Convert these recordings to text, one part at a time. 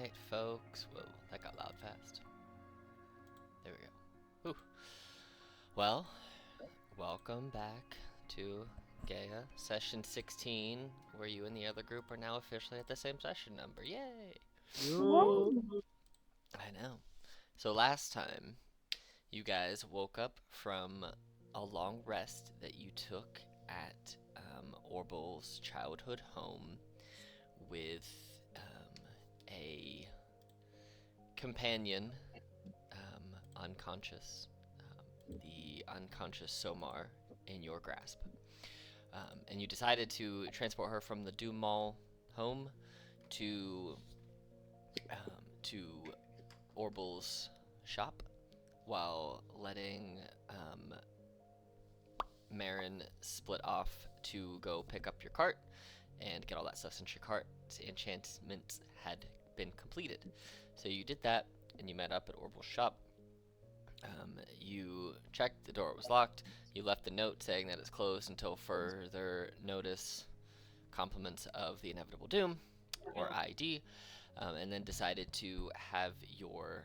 Alright, folks. Whoa, that got loud fast. There we go. Whew. Well, welcome back to Gaia, session 16, where you and the other group are now officially at the same session number. Yay! I know. So last time, you guys woke up from a long rest that you took at Orbal's childhood home with a companion, unconscious, the unconscious Somar in your grasp. And you decided to transport her from the Doom Mall home to Orbal's shop, while letting Marin split off to go pick up your cart and get all that stuff since your cart's enchantments had been completed. So you did that, and you met up at Orbal's shop. You checked, the door was locked. You left a note saying that it's closed until further notice, compliments of the inevitable doom, or ID, and then decided to have your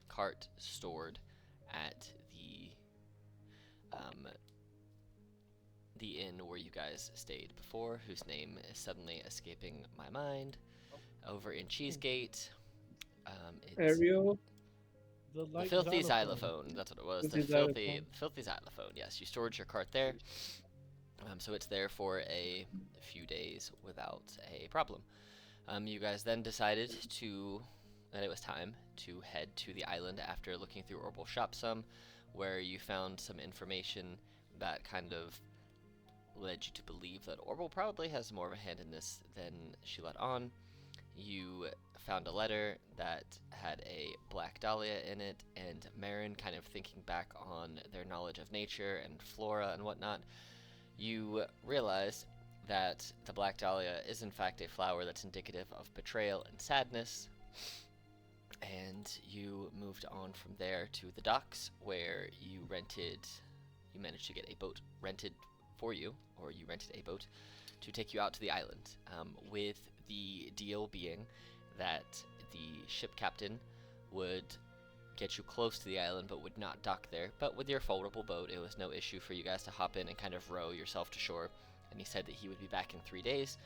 cart stored at the inn where you guys stayed before, whose name is suddenly escaping my mind, over in Cheesegate. It's Ariel, the filthy xylophone. That's what it was. The filthy xylophone. Yes, you stored your cart there. So it's there for a few days without a problem. You guys then decided that it was time to head to the island after looking through Orbal's shop some, where you found some information that kind of led you to believe that Orbal probably has more of a hand in this than she let on. You found a letter that had a black dahlia in it, and Marin, kind of thinking back on their knowledge of nature and flora and whatnot, you realized that the black dahlia is in fact a flower that's indicative of betrayal and sadness. And you moved on from there to the docks, where you managed to get a boat rented for you, or you rented a boat to take you out to the island, with the deal being that the ship captain would get you close to the island but would not dock there. But with your foldable boat, it was no issue for you guys to hop in and kind of row yourself to shore. And he said that he would be back in 3 days,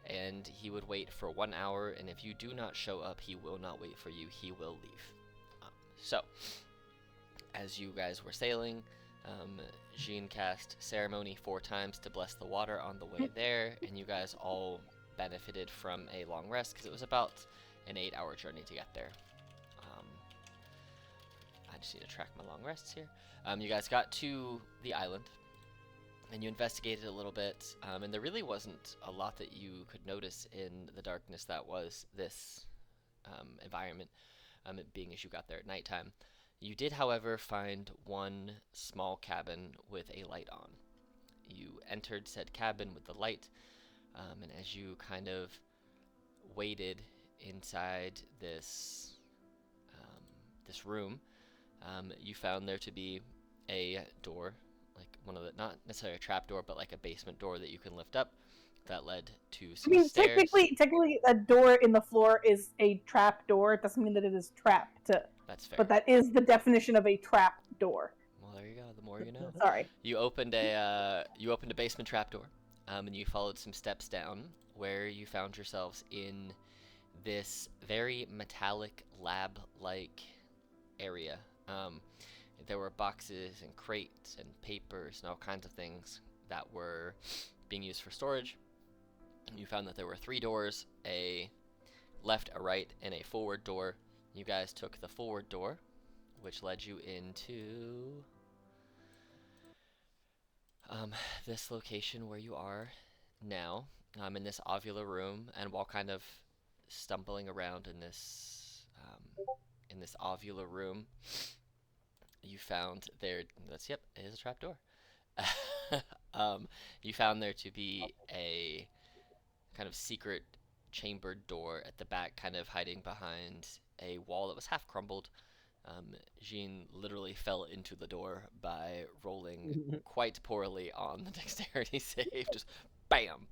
and he would wait for 1 hour, and if you do not show up, he will not wait for you, he will leave. So, as you guys were sailing, Jean cast Ceremony 4 times to bless the water on the way there, and you guys all benefited from a long rest, because it was about an 8-hour journey to get there. I just need to track my long rests here. You guys got to the island, and you investigated a little bit, and there really wasn't a lot that you could notice in the darkness that was this environment, it being as you got there at nighttime. You did, however, find one small cabin with a light on. You entered said cabin with the light, and as you kind of waited inside this room, you found there to be a door, like one of the, not necessarily a trap door, but like a basement door that you can lift up, that led to some stairs. Technically, a door in the floor is a trap door. It doesn't mean that it is trapped. That's fair. But that is the definition of a trap door. Well, there you go. The more you know. Sorry. You opened a basement trap door, and you followed some steps down, where you found yourselves in this very metallic lab-like area. There were boxes and crates and papers and all kinds of things that were being used for storage. You found that there were 3 doors, a left, a right, and a forward door. You guys took the forward door, which led you into this location where you are now, in this ovular room. And while kind of stumbling around in this ovular room, you found there. It is a trapdoor. You found there to be a kind of secret chambered door at the back, kind of hiding behind a wall that was half crumbled. Jean literally fell into the door by rolling quite poorly on the dexterity save. Just bam!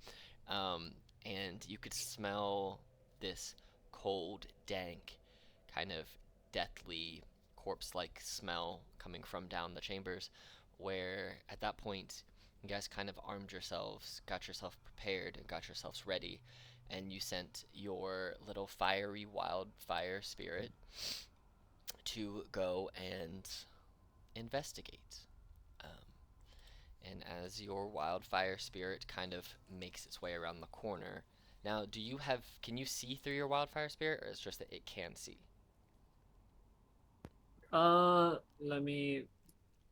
And you could smell this cold, dank, kind of deathly, corpse-like smell coming from down the chambers, where at that point you guys kind of armed yourselves, got yourself prepared, and got yourselves ready, and you sent your little fiery wildfire spirit to go and investigate. Um, and as your wildfire spirit kind of makes its way around the corner, now can you see through your wildfire spirit, or is it just that it can see? Let me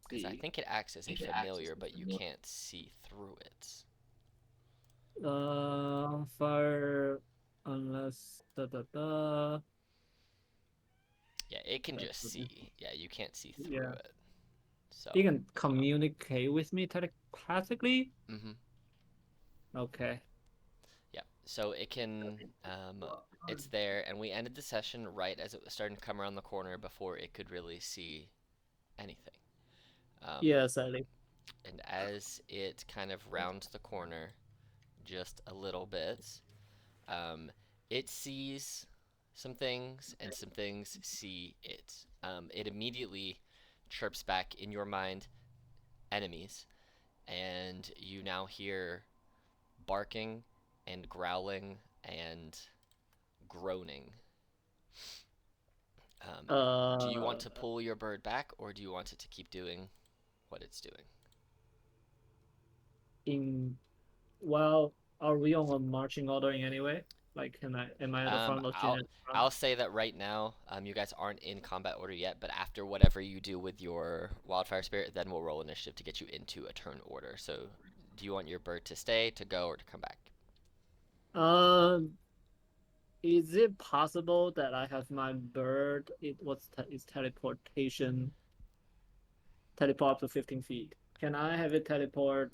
Because I see. think it acts as a familiar, but you can't see through it. Fire, unless Yeah, it can just see. Yeah, you can't see through Yeah. it. So. You can communicate with me telepathically? Mm-hmm. Okay. Yeah, so it can, it's there, and we ended the session right as it was starting to come around the corner before it could really see anything. Yes, Ali. And as it kind of rounds the corner just a little bit, um, it sees some things, and some things see it. It immediately chirps back in your mind, enemies, and you now hear barking and growling and groaning. Do you want to pull your bird back, or do you want it to keep doing what it's doing? Well, are we on a marching order anyway? Like, am I at the front of Jin? I'll say that right now, you guys aren't in combat order yet, but after whatever you do with your wildfire spirit, then we'll roll initiative to get you into a turn order. So, do you want your bird to stay, to go, or to come back? Is it possible that I have my bird? Its teleportation teleport up to 15 feet. Can I have it teleport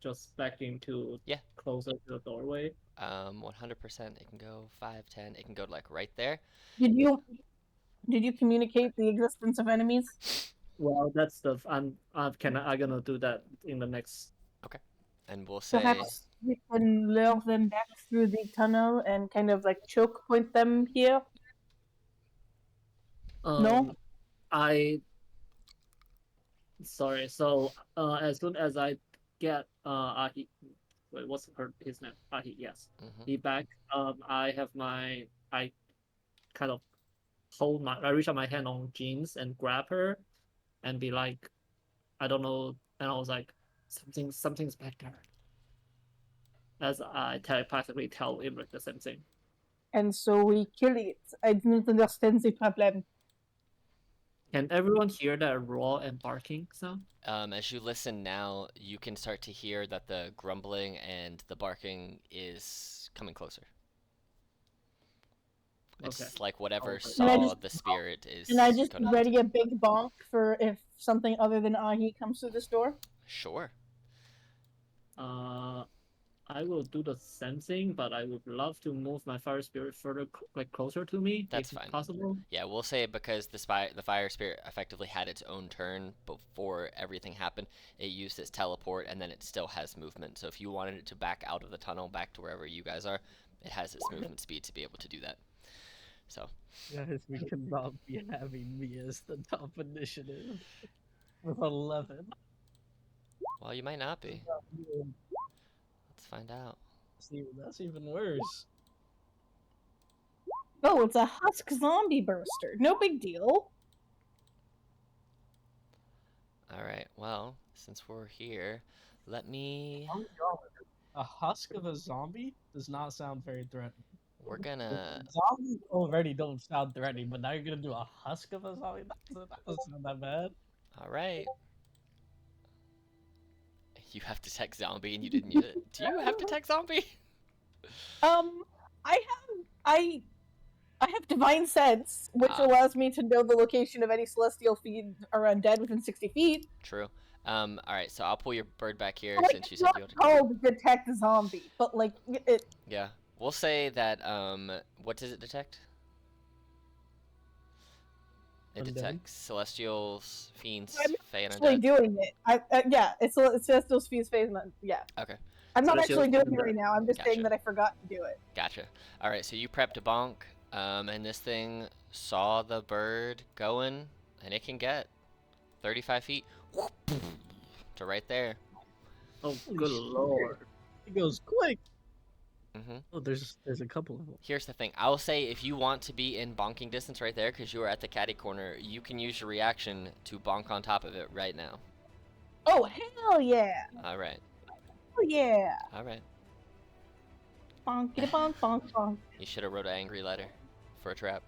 just back into closer to the doorway? 100%. It can go 5, 10. It can go like right there. Did you communicate the existence of enemies? Well, that's stuff. I'm gonna do that in the next. Okay, and we'll say perhaps we can lure them back through the tunnel and kind of like choke point them here. No. Sorry. So as soon as I get Ahi, wait, what's his name? Ahi, yes. He back. I kind of I reach out my hand on Jeans and grab her, and be like, I don't know, and I was like, something's back there. As I telepathically tell Imric the same thing. And so we kill it. I didn't understand the problem. Can everyone hear that roar and barking sound? As you listen now, you can start to hear that the grumbling and the barking is coming closer. It's like whatever saw the spirit is. Can I just ready a big bonk for if something other than Ahi comes through this door? Sure. I will do the same thing, but I would love to move my fire spirit further, closer to me. That's if fine. Possible. Yeah, we'll say because the fire spirit effectively had its own turn before everything happened. It used its teleport, and then it still has movement. So if you wanted it to back out of the tunnel, back to wherever you guys are, it has its movement speed to be able to do that. So. Guys, we cannot be having me as the top initiative with 11. Well, you might not be. Let's find out. See, that's even worse. Oh, it's a husk zombie burster. No big deal. Alright, well, since we're here, let me... A husk of a zombie does not sound very threatening. We're gonna... Zombies already don't sound threatening, but now you're gonna do a husk of a zombie? That doesn't sound that bad. Alright. You have detect zombie and you didn't use it. Do you have detect zombie? I have divine sense, which allows me to know the location of any celestial fiend or undead within 60 feet. True. Alright, so I'll pull your bird back here like, since you said you want to... It's not called detect zombie, but like, it... Yeah. We'll say that, what does it detect? It detects celestials, fiends, fae, and undead. I'm actually doing it. Yeah, it's celestials, fiends, fae, and yeah. Okay. I'm not actually doing it right now. I'm just saying that I forgot to do it. Gotcha. Alright, so you prepped a bonk. And this thing saw the bird going, and it can get 35 feet to right there. Oh, Holy good shit. lord. It goes quick. Mm-hmm. Oh, there's a couple of them. Here's the thing. I will say if you want to be in bonking distance right there, because you are at the caddy corner, you can use your reaction to bonk on top of it right now. Oh, hell yeah. All right. Oh, yeah. All right. Bonky bonk, bonk, bonk. You should have wrote an angry letter for a trap.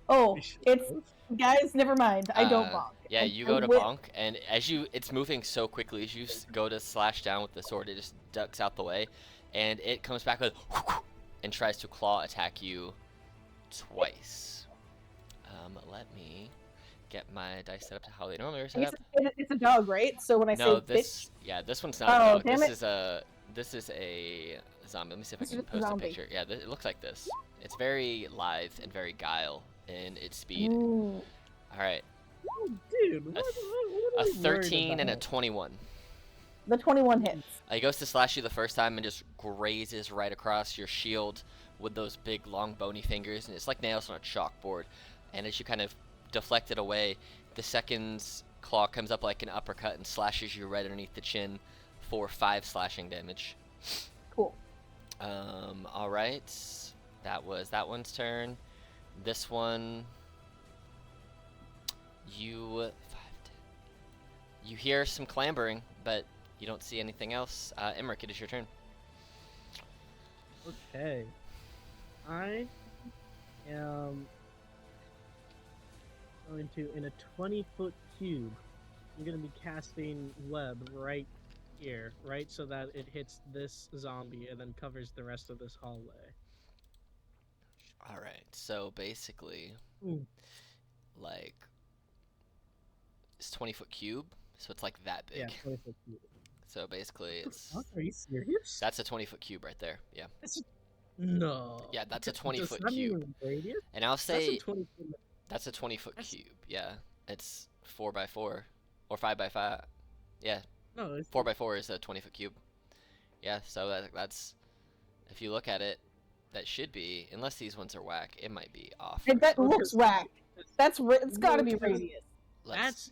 Oh, it's... Guys, never mind. I don't bonk. Yeah, you go to bonk, and as it's moving so quickly, as you go to slash down with the sword, it just ducks out the way, and it comes back with and tries to claw attack you twice. Let me get my dice set up to how they normally are set up. It's a dog, right? So when I say bitch... Yeah, this one's not a dog. Damn This is a zombie. Let me see if I can post a picture. Yeah, it looks like this. It's very lithe and very guile in its speed. Ooh. All right. Oh, dude, what A are you worried 13 and a about? 21. The 21 hits. He goes to slash you the first time and just grazes right across your shield with those big, long, bony fingers, and it's like nails on a chalkboard. And as you kind of deflect it away, the second's claw comes up like an uppercut and slashes you right underneath the chin for 5 slashing damage. Cool. All right. That was that one's turn. This one, you hear some clambering, but you don't see anything else. Emmerich, it is your turn. Okay. I am going to, in a 20-foot cube, I'm going to be casting web right here, right, so that it hits this zombie and then covers the rest of this hallway. All right. So basically, like, it's 20-foot cube, so it's like that big. Yeah, 20-foot cube. So basically, it's Are you serious? that's a 20-foot cube right there. Yeah. No. Yeah, that's a Does 20-foot that mean cube. radius? And I'll say That's a 20-foot. that's a 20-foot cube. Yeah, it's 4x4 or 5x5. Yeah, No, it's 4x4 is a 20-foot cube. Yeah, so that's if you look at it, that should be, unless these ones are whack, it might be off. That looks whack. It's got to be radius. Let's,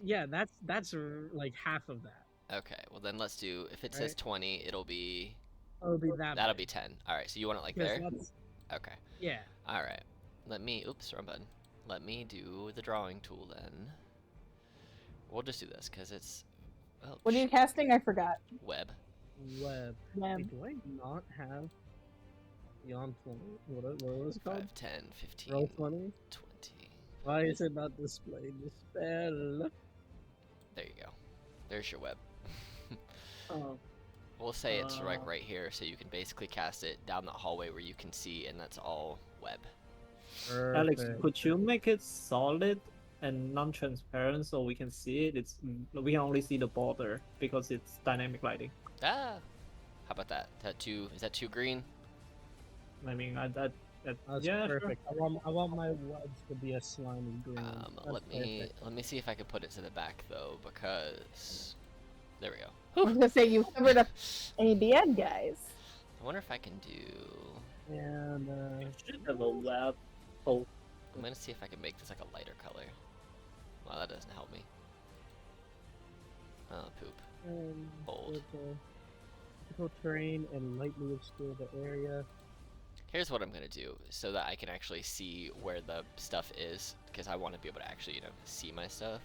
that's like half of that. okay, well then let's do, if it says Right. 20, it'll be, It'll be that. that'll big. be 10. All right, so you want it like Because there? that's- Okay. Yeah. All right. Let me, oops, wrong button. Let me do the drawing tool then. We'll just do this because it's, oh, What are you casting? I forgot. web. Web. Web. Wait, do I not have beyond 20? What was it called? 5, 10, 15, Roll 20? 20. Why is it not displaying the spell? There you go. There's your web. Oh, We'll say it's like right here, so you can basically cast it down the hallway where you can see, and that's all web. Alex, Perfect. could you make it solid and non-transparent so we can see it? We can only see the border because it's dynamic lighting. Ah, how about that? Is that too green? I mean, That's yeah, perfect. Sure. I want my webs to be a slimy green. Let me see if I can put it to the back though, because there we go. I was gonna say you covered up any bad guys. I wonder if I can do. And you should have a web. Oh, I'm gonna see if I can make this like a lighter color. Well, that doesn't help me. Oh, poop. Bold. Difficult terrain and lightly obscure the area. Here's what I'm gonna do so that I can actually see where the stuff is, because I want to be able to actually, see my stuff.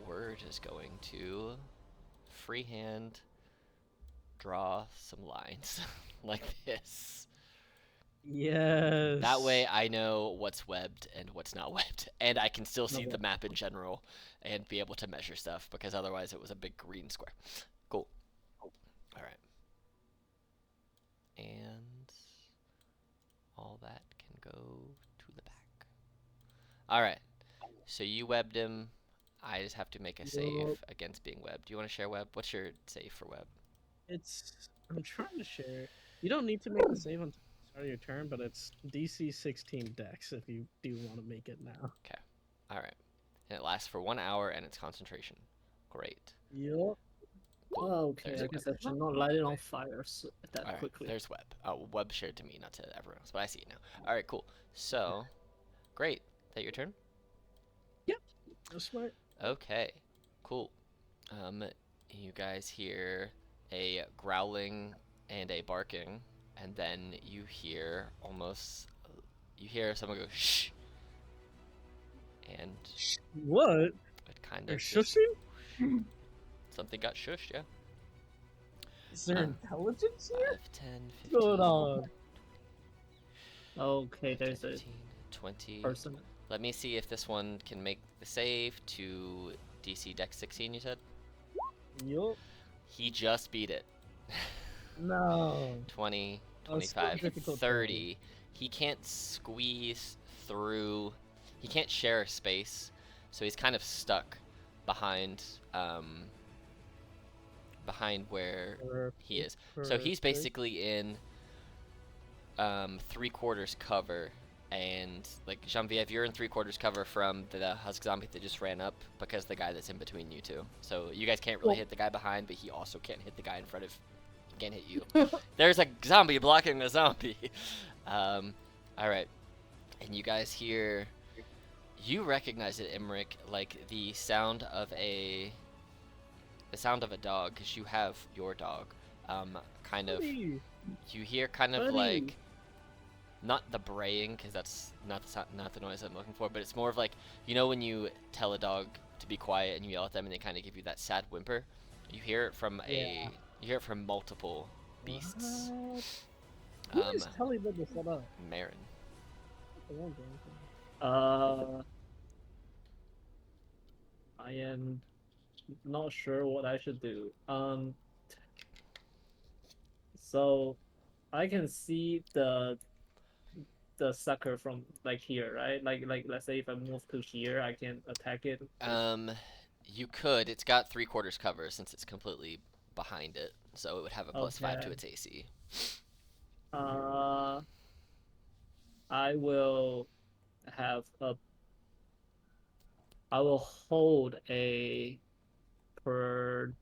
We're just going to freehand draw some lines like this. Yes. That way I know what's webbed and what's not webbed, and I can still see the map in general and be able to measure stuff, because otherwise it was a big green square. Cool. Alright. And all that can go to the back. Alright. So you webbed him. I just have to make a save against being webbed. Do you want to share web? What's your save for web? I'm trying to share. You don't need to make the save until the start of your turn, but it's DC 16 Dex if you do want to make it now. Okay. Alright. And it lasts for 1 hour and it's concentration. Great. Yup. Cool. Okay, There's I web. guess I should not light it on fire that All right, quickly. there's web. Oh, web shared to me, not to everyone else, but I see it now. All right, cool. So, great. Is that your turn? That's smart. Okay, cool. You guys hear a growling and a barking, and then you hear someone go shh, and What? it kind They're of just shushing? something got shushed, yeah. Is there intelligence here? 5, 10, 15, What's going on? Okay, 10, there's a 15, 20. person. Let me see if this one can make the save to DC Dex 16, you said? Yup. He just beat it. No. 20, Oh, it's still 25, difficult 30. He can't squeeze through. He can't share a space, so he's kind of stuck behind where he is. So he's basically in 3/4 cover, and like Genevieve, you're in 3/4 cover from the husk zombie that just ran up because the guy that's in between you two. So you guys can't really hit the guy behind, but he also can't hit the guy in front of. Can't hit you. There's a zombie blocking a zombie. All right, and you guys hear. You recognize it, Emmerich, like the sound of a dog, because you have your dog. Kind of. Buddy. You hear kind of Buddy. like. Not the braying, because that's not the noise I'm looking for, but it's more of like, you know when you tell a dog to be quiet and you yell at them and they kind of give you that sad whimper? You hear it from you hear it from multiple beasts. Who is telling them to shut up? Marin. I am not sure what I should do. So I can see the sucker from like here, right? Like let's say if I move to here, I can attack it. You could. It's got 3/4 cover since it's completely behind it, so it would have a +5 to Okay. its AC. I will hold a per.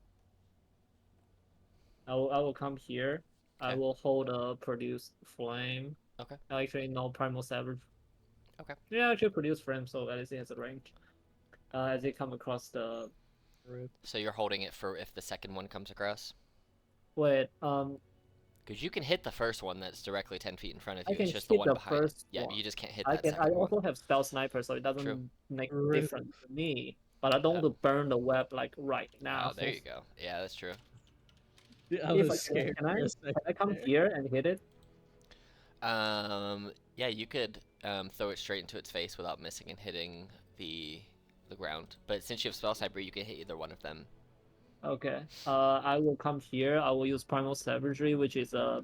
I will come here. I Okay. will hold a produce flame. Okay. Actually, no primal savage. Okay. Yeah, actually produce flame, so at least it has a range. As they come across the. So you're holding it for if the second one comes across? Wait, Because you can hit the first one that's directly 10 feet in front of I you. can It's just the hit one the behind. first Yeah, one. but you just can't hit I that can. second I one. also have stealth sniper, so it doesn't True. make a True. difference to me. But I don't want to burn the web like right now. Oh, there you go. Yeah, that's true. I If was I scared. can, for a second I come there. here and hit it? Yeah, you could throw it straight into its face without missing and hitting the ground. But since you have spell sniper, you can hit either one of them. Okay. I will come here. I will use primal savagery, which is a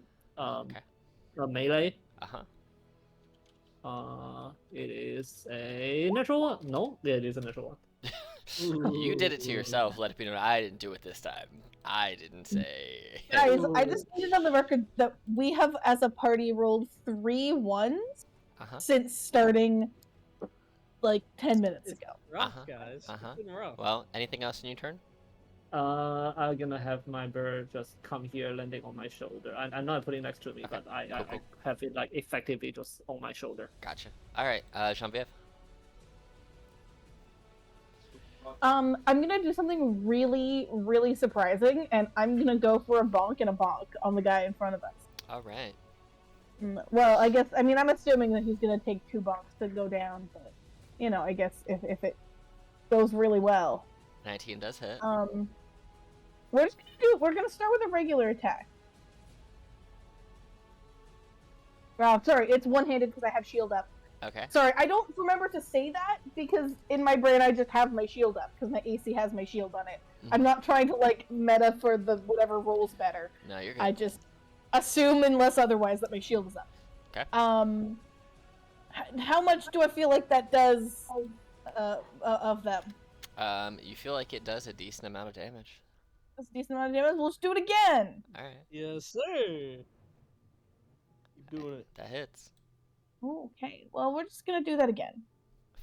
melee. It is a natural one. No, yeah, it is a natural one. You did it to yourself. Let me know I didn't do it this time. I didn't say. Guys, I just needed on the record that we have, as a party, rolled 3 1s since starting like 10 minutes ago. Rough, guys. It's been rough. Well, anything else in your turn? I'm gonna have my bird just come here, landing on my shoulder. I'm not putting next to me, but I have it like effectively just on my shoulder. Gotcha. All right, Genevieve. I'm gonna do something really, really surprising, and I'm gonna go for a bonk and a bonk on the guy in front of us. All right. Well, I'm assuming that he's gonna take 2 bonks to go down, but I guess if it goes really well. 19 does hit. We're gonna start with a regular attack. Well, sorry, it's one-handed because I have shield up. Okay. Sorry, I don't remember to say that because in my brain I just have my shield up because my AC has my shield on it. I'm not trying to like meta for the whatever rolls better. No, you're good. I just assume unless otherwise that my shield is up. Okay. How much do I feel like that does of them? You feel like it does a decent amount of damage. That's a decent amount of damage. We'll just do it again. All right. Yes, sir. Keep doing it. That hits. Okay. Well, we're just gonna do that again.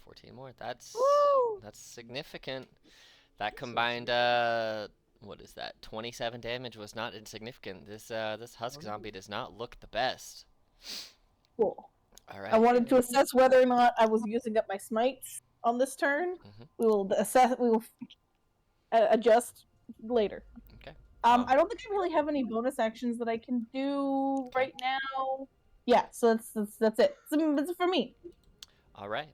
14 more. That's Woo! significant. That combined What is that? 27 damage was not insignificant. This husk zombie does not look the best. Cool. All right. I wanted to assess whether or not I was using up my smites on this turn. We will assess. We will adjust later. Okay. I don't think I really have any bonus actions that I can do right now. Yeah, so that's it. It's for me. All right.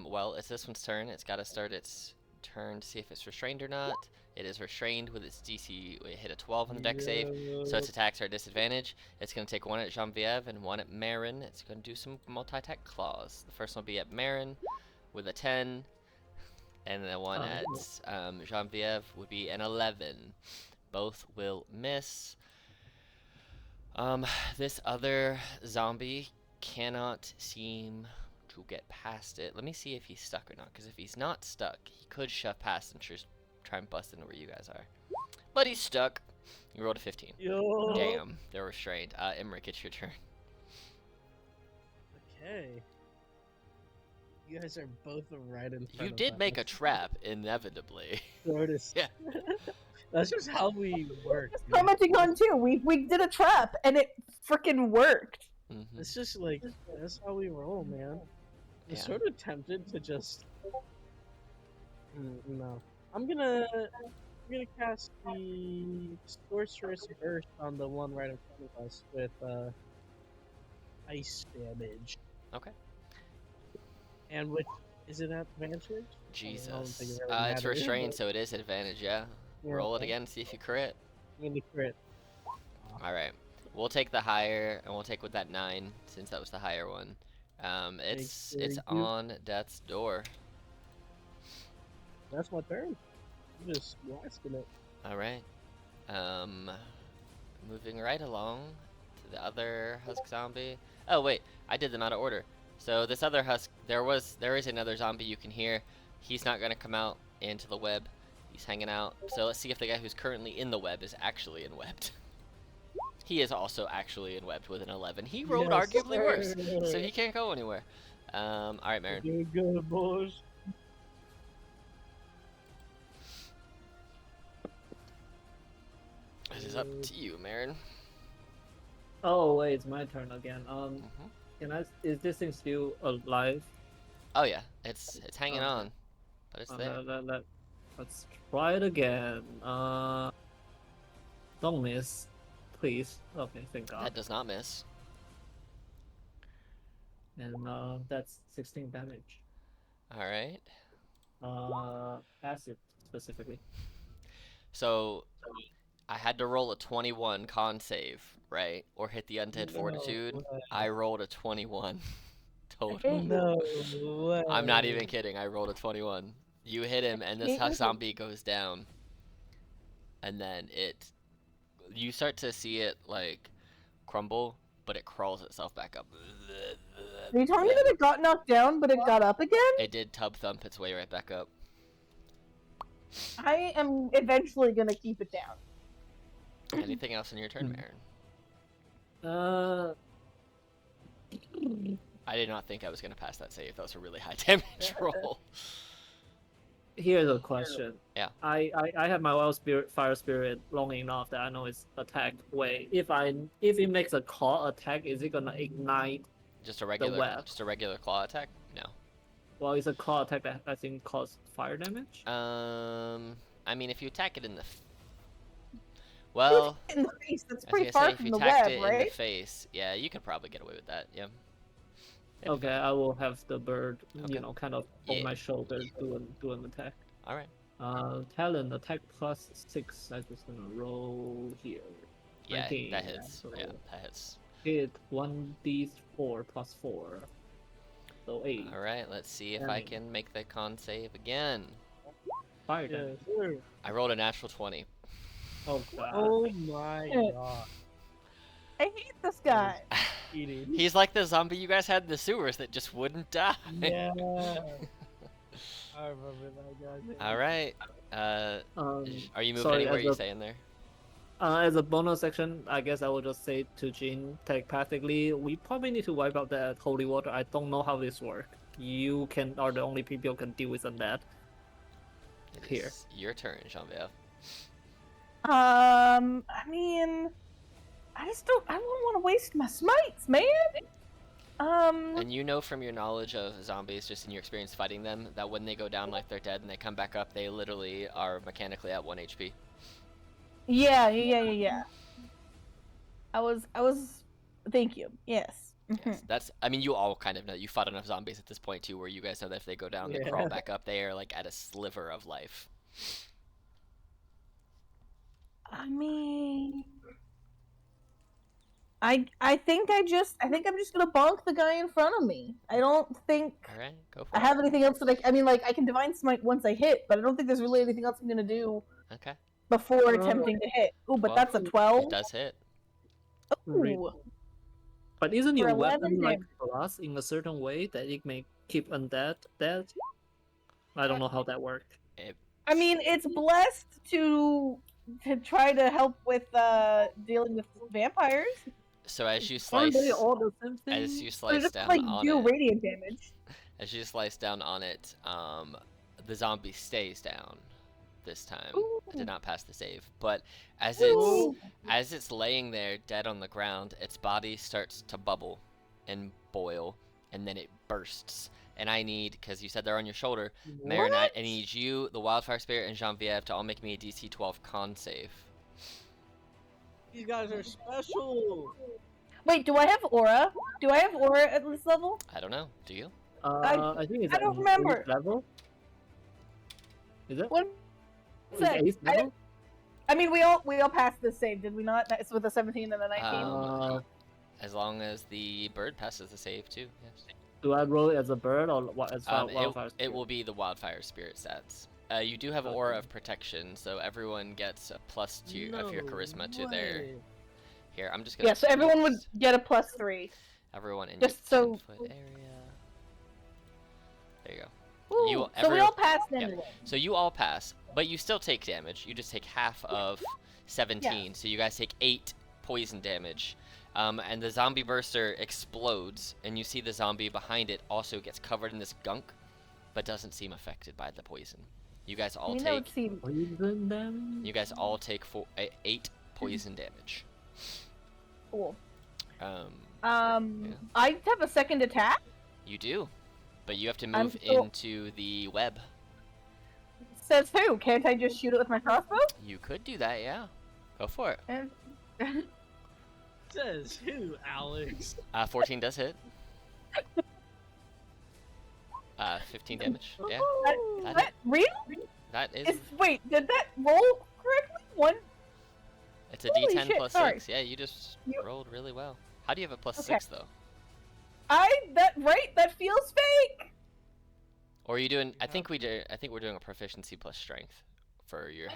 Well, it's this one's turn. It's got to start its turn to see if it's restrained or not. It is restrained with its DC. It hit a 12 on the deck save, so its attacks are at disadvantage. It's going to take one at Genevieve and one at Marin. It's going to do some multi-attack claws. The first one will be at Marin with a 10, and the one at Genevieve would be an 11. Both will miss. This other zombie cannot seem to get past it. Let me see if he's stuck or not, because if he's not stuck, he could shove past and try and bust into where you guys are. But he's stuck. You rolled a 15. Yo. Damn, they're restrained. Emmerich, it's your turn. Okay. You guys are both right in front You of did us. make a trap, inevitably. Notice. Yeah. That's just how we work. Just commenting on too. We did a trap and it freaking worked. It's just like that's how we roll, man. I'm Yeah. sort of tempted to just. No, I'm gonna cast the sorceress burst on the one right in front of us with ice damage. Okay. And which is it at advantage? Jesus. I don't think it really It's matters, restrained, but- so it is advantage, yeah. Yeah, Roll it okay. again, see if you crit. I'm gonna crit. Alright. We'll take the higher, and we'll take with that 9, since that was the higher one. It's Thank you. on death's door. That's my turn. I'm just blasting it. Alright. Moving right along to the other husk zombie. Oh wait, I did them out of order. So this other husk, there is another zombie you can hear. He's not gonna come out into the web. He's hanging out. So let's see if the guy who's currently in the web is actually enwebbed. He is also actually enwebbed with an 11. He rolled Yes, arguably worse, sir. so he can't go anywhere. Alright, Marin. Doing good, boys. It is up to you, Marin. Oh wait, it's my turn again. Mhm. Can I? Is this thing still alive? Oh yeah, it's hanging on, but it's there. Let's try it again. Don't miss, please. Okay, thank God. That does not miss. And that's 16 damage. Alright. Acid specifically. So I had to roll a 21 con save, right? Or hit the undead fortitude. way. I rolled a 21 total. No way. I'm not even kidding. I rolled a 21. You hit him, and this husk zombie goes down. And then you start to see it like crumble, but it crawls itself back up. Are you telling me that it got knocked down, but it got up again? It did tub thump its way right back up. I am eventually gonna keep it down. Anything else in your turn, Marin? I did not think I was gonna pass that save. That was a really high damage roll. Here's a question. Yeah. I have my wild spirit, fire spirit long enough that I know it's attack way. If it makes a claw attack, is it gonna ignite? Just a regular, web. just a regular claw attack? No. Well, it's a claw attack that I think causes fire damage. I mean, if you attack it in the, well, In the face, that's I was pretty gonna far say if from you the attacked web, it in right? the face, yeah, you could probably get away with that. Yeah. Okay, I will have the bird, Okay. kind of on Yeah. my shoulder do an attack. All right. Talent attack +6. I'm just gonna roll here. Yeah, 19, that hits. so Yeah, that hits. hit 1d4 +4. So 8. All right. Let's see if I Damn. can make the con save again. Fire Yeah, damage. sure. I rolled a natural 20. Oh god. Oh my god. I hate this guy. Eating. He's like the zombie you guys had in the sewers that just wouldn't die. Yeah. I remember that guy. All right. Um, Are you moving sorry, anywhere? as You a- staying there? As a bonus action, I guess I will just say to Jin telepathically, we probably need to wipe out that holy water. I don't know how this works. You are the only people who can deal with that. It Here. is your turn, Genevieve. I mean, I don't want to waste my smites, man. And you know from your knowledge of zombies, just in your experience fighting them, that when they go down like they're dead and they come back up, they literally are mechanically at 1 HP. Yeah. I was. Thank you. Yes. Yes, that's. I mean, you all kind of know. You fought enough zombies at this point too, where you guys know that if they go down, they crawl back up. They are like at a sliver of life. I mean, I think I'm just gonna bonk the guy in front of me. I don't think All right, go for I it. have anything else that I mean, like I can divine smite once I hit, but I don't think there's really anything else I'm gonna do Okay. before attempting to hit. Ooh, but 12. that's a 12. It does hit. Ooh. But isn't For your 11 weapon like damage. plus in a certain way that it may keep undead dead? I don't know how that works. I mean, it's blessed to try to help with dealing with vampires. So as you Aren't slice, they all the same thing? as you They slice just down like on do it, radiant damage. as you slice down on it, the zombie stays down. This time, it did not pass the save. But as it's laying there dead on the ground, its body starts to bubble and boil, and then it bursts. And I need, because you said they're on your shoulder, Marinette, I need you, the Wildfire Spirit, and Genevieve to all make me a DC 12 con save. These guys are special. Wait, do I have aura? Do I have aura at this level? I don't know. Do you? I think it's I don't at remember. 8th level. Is it? What? Is it 8th level? I mean, we all passed this save, did we not? It's with the 17 and the 19. As long as the bird passes the save too. Yes. Do I roll it as a bird or what? As wildfire it spirit? will be the Wildfire Spirit stats. You do have Aura of Protection, so everyone gets a +2 of your charisma to their. Here, I'm just gonna. Yeah, so everyone would get a +3. Everyone in just your so 10-foot area. There you go. Ooh, so we all passed anyway. So you all pass, but you still take damage. You just take half of 17, so you guys take 8 poison damage. And the zombie burster explodes, and you see the zombie behind it also gets covered in this gunk, but doesn't seem affected by the poison. You guys all take. Poison damage? You guys all take 8 poison damage. Cool. Yeah. I have a second attack. You do, but you have to move into the web. Says who? Can't I just shoot it with my crossbow? You could do that, yeah. Go for it. And... Says who, Alex? 14 does hit. 15 damage. Yeah. That real? That is. Wait, did that roll correctly? One. It's a Holy D10 shit, plus sorry. 6. Yeah, you just rolled really well. How do you have a +6 though? That feels fake. Or are you doing? I think we're doing a proficiency plus strength for your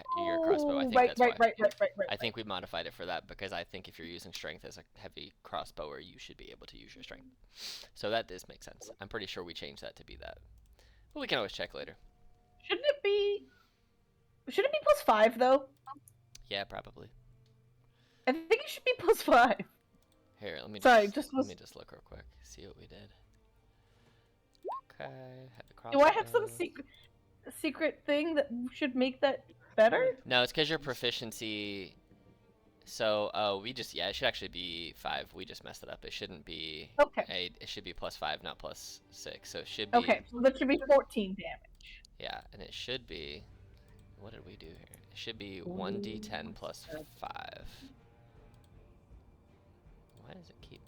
crossbow. I think Right. that's why. I think we modified it for that because I think if you're using strength as a heavy crossbower, you should be able to use your strength. So that does make sense. I'm pretty sure we changed that to be that. But we can always check later. Shouldn't it be +5 though? Yeah, probably. I think it should be +5. Here, let me Sorry, just look real quick. See what we did. Okay, had the crossbow. Do I have some secret thing that should make that better? No, it's because your proficiency. So, it should actually be 5. We just messed it up. It shouldn't be. Okay. It should be +5, not +6. So it should be. Okay, so that should be 14 damage. Yeah, and it should be. What did we do here? It should be 1d10 plus 5. Why does it keep?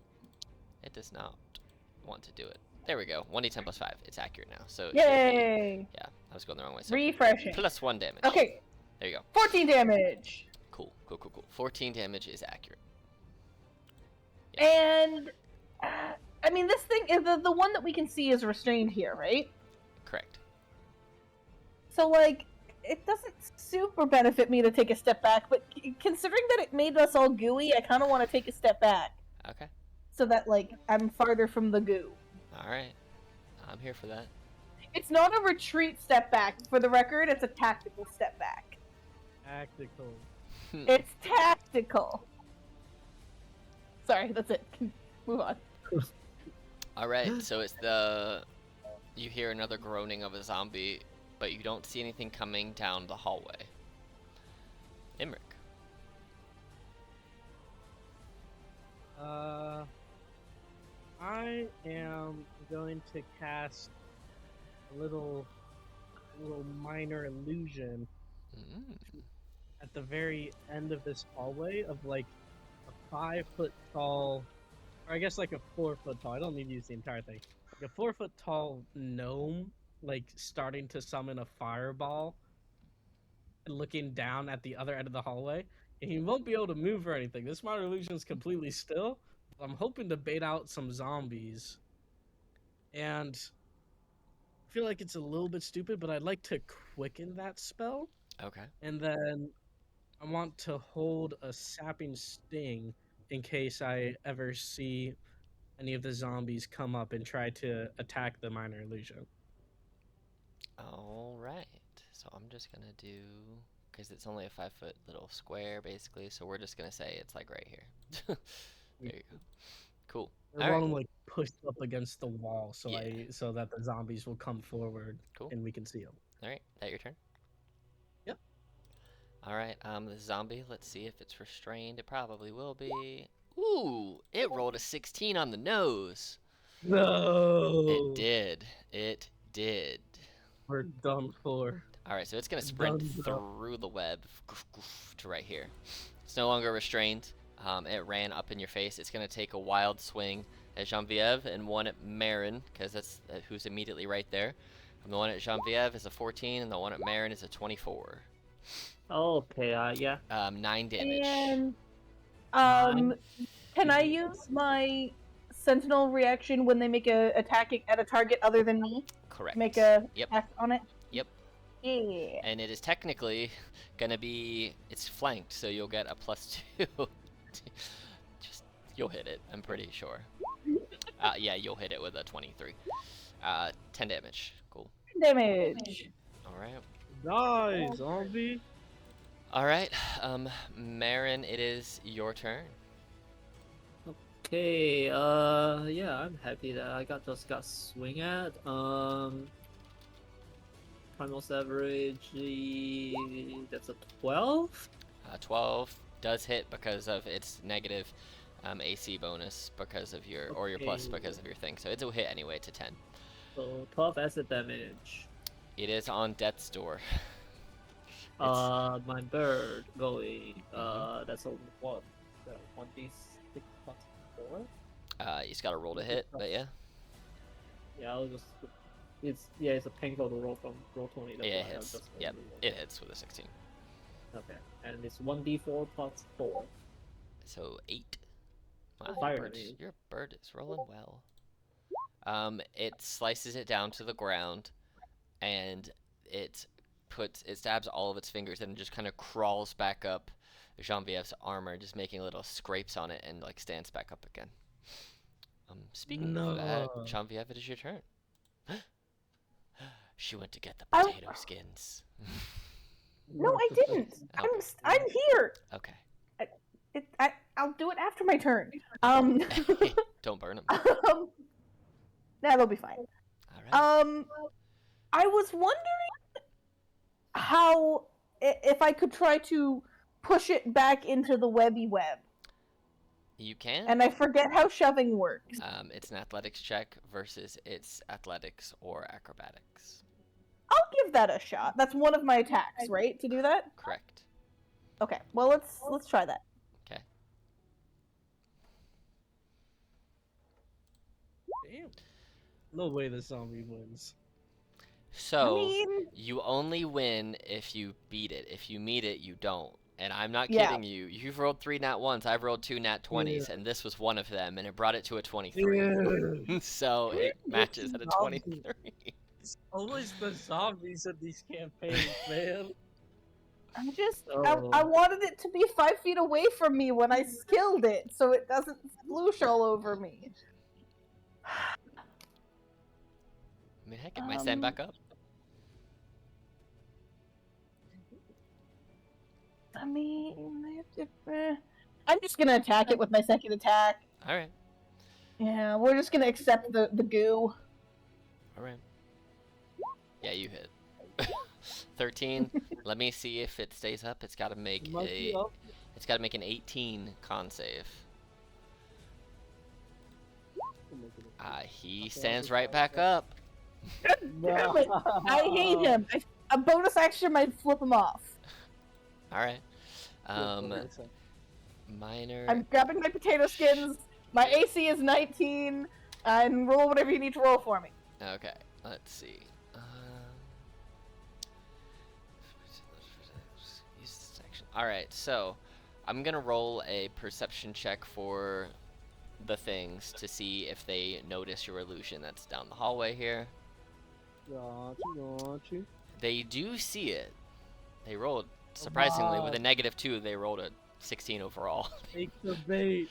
It does not want to do it. There we go. 1d10 plus 5. It's accurate now. So. Yay! Yeah, I was going the wrong way. So Refreshing. +1 damage. Okay. There you go. 14 damage. Cool. 14 damage is accurate. And I mean, this thing is the one that we can see is restrained here, right? Correct. So like, it doesn't super benefit me to take a step back, but considering that it made us all gooey, I kind of want to take a step back. Okay. So that like I'm farther from the goo. All right. I'm here for that. It's not a retreat step back. For the record, it's a tactical step back. Tactical. It's tactical. Sorry, that's it. Move on. All right. So it's the. You hear another groaning of a zombie, but you don't see anything coming down the hallway. Imric. I am going to cast a little minor illusion at the very end of this hallway of like a 5-foot tall, or I guess like a 4-foot tall. I don't need to use the entire thing. Like a 4-foot tall gnome, like starting to summon a fireball, and looking down at the other end of the hallway. And he won't be able to move or anything. This minor illusion is completely still. I'm hoping to bait out some zombies. And I feel like it's a little bit stupid, but I'd like to quicken that spell. Okay. And then I want to hold a sapping sting in case I ever see any of the zombies come up and try to attack the minor illusion. All right. So I'm just gonna do, because it's only a 5-foot little square basically. So we're just gonna say it's like right here. There you go. Cool. I want them like pushed up against the wall so Yeah. so that the zombies will come forward. Cool. And we can see them. All right. That your turn? Yep. All right. The zombie. Let's see if it's restrained. It probably will be. Ooh! It rolled a 16 on the nose. No. It did. It did. We're done for. All right. So it's gonna sprint through the web to right here. It's no longer restrained. It ran up in your face. It's going to take a wild swing at Genevieve and one at Marin, because that's who's immediately right there. And the one at Genevieve is a 14, and the one at Marin is a 24. Okay, yeah. 9 damage. And Nine. can I use my sentinel reaction when they make a attack at a target other than me? Correct. Make a Yep. attack on it? Yep. Yeah. And it is technically going to be, it's flanked, so you'll get a +2. Just, you'll hit it, I'm pretty sure. Yeah, you'll hit it with a 23. 10 damage. Cool. Damage. Alright. Die, zombie. Alright, Marin, it is your turn. Okay, yeah, I'm happy that I just got swing at. Primal Savage, that's a 12? 12 does hit because of its negative AC bonus because of your, or your plus because of your thing. So it's a hit anyway to 10. So 12 acid damage. It is on death's door. My bird going, that's a 1. So 1d6 plus 4? He's got to roll to hit, but yeah. Yeah, I'll just, it's a painful to roll from roll 20. Yeah, it hits. Yep, it hits with a 16. Okay, and it's 1d4 plus 4. So 8. Wow, Fire your bird is rolling well. It slices it down to the ground, and it stabs all of its fingers and just kind of crawls back up Genevieve's armor, just making little scrapes on it, and like stands back up again. Speaking of that, Genevieve, it is your turn. She went to get the potato skins. No, I didn't. I'm here. Okay. I'll do it after my turn. Don't burn them. That'll be fine. All right. I was wondering how if I could try to push it back into the webby web. You can. And I forget how shoving works. It's an athletics check versus its athletics or acrobatics. I'll give that a shot. That's one of my attacks, right? To do that? Correct. Okay. Well, let's try that. Okay. Damn. No way the zombie wins. So, you only win if you beat it. If you meet it, you don't. And I'm not kidding you. You've rolled 3 nat 1s. I've rolled 2 nat 20s, and this was one of them, and it brought it to a 23. So it matches at a 23. It's always the zombies in these campaigns, man. I wanted it to be 5 feet away from me when I skilled it, so it doesn't sploosh all over me. I mean, heck, it might stand back up. I mean, I'm just gonna attack it with my second attack. Alright. Yeah, we're just gonna accept the goo. Alright. Yeah, you hit. 13. Let me see if it stays up. It's gotta make an 18 con save. He stands right back up. Damn it! I hate him. A bonus action might flip him off. All right. Minor. I'm grabbing my potato skins. My AC is 19, and roll whatever you need to roll for me. Okay. Let's see. Use this action. All right. So, I'm gonna roll a perception check for the things to see if they notice your illusion that's down the hallway here. Gotcha. They do see it. They rolled, surprisingly, with a -2, they rolled a 16 overall. Take the bait.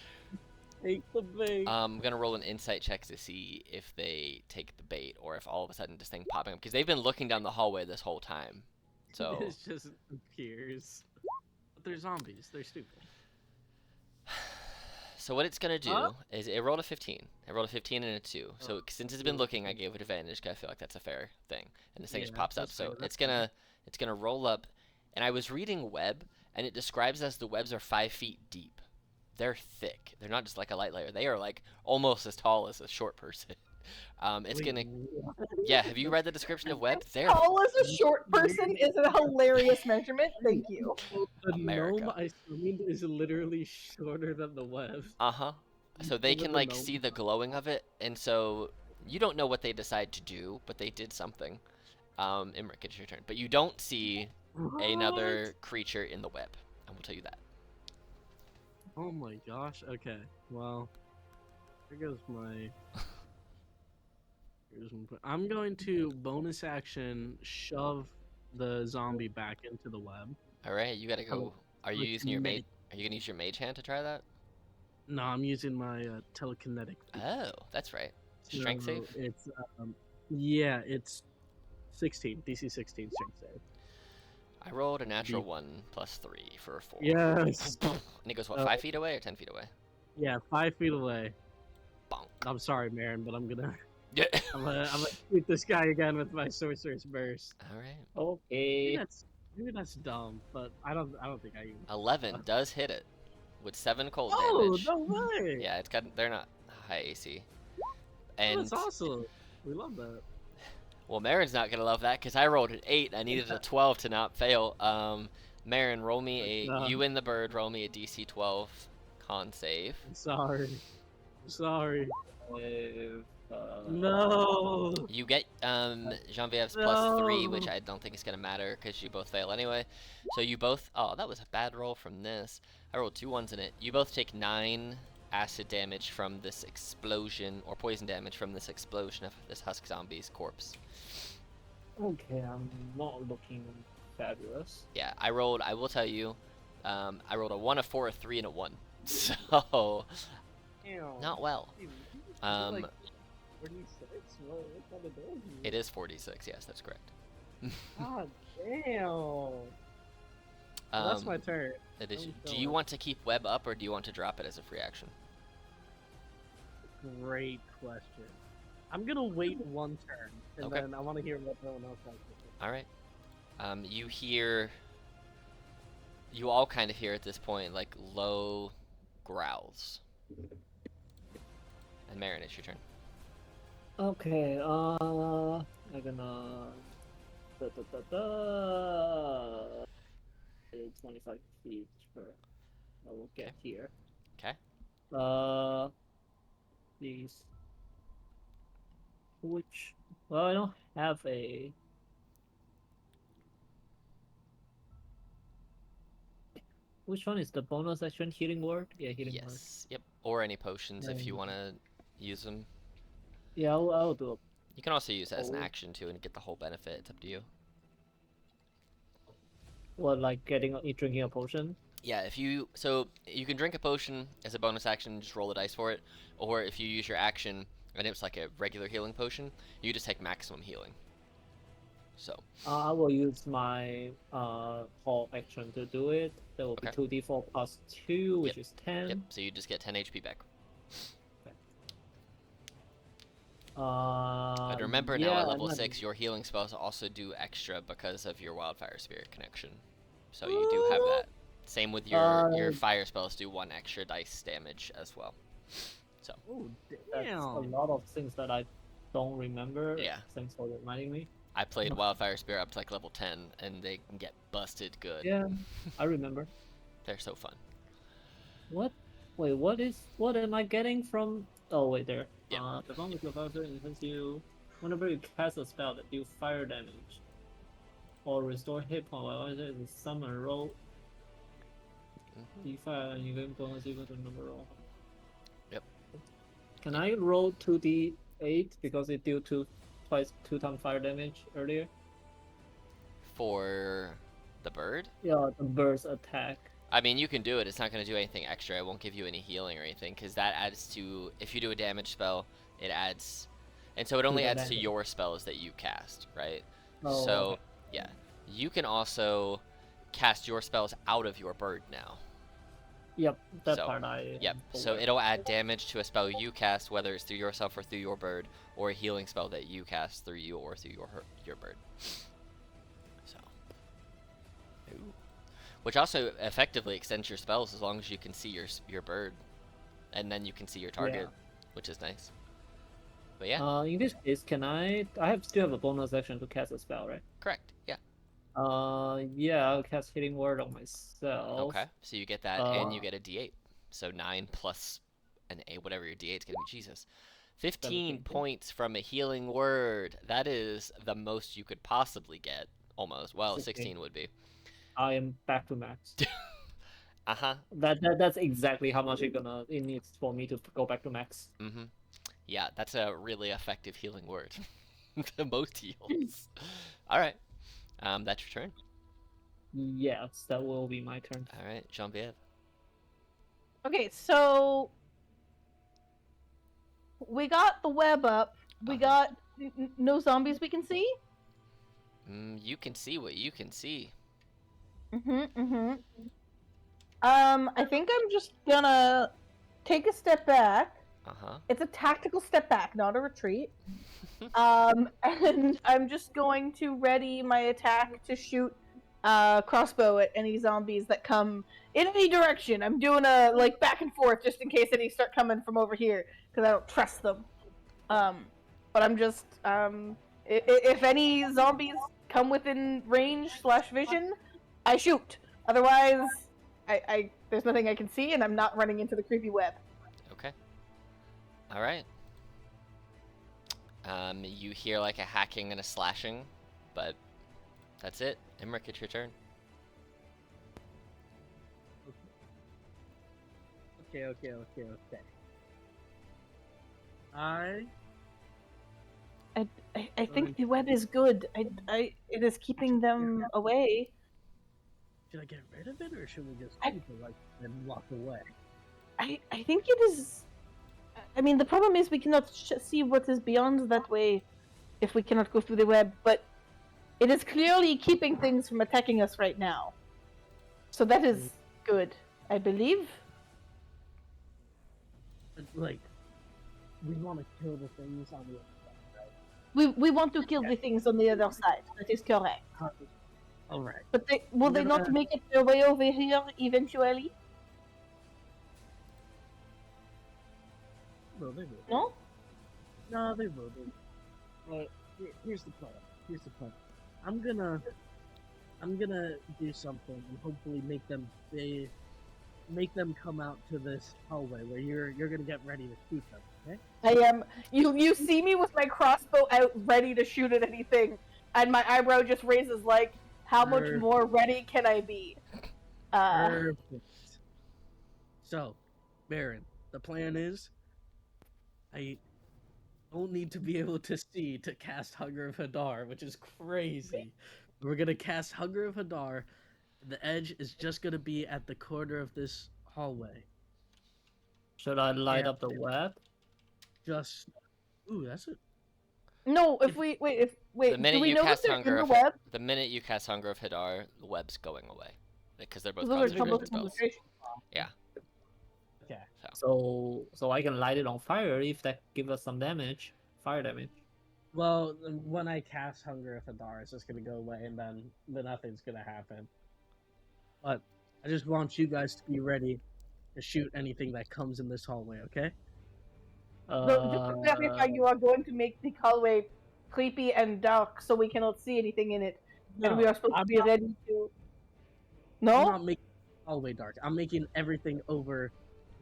Take the bait. I'm gonna roll an insight check to see if they take the bait or if all of a sudden this thing popping up, because they've been looking down the hallway this whole time. So It just appears. But they're zombies. They're stupid. So what it's gonna do is it rolled a 15. It rolled a 15 and a 2. So since it's been looking, I gave it advantage because I feel like that's a fair thing. And this thing just pops up. So it's gonna roll up. And I was reading web, and it describes as the webs are 5 feet deep. They're thick. They're not just like a light layer. They are like almost as tall as a short person. It's gonna. Yeah. Have you read the description of web? They're tall as a short person is a hilarious measurement. Thank you. The America. gnome I summoned is literally shorter than the web. So they can like see the glowing of it, and so you don't know what they decide to do, but they did something. Imric, it's your turn. But you don't see another creature in the web. I will tell you that. Oh my gosh. Okay. Well, here goes my. I'm going to bonus action shove the zombie back into the web. All right, you gotta go. Are you using your mage? Are you gonna use your mage hand to try that? No, I'm using my telekinetic. Oh, that's right. Strength save? It's yeah, it's 16. DC 16 strength save. I rolled a natural 1 plus 3 for a 4. Yes. And it goes what, 5 feet away or 10 feet away? Yeah, 5 feet away. Bonk. I'm sorry, Marin, but I'm gonna Yeah. I'm gonna shoot this guy again with my sorcerer's burst. All right. Okay. Maybe that's dumb, but I don't think I even. 11 does hit it with 7 cold Oh, damage. no way! Yeah, they're not high AC. Oh, And that's awesome. We love that. well, Marin's not gonna love that because I rolled an 8. I needed a 12 to not fail. Marin, roll me you and the bird roll me a DC 12 con save. I'm sorry. Sorry. If, No. You get Genevieve's plus 3, which I don't think is gonna matter because you both fail anyway. So you both. Oh, that was a bad roll from this. I rolled 2 1s in it. You both take 9 acid damage from this explosion, or poison damage from this explosion of this husk zombie's corpse. Okay, I'm not looking fabulous. Yeah, I will tell you, I rolled a 1, a 4, a 3, and a 1. So not well. Like 46? What kind of damage? It is 46. Yes, that's correct. God damn. That's my turn. It is. I'm Do going. you want to keep web up or do you want to drop it as a free action? Great question. I'm gonna wait one turn, and Okay. then I want to hear what everyone else has to say. All right. You all kind of hear at this point like low growls. And Marin, it's your turn. Okay, I'm gonna 25 feet per. I will get here. Okay. These. Which? Well, I don't have a. Which one is the bonus action healing word? Yeah, healing word. Yes. Yep. Or any potions if you want to use them. Yeah, I'll do it. You can also use it as an Oh. action too and get the whole benefit. It's up to you. What, like drinking a potion? Yeah, so you can drink a potion as a bonus action and just roll the dice for it, or if you use your action and it's like a regular healing potion, you just take maximum healing. So. I will use my whole action to do it. That will be 2d4 plus 2, which is 10. Yep. So you just get 10 HP back. But remember now at level 6, your healing spells also do extra because of your wildfire spirit connection. So you do have that. Same with your fire spells do 1 extra dice damage as well. So. Oh, That's a damn. lot of things that I don't remember. Yeah. Thanks for reminding me. I played Wildfire Spear up to like level 10, and they can get busted good. Yeah, I remember. They're so fun. What? Wait, what am I getting from? Oh wait, there. Yeah. The one with your buzzer influences you whenever you cast a spell that deals fire damage or restore hit point while it is summon roll. D5 and you gain bonus equal to number roll. Yep. Can I roll 2d8 because it deal two times fire damage earlier? For the bird? Yeah, the bird's attack. I mean, you can do it. It's not going to do anything extra. It won't give you any healing or anything, because that adds to, if you do a damage spell, it adds, and so it only adds to your spells that you cast, right? Oh, so, okay. yeah. You can also cast your spells out of your bird now. Yep, that part I... Yep, so it'll add damage to a spell you cast, whether it's through yourself or through your bird, or a healing spell that you cast through you or through your bird. So. Ooh. Which also effectively extends your spells as long as you can see your bird, and then you can see your target, which is nice. But yeah. In this case, can I still have a bonus action to cast a spell, right? Correct. Yeah. Yeah, I'll cast Healing Word on myself. Okay. So you get that, and you get a D8. So 9 plus an 8, whatever your D8 is gonna be. Jesus. 15 points from a Healing Word. That is the most you could possibly get. Almost. Well, 16 would be. I am back to max. Uh-huh. That's exactly how much it needs for me to go back to max. Mm-hmm. Yeah, that's a really effective healing word. The most heals. Alright. That's your turn. Yes, that will be my turn. Alright, Jean-Pierre. Okay, so we got the web up. We got no zombies we can see? You can see what you can see. I think I'm just gonna take a step back. It's a tactical step back, not a retreat. And I'm just going to ready my attack to shoot crossbow at any zombies that come in any direction. I'm doing a like back and forth just in case any start coming from over here because I don't trust them. But I'm just if any zombies come within range / vision, I shoot. Otherwise, I there's nothing I can see, and I'm not running into the creepy web. Okay. All right. You hear like a hacking and a slashing, but that's it. Emmerich, it's your turn. Okay. I think the web is good. It is keeping them away. Should I get rid of it, or should we just keep it like and walk away? I think it is. I mean, the problem is we cannot see what is beyond that way if we cannot go through the web. But it is clearly keeping things from attacking us right now. So that is good, I believe. Like, we want to kill the things on the other side, right? We want to kill the things on the other side. That is correct. All right. But will they not make it their way over here eventually? No, they will. No? No, they will. But here's the plan. I'm gonna do something and hopefully make them come out to this hallway where you're gonna get ready to shoot them. Okay? I am. You see me with my crossbow out, ready to shoot at anything, and my eyebrow just raises like, how much more ready can I be? Perfect. So, Baron, the plan is, I don't need to be able to see to cast Hunger of Hadar, which is crazy. We're gonna cast Hunger of Hadar. The edge is just gonna be at the corner of this hallway. Should I light up the web? Just, ooh, that's it. No, if we wait, The minute do we you know cast that they're Hunger in of the web? the minute you cast Hunger of Hadar, the web's going away because they're both Those are double concentration spells. concentration. Yeah. Okay. So I can light it on fire if that gives us some damage, fire damage. Well, when I cast Hunger of Hadar, it's just gonna go away, and then nothing's gonna happen. But I just want you guys to be ready to shoot anything that comes in this hallway, okay? So just to clarify, you are going to make the hallway creepy and dark so we cannot see anything in it, and we are supposed to be ready to. No, I'm not making it all the way dark. I'm making everything over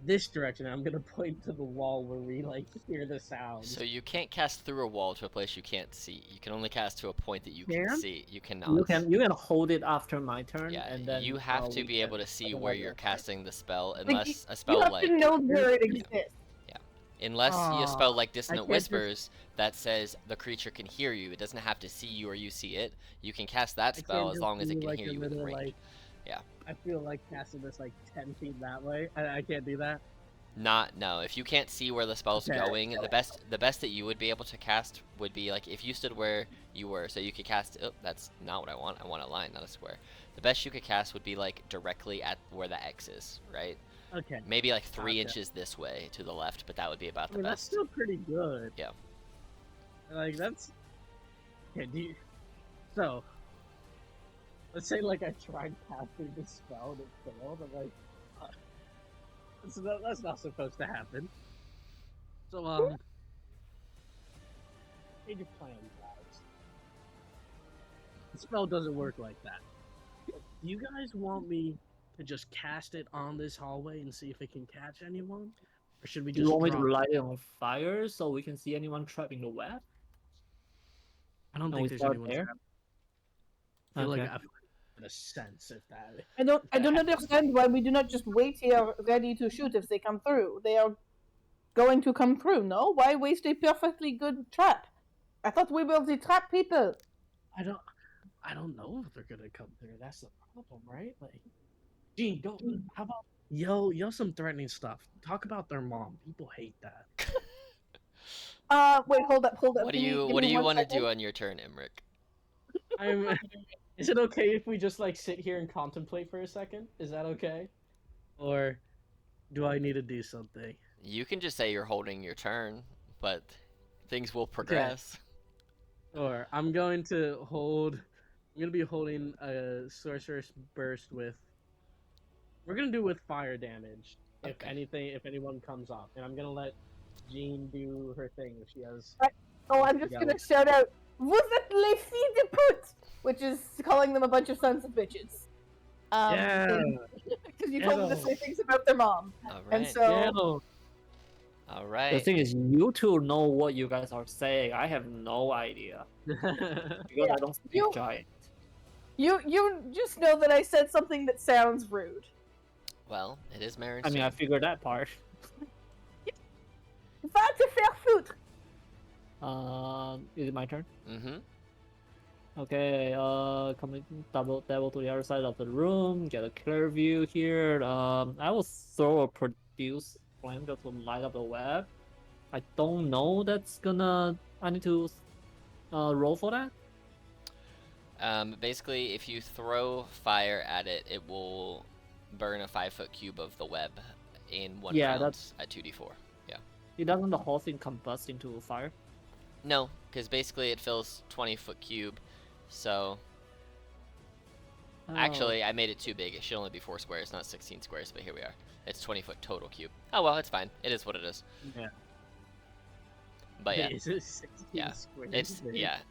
this direction. I'm gonna point to the wall where we like hear the sound. So you can't cast through a wall to a place you can't see. You can only cast to a point that you can see. You cannot. You can hold it after my turn, Yeah, and then you have to be able to see where you're casting the spell, like, unless a spell you have like to know where it exists. unless you spell like I Dissonant can't Whispers that says the creature can hear you. It doesn't have to see you or you see it. You can cast that spell as long as it can hear you within range. Yeah. I feel like casting this like 10 feet that way. I can't do that. No. If you can't see where the spell's going, the best that you would be able to cast would be like if you stood where you were, so you could cast. Oh, that's not what I want. I want a line, not a square. The best you could cast would be like directly at where the X is, right? Okay. Maybe like 3 inches this way to the left, but that would be about the best. That's still pretty good. Yeah. Like that's. Okay. So. Let's say like I tried casting the spell and it failed. I'm like. That's not supposed to happen. So, change of plan, guys. The spell doesn't work like that. Do you guys want me to just cast it on this hallway and see if it can catch anyone? Or should we just Do you want me drop to light it on fire so we can see anyone trapped in the web? I don't think there's anyone there. I feel like I've got a sense if that. I don't understand why we do not just wait here ready to shoot if they come through. They are going to come through, no? Why waste a perfectly good trap? I thought we were the trap people. I don't know if they're gonna come through. That's the problem, right? Like, Gene, go. How about yell some threatening stuff? Talk about their mom. People hate that. Wait, hold up. What do you want to do on your turn, Imric? Is it okay if we just like sit here and contemplate for a second? Is that okay? Or do I need to do something? You can just say you're holding your turn, but things will progress. Okay. Or I'm going to be holding a sorcerer's burst with. We're gonna do with fire damage if anyone comes up, and I'm gonna let Jean do her thing if she has. I'm just gonna shout out, "Vous êtes les filles de pute," which is calling them a bunch of sons of bitches. Because you told them to say things about their mom. All right. And so. All right. The thing is, you two know what you guys are saying. I have no idea because I don't speak giant. You just know that I said something that sounds rude. Well, it is marriage. I mean, I figured that part. Va te faire foutre. Is it my turn? Mm-hmm. Okay, coming double to the other side of the room, get a clear view here. I will throw a produce flame just to light up the web. I don't know that's gonna. I need to roll for that. Basically, if you throw fire at it, it will burn a 5-foot cube of the web in one round at 2d4. Yeah. It doesn't the whole thing combust into fire? No, because basically it fills 20-foot cube. So actually, I made it too big. It should only be 4 squares, not 16 squares. But here we are. It's 20-foot total cube. Oh well, it's fine. It is what it is. Yeah. But yeah, it's 16 squares.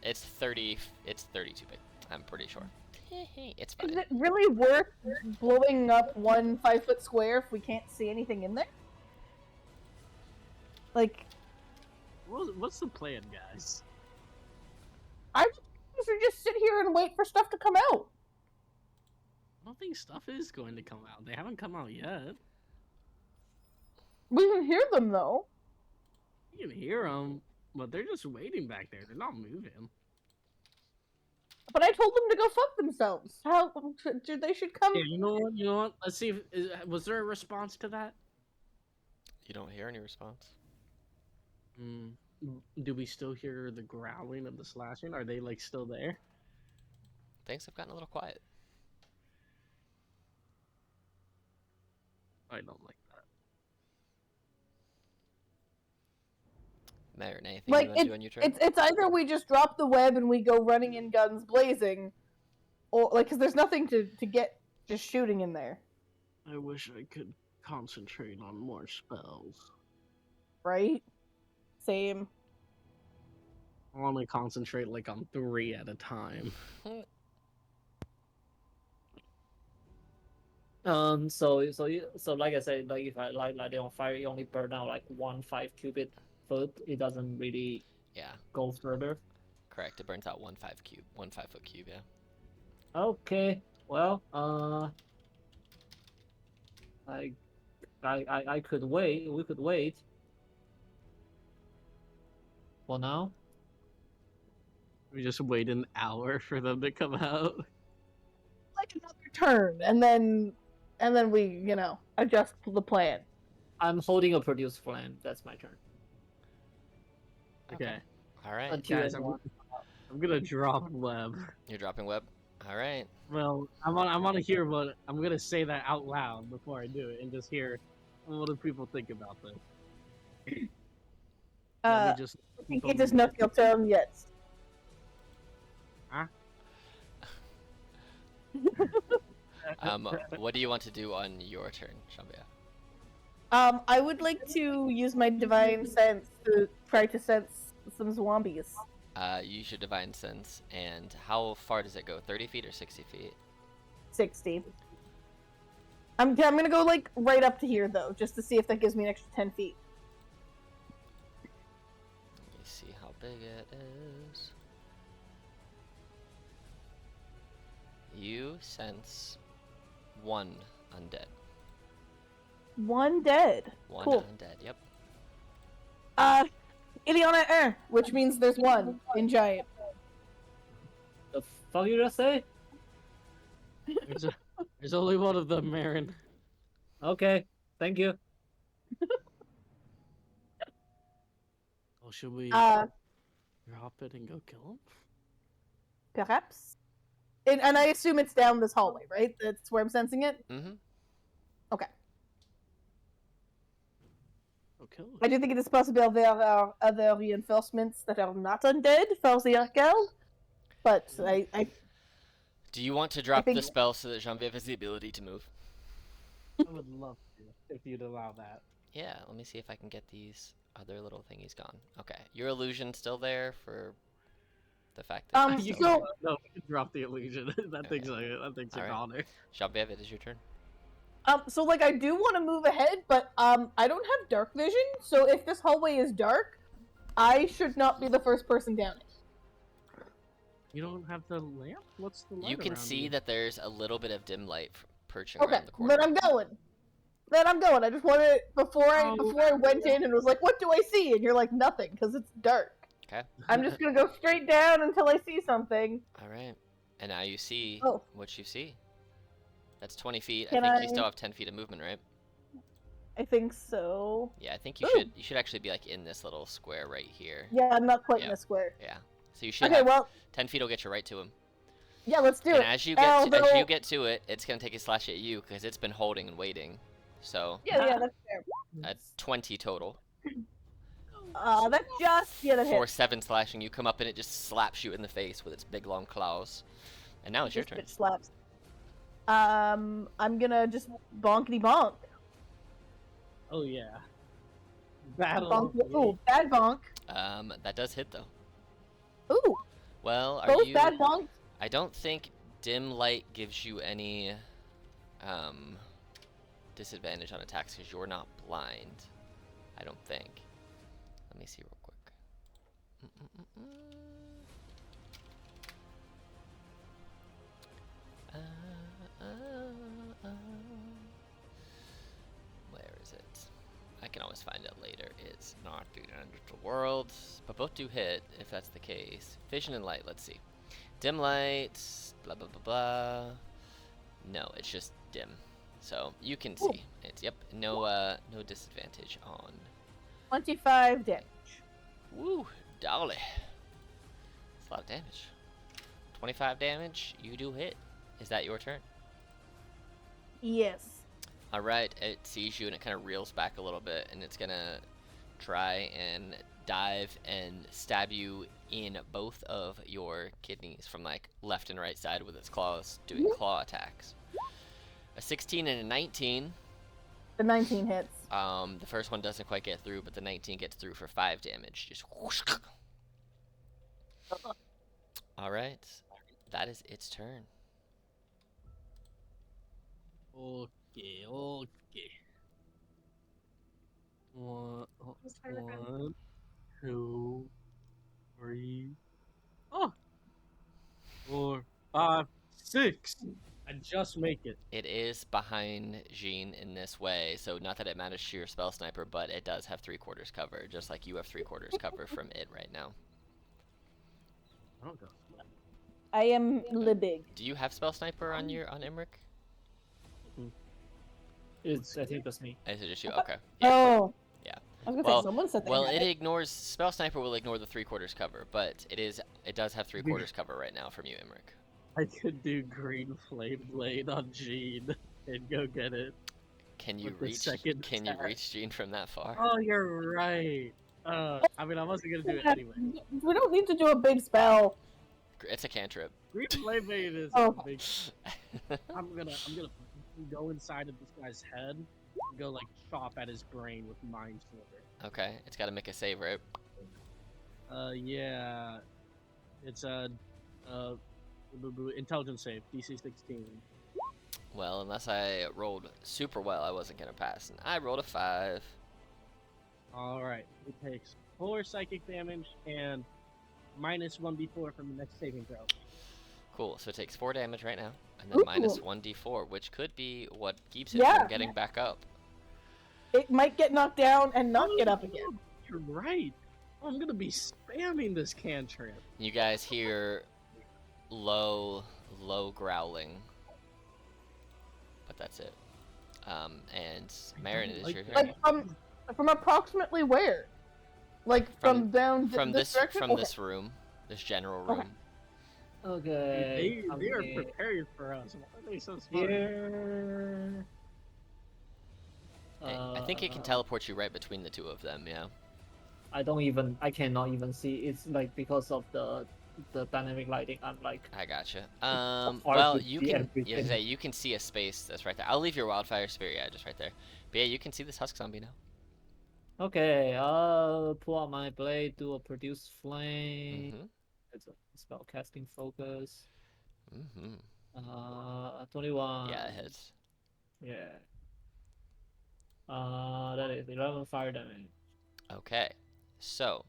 It's 30. It's 32 big. I'm pretty sure. It's fine. Is it really worth blowing up one 5-foot square if we can't see anything in there? Like, what's the plan, guys? I should just sit here and wait for stuff to come out. I don't think stuff is going to come out. They haven't come out yet. We can hear them though. You can hear them, but they're just waiting back there. They're not moving. But I told them to go fuck themselves. How they should come? Yeah, you know what? Let's see. Was there a response to that? You don't hear any response. Do we still hear the growling of the slashing? Are they like still there? Things have gotten a little quiet. I don't like that. Mayor, anything you want to do on your turn? It's either we just drop the web and we go running in guns blazing, or like because there's nothing to get just shooting in there. I wish I could concentrate on more spells. Right? Same. I want to concentrate like on 3 at a time. So like I said, like if I light it on fire, it only burn out like 1 5 cubic foot. It doesn't really go further. Correct. It burns out 1 5 foot cube. Yeah. Okay. Well, I could wait. We could wait. For now. We just wait an hour for them to come out. Like another turn, and then we, adjust the plan. I'm holding a produce flame. That's my turn. Okay. All right. Guys, I'm gonna drop web. You're dropping web. All right. Well, I want to hear what I'm gonna say that out loud before I do it, and just hear what do people think about this. I think it is not your turn yet. Huh? What do you want to do on your turn, Shambia? I would like to use my divine sense to try to sense some zombies. Use your divine sense, and how far does it go? 30 feet or 60 feet? 60. I'm gonna go like right up to here though, just to see if that gives me an extra 10 feet. Let me see how big it is. You sense 1 undead. 1 dead. 1 cool. undead, yep. Ileana, which means there's 1 in giant. The fuck you just say? There's only 1 of them, Marin. Okay, thank you. Oh, should we drop it and go kill him? Perhaps. And I assume it's down this hallway, right? That's where I'm sensing it? Mm-hmm. Okay. Okay. I do think it is possible there are other reinforcements that are not undead for the Arkel, but I Do you want to drop the spell so that Genevieve has the ability to move? I would love to, if you'd allow that. Yeah, let me see if I can get these other little thingies gone. Okay, your illusion's still there for the fact that you so no, we can drop the illusion. that thing's a goner. Genevieve, it is your turn. so like I do want to move ahead, but I don't have dark vision, so if this hallway is dark, I should not be the first person down it. You don't have the lamp? What's the light You can around see you? that there's a little bit of dim light perching Okay, around the corner. then I'm going. I just wanted before I went in and was like, "What do I see?" And you're like, "Nothing," because it's dark. Okay. I'm just gonna go straight down until I see something. All right. And now you see what you see. That's 20 feet. I think you still have 10 feet of movement, right? I think so. Yeah, I think you should actually be like in this little square right here. Yeah, I'm not quite in the square. Yeah. So you should. Okay, well, 10 feet will get you right to him. Yeah, let's do it. And as you get to it, it's gonna take a slash at you because it's been holding and waiting. So. Yeah, that's fair. That's 20 total. That just that For hit. 7 slashing, you come up and it just slaps you in the face with its big long claws. And now it's your turn. Bitch slaps. I'm gonna just bonkety bonk. Oh yeah. Battle. Bonk. Ooh, bad bonk. That does hit though. Ooh. Well, are both you? Bad bonks. I don't think dim light gives you any disadvantage on attacks because you're not blind. I don't think. Let me see real quick. Where is it? I can always find it later. It's not the end of the world, but both do hit if that's the case. Vision and light. Let's see. Dim light. Blah blah blah blah. No, it's just dim. So you can see. It's no disadvantage on. 25 damage. Woo, dolly. That's a lot of damage. 25 damage, you do hit. Is that your turn? Yes. Alright, it sees you and it kind of reels back a little bit and it's gonna try and dive and stab you in both of your kidneys from like left and right side with its claws, doing claw attacks. A 16 and a 19. The 19 hits. The first one doesn't quite get through, but the 19 gets through for 5 damage. Just whoosh. All right, that is its turn. Okay. One, 2, 3, 4, 5, 6. I just make it. It is behind Jean in this way, so not that it matters to your spell sniper, but it does have 3/4 cover, just like you have 3/4 cover from it right now. I don't go. I am Libig. Do you have spell sniper on Imric? I think that's me. Is it just you? Okay. Yeah. Oh. Yeah. I was gonna Well, say someone said that. Well, it ignores spell sniper will ignore the 3/4 cover, but it does have 3/4 cover right now from you, Imric. I could do green flame blade on Jean and go get it. Can you with the reach? second Can you attack. reach Jean from that far? Oh, you're right. I mean, I wasn't gonna do it anyway. We don't need to do a big spell. It's a cantrip. Green flame blade is Oh. big. I'm gonna go inside of this guy's head and go like chop at his brain with mind sword. Okay, it's got to make a save, right? Yeah, it's a intelligence save, DC 16. Well, unless I rolled super well, I wasn't gonna pass, and I rolled a 5. All right, it takes 4 psychic damage and minus 1d4 from the next saving throw. Cool. So it takes 4 damage right now, and then Ooh. minus 1d4, which could be what keeps it Yeah. from getting back up. It might get knocked down and not get up again. You're right. I'm gonna be spamming this cantrip. You guys hear low growling, but that's it. And Marin, it is your turn. Like from approximately where? Like from down From this direction? from Okay. this room, this general room. Okay. Okay. They are prepared for us. Why are they so smart? Here. I think it can teleport you right between the two of them. Yeah. I cannot even see. It's like because of the dynamic lighting. I'm like. I gotcha. hard Well, to you see can. everything. Yeah, you can see a space that's right there. I'll leave your wildfire spirit, yeah, just right there. But yeah, you can see this husk zombie now. Okay, I'll pull out my blade, do a produce flame. Mm-hmm. It's a spell casting focus. Mm-hmm. 21. Yeah, it hits. Yeah. That is 11 fire damage. Okay, so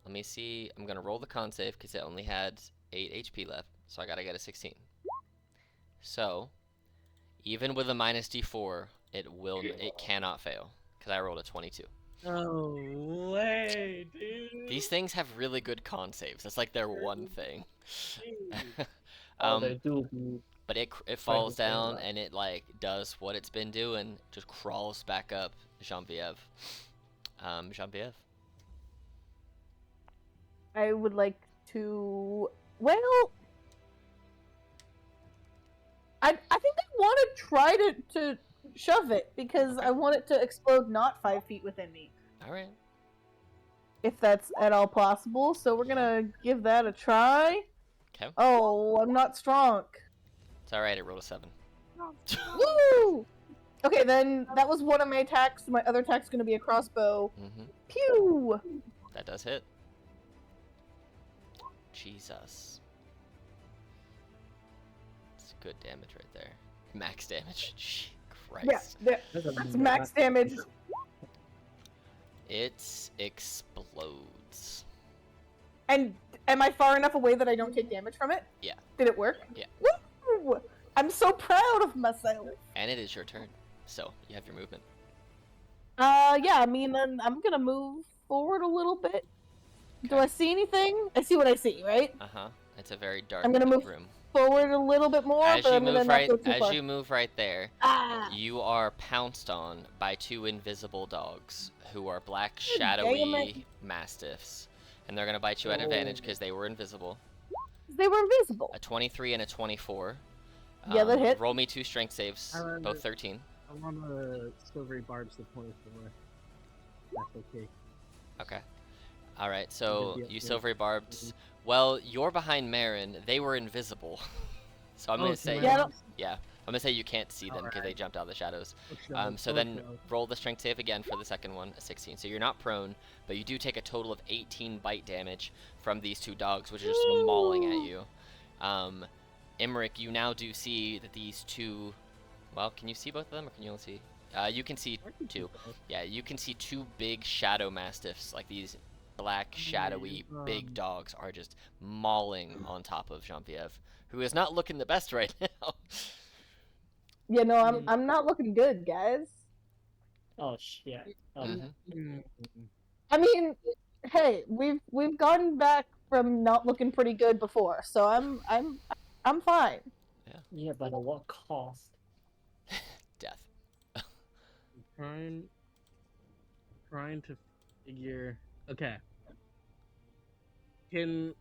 let me see. I'm gonna roll the con save because it only had 8 HP left, so I gotta get a 16. So even with a minus D4, it cannot fail because I rolled a 22. No way, dude. These things have really good con saves. That's like their one thing. They do. But it falls down and it like does what it's been doing, just crawls back up. Genevieve. Genevieve. I would like to. Well, I think I want to try to shove it because I want it to explode not 5 feet within me. All right. If that's at all possible. So we're gonna give that a try. Okay. Oh, I'm not strong. It's all right. It rolled a 7. Woo! Okay, then that was one of my attacks. My other attack's gonna be a crossbow. Mm-hmm. Pew! That does hit. Jesus. It's good damage right there. Max damage. Gee, Christ. Yeah, that's max damage. It explodes. And am I far enough away that I don't take damage from it? Yeah. Did it work? Yeah. Woo! I'm so proud of myself. And it is your turn. So, you have your movement. Yeah, I mean, then I'm gonna move forward a little bit. Do I see anything? I see what I see, right? Uh-huh. It's a very dark I'm gonna move room. forward a little bit more, As but you I'm gonna move not right go too far. you move right there, Ah! you are pounced on by 2 invisible dogs who are black damn shadowy mastiffs. And they're gonna bite you at advantage because they were invisible. They were invisible. A 23 and a 24. Yeah, that hit. Roll me 2 strength saves, I both 13. I want to silvery barbs the 24. That's okay. Okay. All right. So Yeah, you yeah. silvery barbed. Well, you're behind Marin. They were invisible. So I'm gonna say Yeah, I don't- yeah. I'm I'm gonna say you can't see them because they jumped out of the shadows. So then roll the strength save again for the second one, a 16. So you're not prone, but you do take a total of 18 bite damage from these two dogs, which are just mauling at you. Emmerich, you now do see that these two. Well, can you see both of them, or can you only see? You can see two. Yeah, you can see two big shadow mastiffs, like these black, shadowy, big dogs, are just mauling on top of Jean-Pierre, who is not looking the best right now. Yeah, no, I'm not looking good, guys. Oh shit. I mean, hey, we've gone back from not looking pretty good before, so I'm fine. Yeah, but at what cost? Death. Trying to figure. Okay. Can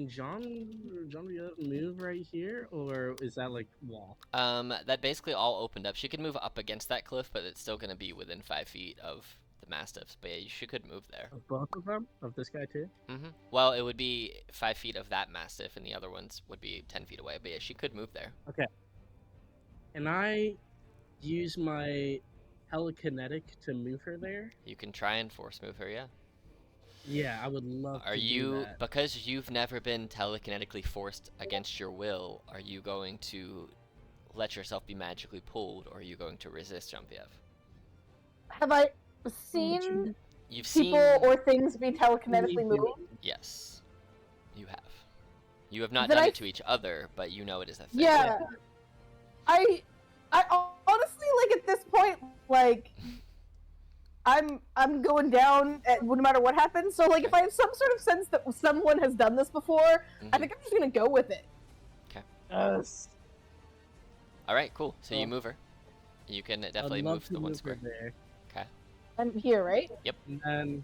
Jean-Pierre move right here, or is that like wall? That basically all opened up. She could move up against that cliff, but it's still gonna be within 5 feet of the mastiffs. But yeah, she could move there. Of both of them? Of this guy too? Well, it would be 5 feet of that mastiff, and the other ones would be 10 feet away. But yeah, she could move there. Okay. Can I use my telekinetic to move her there? You can try and force move her, yeah. Yeah, I would love to do that. Because you've never been telekinetically forced against your will, are you going to let yourself be magically pulled, or are you going to resist, Jean-Pierre? Have I seen You've people or things be telekinetically moved? Yes, you have. You have not done it to each other, but you know it is a thing. Yeah. I honestly, like, at this point, like, I'm going down no matter what happens. So, like, if I have some sort of sense that someone has done this before, I think I'm just gonna go with it. Okay. Yes. All right, cool. So you move her. You can definitely move the one square. There. Okay. I'm here, right? Yep. And then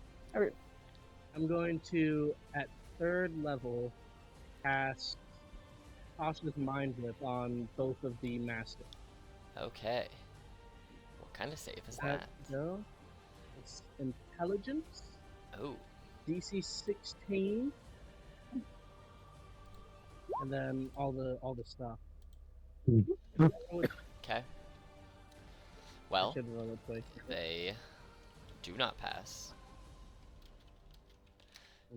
I'm going to, at 3rd level, cast Cautious Mind Whip on both of the Mastiffs. Okay. What kind of save is that? No. It's Intelligence. Oh. DC 16. And then all the stuff. Okay. Well, should roll it twice. they do not pass.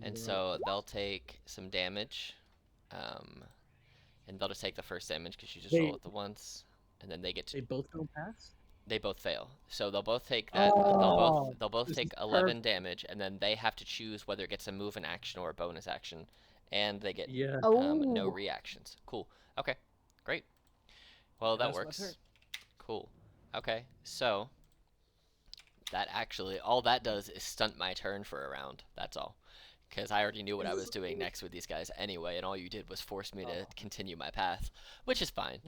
And so they'll take some damage. And they'll just take the first damage because you just roll it the once. And then they get to... They both don't pass? They both fail. So they'll both take that. They'll both take 11 damage, and then they have to choose whether it gets a move, an action, or a bonus action. And they get no reactions. Cool. Okay. Great. Well, that works. Cool. Okay. So that actually, all that does is stunt my turn for a round. That's all. Because I already knew what I was doing next with these guys anyway, and all you did was force me to continue my path, which is fine.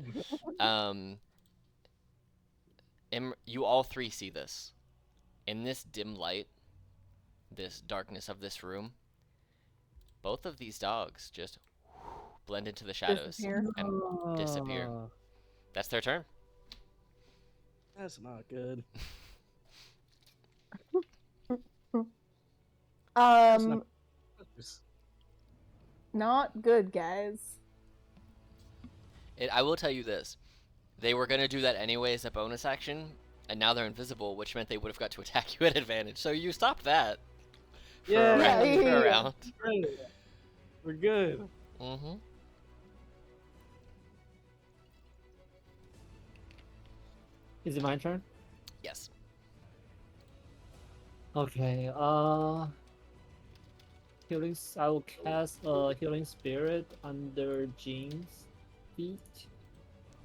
You all three see this. In this dim light, this darkness of this room, both of these dogs just blend into the shadows and disappear. That's their turn. That's not good. Not good, guys. I will tell you this. They were going to do that anyway as a bonus action, and now they're invisible, which meant they would have got to attack you at advantage. So you stopped that for a round. We're good. Mm-hmm. Is it my turn? Yes. Okay, healing. I will cast healing spirit under Jean's feet.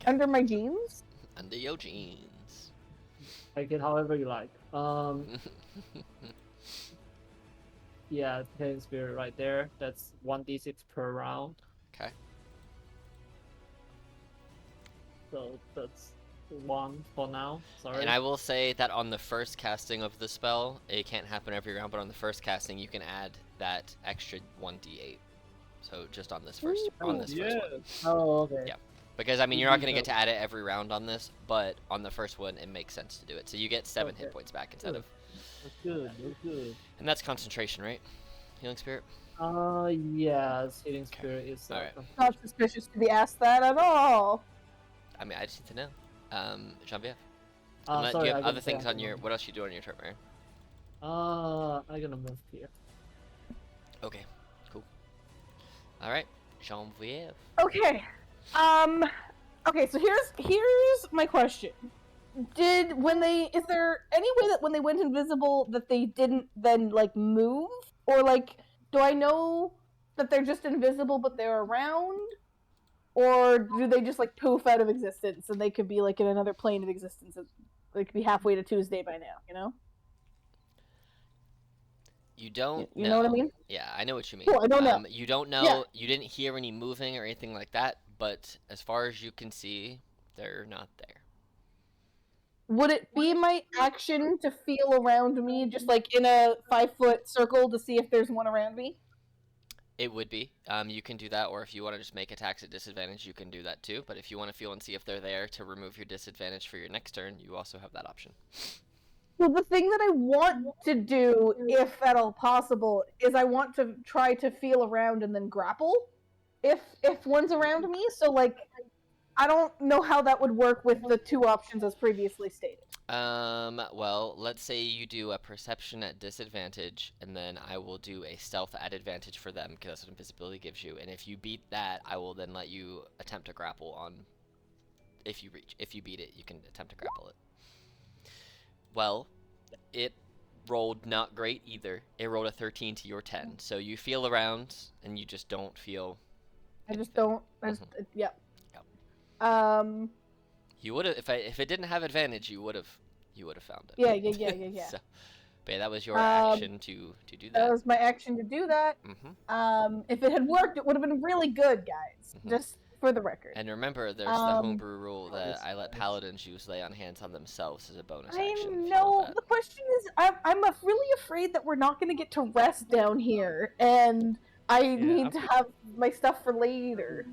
Under my jeans? Under your jeans. Take it however you like. Yeah, healing spirit right there. That's 1d6 per round. Okay. So that's 1 for now. Sorry. And I will say that on the first casting of the spell, it can't happen every round, but on the first casting, you can add that extra 1d8. So just on this first, first one. Oh, okay. Yeah. Because, I mean, you're not going to get to add it every round on this, but on the first one, it makes sense to do it. So you get 7 hit points back instead of... That's good, that's good. And that's concentration, right? Healing spirit? Yes, healing spirit is... Alright. Not suspicious to be asked that at all. I mean, I just need to know. Genevieve. Sorry, do you have I other things on your? What else you do on your turn, Marin? I'm gonna move here. Okay, cool. All right, Genevieve. Okay. Okay, so here's my question. Is there any way that when they went invisible that they didn't then like move? Or like, do I know that they're just invisible but they're around? Or do they just like poof out of existence and they could be like in another plane of existence? They could be halfway to Tuesday by now, you know? You don't You know what I mean? Yeah, I know what you mean. Cool, I don't know. You don't know. Yeah. You didn't hear any moving or anything like that. But as far as you can see, they're not there. Would it be my action to feel around me, just like in a 5-foot circle, to see if there's one around me? It would be. You can do that, or if you want to just make attacks at disadvantage, you can do that too. But if you want to feel and see if they're there to remove your disadvantage for your next turn, you also have that option. Well, the thing that I want to do, if at all possible, is I want to try to feel around and then grapple if one's around me. So, like, I don't know how that would work with the two options as previously stated. Well, let's say you do a perception at disadvantage, and then I will do a stealth at advantage for them, because that's what invisibility gives you. And if you beat that, I will then let you attempt to grapple on. If you beat it, you can attempt to grapple it. Well, it rolled not great either. It rolled a 13 to your 10. So you feel around, and you just don't feel. Yeah. You would have if it didn't have advantage, you would have found it. Yeah. So, but yeah, that was your action to do that. That was my action to do that. If it had worked, it would have been really good, guys. Just for the record. And remember, there's the homebrew rule that I let paladins use lay on hands on themselves as a bonus action. I know. The question is, I'm really afraid that we're not going to get to rest down here, and I need to have my stuff for later.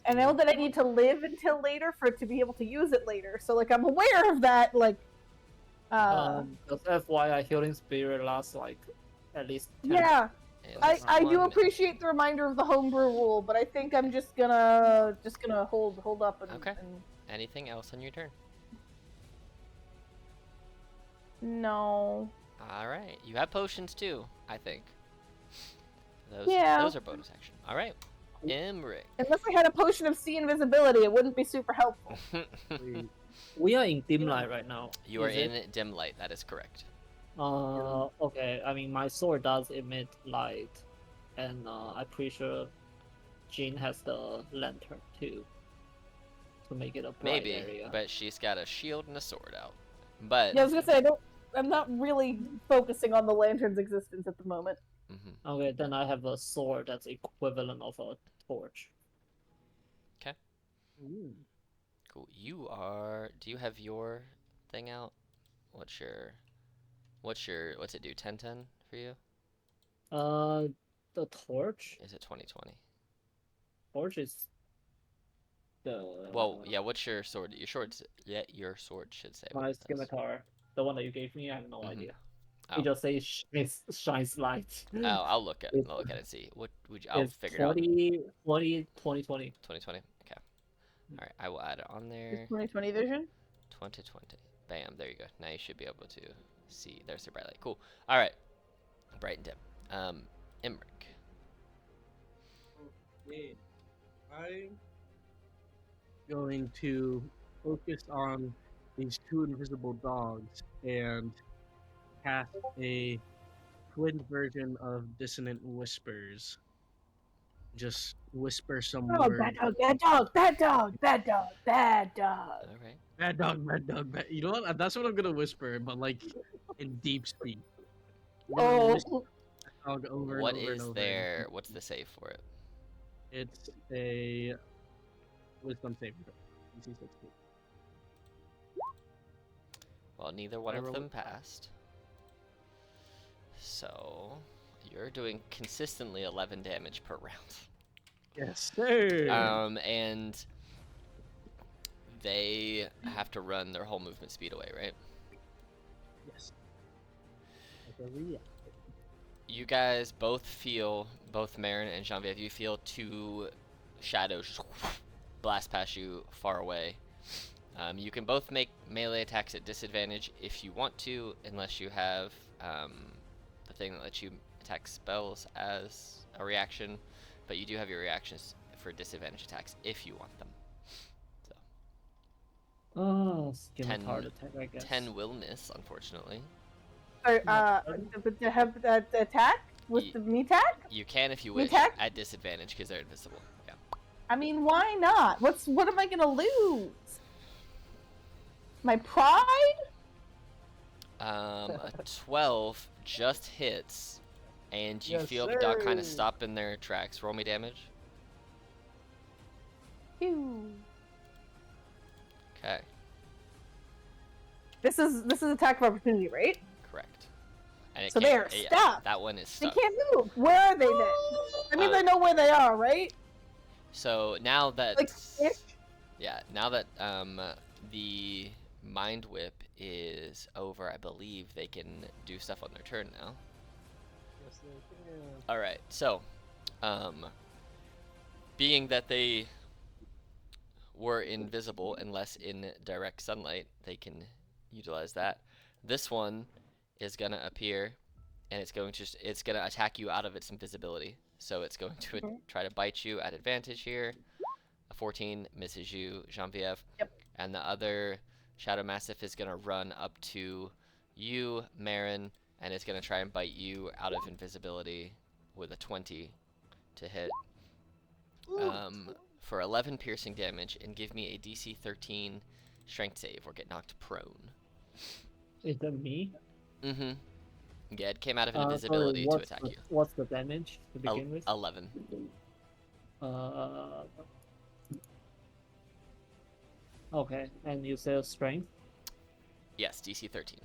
I know that I need to live until later for it to be able to use it later. So, like, I'm aware of that. Like, Just FYI, healing spirit lasts like at least 10 yeah. I do minute. appreciate the reminder of the homebrew rule, but I think I'm just gonna hold up and. Okay. Anything else on your turn? No. All right. You have potions too, I think. Those are bonus action. All right. Emmerich. Unless I had a potion of sea invisibility, it wouldn't be super helpful. We are in dim light right now. You are in dim light. That is correct. Okay. I mean, my sword does emit light, and I'm pretty sure Jean has the lantern too, to make it a bright area. But she's got a shield and a sword out. But yeah, I was gonna say I'm not really focusing on the lantern's existence at the moment. Okay, then I have a sword that's equivalent of a torch. Okay. Cool. Do you have your thing out? What's it do? 10/10 for you? The torch? Is it 20/20? Torch is the. Well, yeah. What's your sword? Your sword should say. My scimitar, the one that you gave me. I have no idea. Oh. It just says shines light. Oh, I'll look at it and see. What would you? I'll figure it out. 2020. 2020. Okay. All right. I will add it on there. 2020 vision. 2020. Bam. There you go. Now you should be able to see. There's the bright light. Cool. All right. Bright and dim. Emmerich. Okay. I'm going to focus on these two invisible dogs and cast a twin version of Dissonant Whispers. Just whisper some words. Bad dog. All right. Bad dog. You know what? That's what I'm gonna whisper, but like in deep speak. Dog over What and over is and over. there? What's the save for it? It's a wisdom saving throw. DC 16. Well, neither one of them passed. So you're doing consistently 11 damage per round. Yes, sir. And they have to run their whole movement speed away, right? Yes. You guys both Marin and Genevieve, you feel two shadows just blast past you far away. You can both make melee attacks at disadvantage if you want to, unless you have the thing that lets you attack spells as a reaction, but you do have your reactions for disadvantage attacks if you want them. So. Oh, scimitar attack, I guess. 10 will miss, unfortunately. To have the attack with the me attack? You can if you wish at disadvantage because they're invisible. Yeah. I mean, why not? What am I gonna lose? My pride? A 12 just hits, and you Yes, feel the dog kind sir. of stop in their tracks. Roll me damage. Phew. Okay, This is attack of opportunity, right? correct. And So they are stuck. That one is They stuck. can't move. Where are they then? I mean, I know where they are, right? So now that Like, ish? yeah, now that the mind whip is over, I believe they can do stuff on their turn now. Yes, they can. All right, so being that they were invisible unless in direct sunlight, they can utilize that. This one is gonna appear, and it's gonna attack you out of its invisibility. So it's going to try to bite you at advantage here. A 14 misses you, Genevieve. Yep. And the other Shadow Mastiff is gonna run up to you, Marin, and it's gonna try and bite you out of invisibility with a 20 to hit. For 11 piercing damage, and give me a DC 13 strength save or get knocked prone. Is that me? Mm-hmm. Yeah, it came out of invisibility to attack you. What's the damage to begin with? 11. Okay, and you said strength? Yes, DC 13.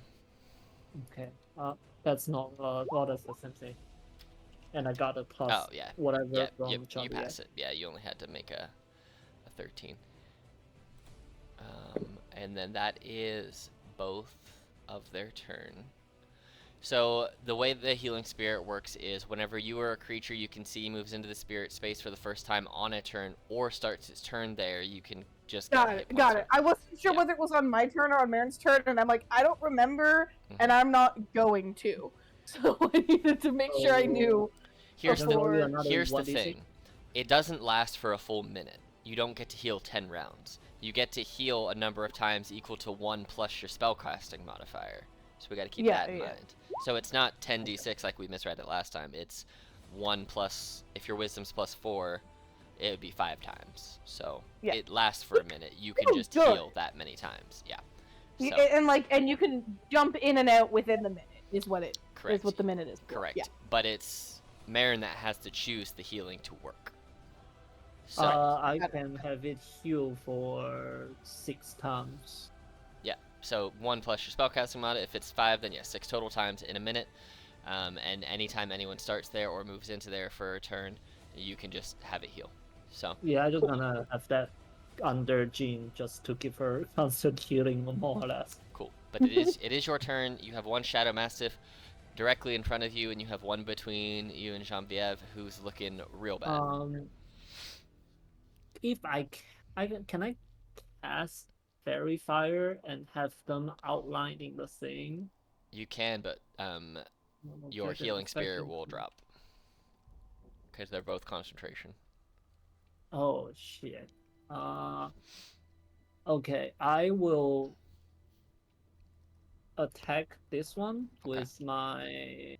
Okay. That's not, well, that's the same thing. And I got a plus. Oh, yeah. Whatever Yeah, from you Charlie. pass it. Yeah, you only had to make a 13. And then that is both of their turn. So the way the healing spirit works is whenever you or a creature you can see moves into the spirit space for the first time on a turn or starts its turn there, you can just Got it. I wasn't sure whether it was on my turn or on Marin's turn, and I'm like, I don't remember, and I'm not going to. So I needed to make sure I knew. Here's Before- here's the 1d6. thing. It doesn't last for a full minute. You don't get to heal 10 rounds. You get to heal a number of times equal to 1 plus your spellcasting modifier. So we got to keep that in mind. So it's not 10d6 like we misread it last time. It's 1 plus, if your wisdom's plus 4, it would be 5 times. So it lasts for a minute. You can just heal that many times. Yeah. So, And you can jump in and out within the minute is what it correct. is what the minute is for. Correct. Yeah. But it's Marin that has to choose the healing to work. So I can have it heal for 6 times. yeah. So 1 plus your spellcasting mod. If it's 5, then 6 total times in a minute. And anytime anyone starts there or moves into there for a turn, you can just have it heal. So Yeah, I just gonna have that under Jean just to give her constant healing, more or less. cool. But it is your turn. You have 1 Shadow Mastiff directly in front of you, and you have 1 between you and Genevieve, who's looking real bad. If can I cast Fairy Fire and have them outlining the thing? You can, but your healing spirit will drop because they're both concentration. Oh shit. Okay, I will attack this one with my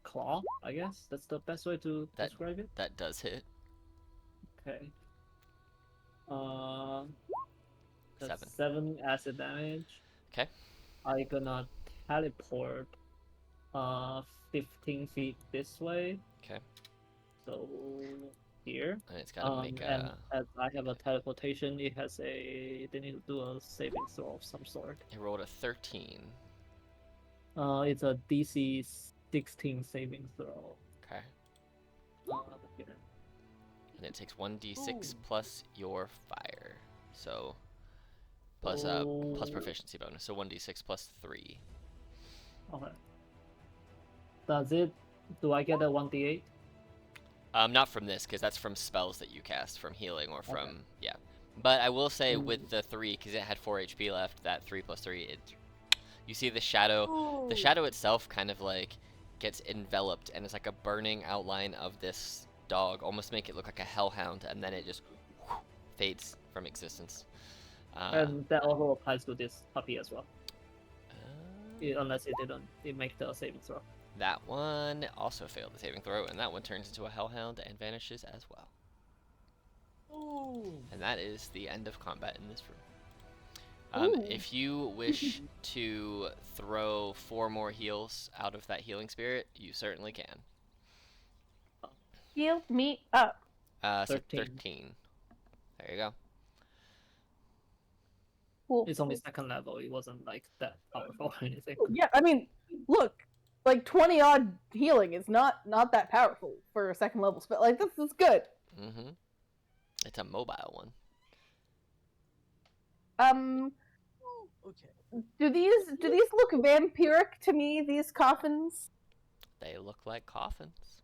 claw, I guess. That's the best way to describe it. That does hit. Okay. That's 7 acid damage. Okay. I gonna teleport 15 feet this way. Okay. So here. And it's gotta make and a. as I have a teleportation, it has they need to do a saving throw of some sort. It rolled a 13. It's a DC 16 saving throw. Okay. Here. And it takes 1d6 plus your fire. So plus proficiency bonus. So 1d6 plus 3. Okay. Do I get a 1d8? Not from this, because that's from spells that you cast, from healing or from yeah. But I will say with the 3, because it had 4 HP left, that 3 plus 3, you see the shadow. Ooh. The shadow itself kind of like gets enveloped, and it's like a burning outline of this dog, almost make it look like a hellhound, and then it just fades from existence. And that also applies to this puppy as well. Unless it make the saving throw. That one also failed the saving throw, and that one turns into a hellhound and vanishes as well. Ooh. And that is the end of combat in this room. If you wish to throw 4 more heals out of that healing spirit, you certainly can. Heal me up. 13. There you go. Cool. It's only second level. It wasn't like that powerful or anything. Yeah, I mean, look, like 20 odd healing is not that powerful for a second level spell. Like this is good. Mm-hmm. It's a mobile one. Okay. Do these look vampiric to me? These coffins? They look like coffins.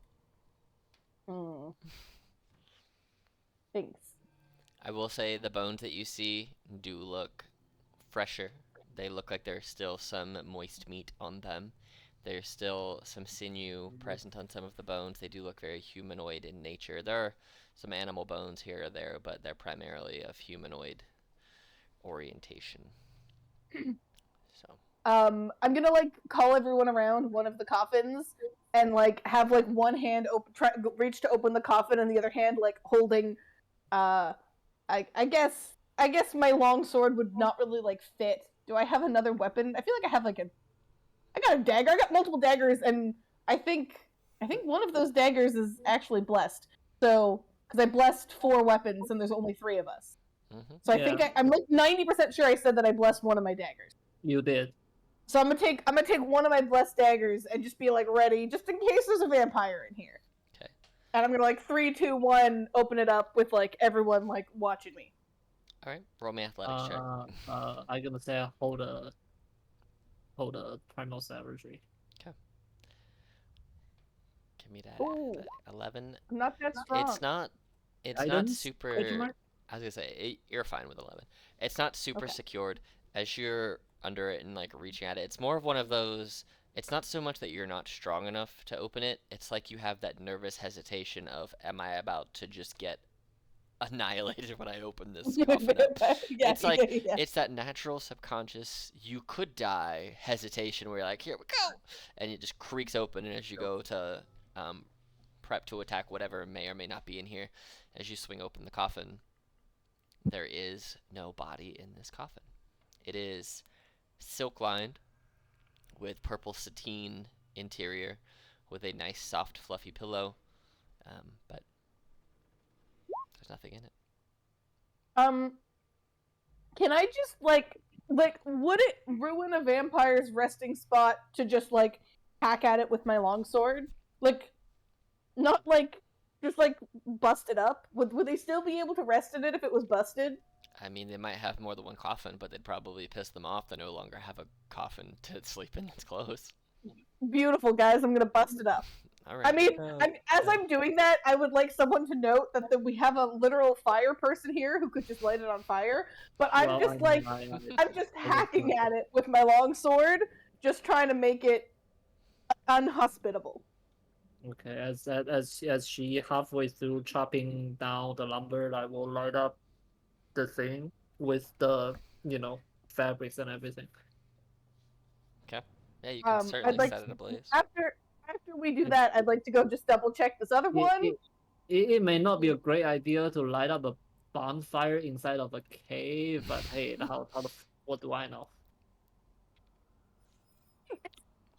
Thanks. I will say the bones that you see do look fresher. They look like there's still some moist meat on them. There's still some sinew present on some of the bones. They do look very humanoid in nature. There are some animal bones here or there, but they're primarily of humanoid orientation. So. I'm gonna like call everyone around one of the coffins and like have like one hand reach to open the coffin and the other hand like holding I guess my long sword would not really like fit. Do I have another weapon? I feel like I have like I got a dagger. I got multiple daggers, and I think one of those daggers is actually blessed. So, because I blessed 4 weapons, and there's only 3 of us. Mm-hmm. So I think I'm like 90% sure I said that I blessed one of my daggers. You did. So I'm gonna take one of my blessed daggers and just be like ready, just in case there's a vampire in here. Okay. And I'm gonna like 3, 2, 1, open it up with like everyone like watching me. All right, roll me athletics check. I'm gonna say hold a primal savagery. Okay. Give me that. Ooh. 11. I'm not that strong. It's not super. I was gonna say you're fine with 11. It's not super secured as you're under it and like reaching at it. It's more of one of those. It's not so much that you're not strong enough to open it. It's like you have that nervous hesitation of, am I about to just get annihilated when I open this coffin up? It's like it's that natural subconscious you could die hesitation where you're like, here we go, and it just creaks open, and as you go to prep to attack whatever may or may not be in here, as you swing open the coffin, there is no body in this coffin. It is silk lined with purple sateen interior with a nice soft fluffy pillow, but there's nothing in it. Can I just like would it ruin a vampire's resting spot to just like hack at it with my longsword? Like, not like just like bust it up? Would they still be able to rest in it if it was busted? I mean, they might have more than one coffin, but they'd probably piss them off to no longer have a coffin to sleep in that's close. Beautiful, guys. I'm gonna bust it up. All right. I mean, as I'm doing that, I would like someone to note that we have a literal fire person here who could just light it on fire. But I'm just hacking at it with my longsword, just trying to make it unhospitable. Okay, as she halfway through chopping down the lumber, I will light up the thing with the fabrics and everything. Okay. Yeah, you can certainly set it ablaze. After we do that, I'd like to go just double check this other one. It may not be a great idea to light up a bonfire inside of a cave, but hey, what do I know?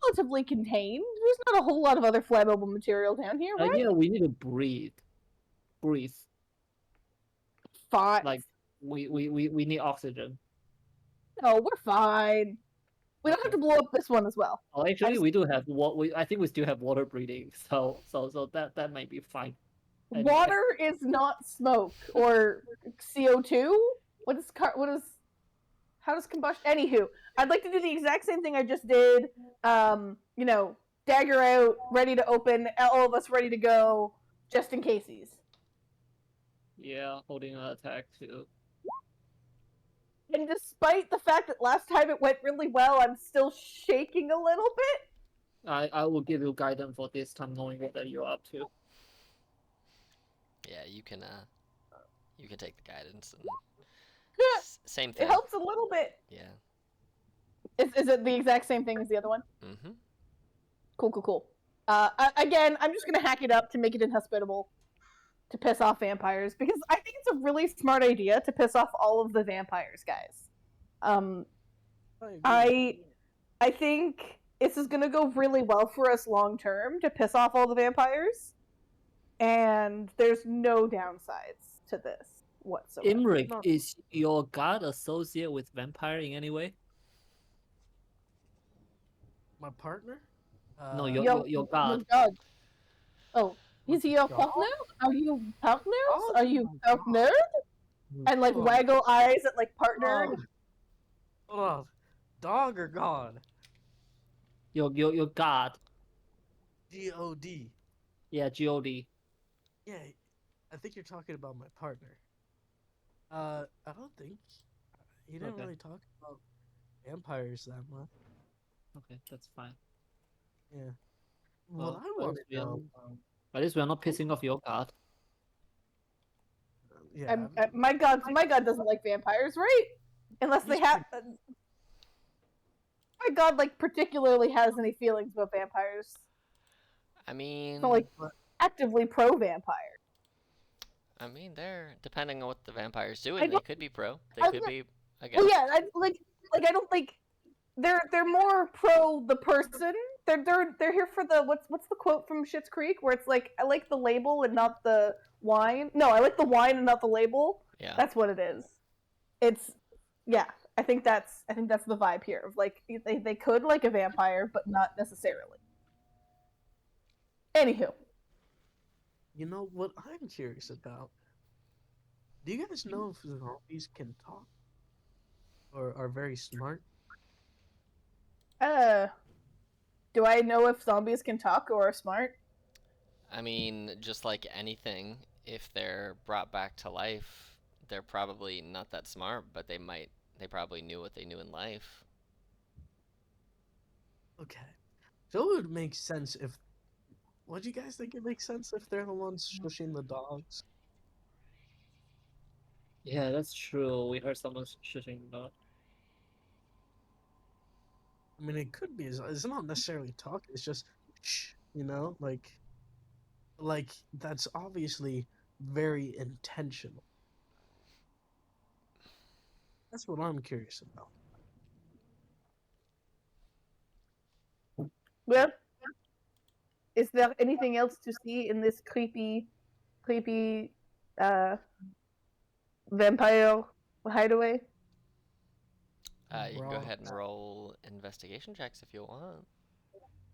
Relatively contained. There's not a whole lot of other flammable material down here, right? Yeah, we need to breathe. Fine. Like we need oxygen. No, we're fine. We don't have to blow up this one as well. Oh, actually, we do have I think we still have water breathing, so that might be fine. Anyway. Water is not smoke or CO2. How does combustion? Anywho, I'd like to do the exact same thing I just did. Dagger out, ready to open, all of us ready to go. just in cases. Yeah, holding an attack too. And despite the fact that last time it went really well, I'm still shaking a little bit. I will give you guidance for this time, knowing what you're up to. Yeah, you can take the guidance. And same It thing. helps a little bit. Yeah. Is it the exact same thing as the other one? Mm-hmm. Cool. Again, I'm just gonna hack it up to make it inhospitable, to piss off vampires, because I think it's a really smart idea to piss off all of the vampires, guys. I think this is gonna go really well for us long term to piss off all the vampires, and there's no downsides to this whatsoever. Imric, is your god associated with vampire in any way? My partner? No, your god. Your god. Oh, is he your partner? Are you partners? Are you partnered? And like waggle eyes at like partner. Hold on. Dog or god? Your god. G-O-D. Yeah, G-O-D. Yeah, I think you're talking about my partner. I don't think he didn't really talk about vampires that much. Okay, that's fine. Yeah. What I want to know. At least we're not pissing off your god. Yeah. My god doesn't like vampires, right? Unless they have. My god, like, particularly has any feelings about vampires. I mean, so, like, actively pro-vampire. I mean, they're depending on what the vampire's doing. They could be pro. They could be against. Well, yeah, I don't think they're more pro the person. They're here for the what's the quote from Schitt's Creek where it's like, I like the label and not the wine. No, I like the wine and not the label. Yeah, that's what it is. It's I think that's the vibe here of like they could like a vampire but not necessarily. Anywho, you know what I'm curious about? Do you guys know if zombies can talk or are very smart? Do I know if zombies can talk or are smart? I mean, just like anything, if they're brought back to life, they're probably not that smart, but they probably knew what they knew in life. Okay. So it would make sense if... What do you guys think it makes sense if they're the ones shushing the dogs? Yeah, that's true. We heard someone shushing the dog. I mean, it could be. It's not necessarily talk. It's just, shh, you know? Like, that's obviously very intentional. That's what I'm curious about. Well, is there anything else to see in this creepy vampire hideaway? You can go ahead and roll investigation checks if you want.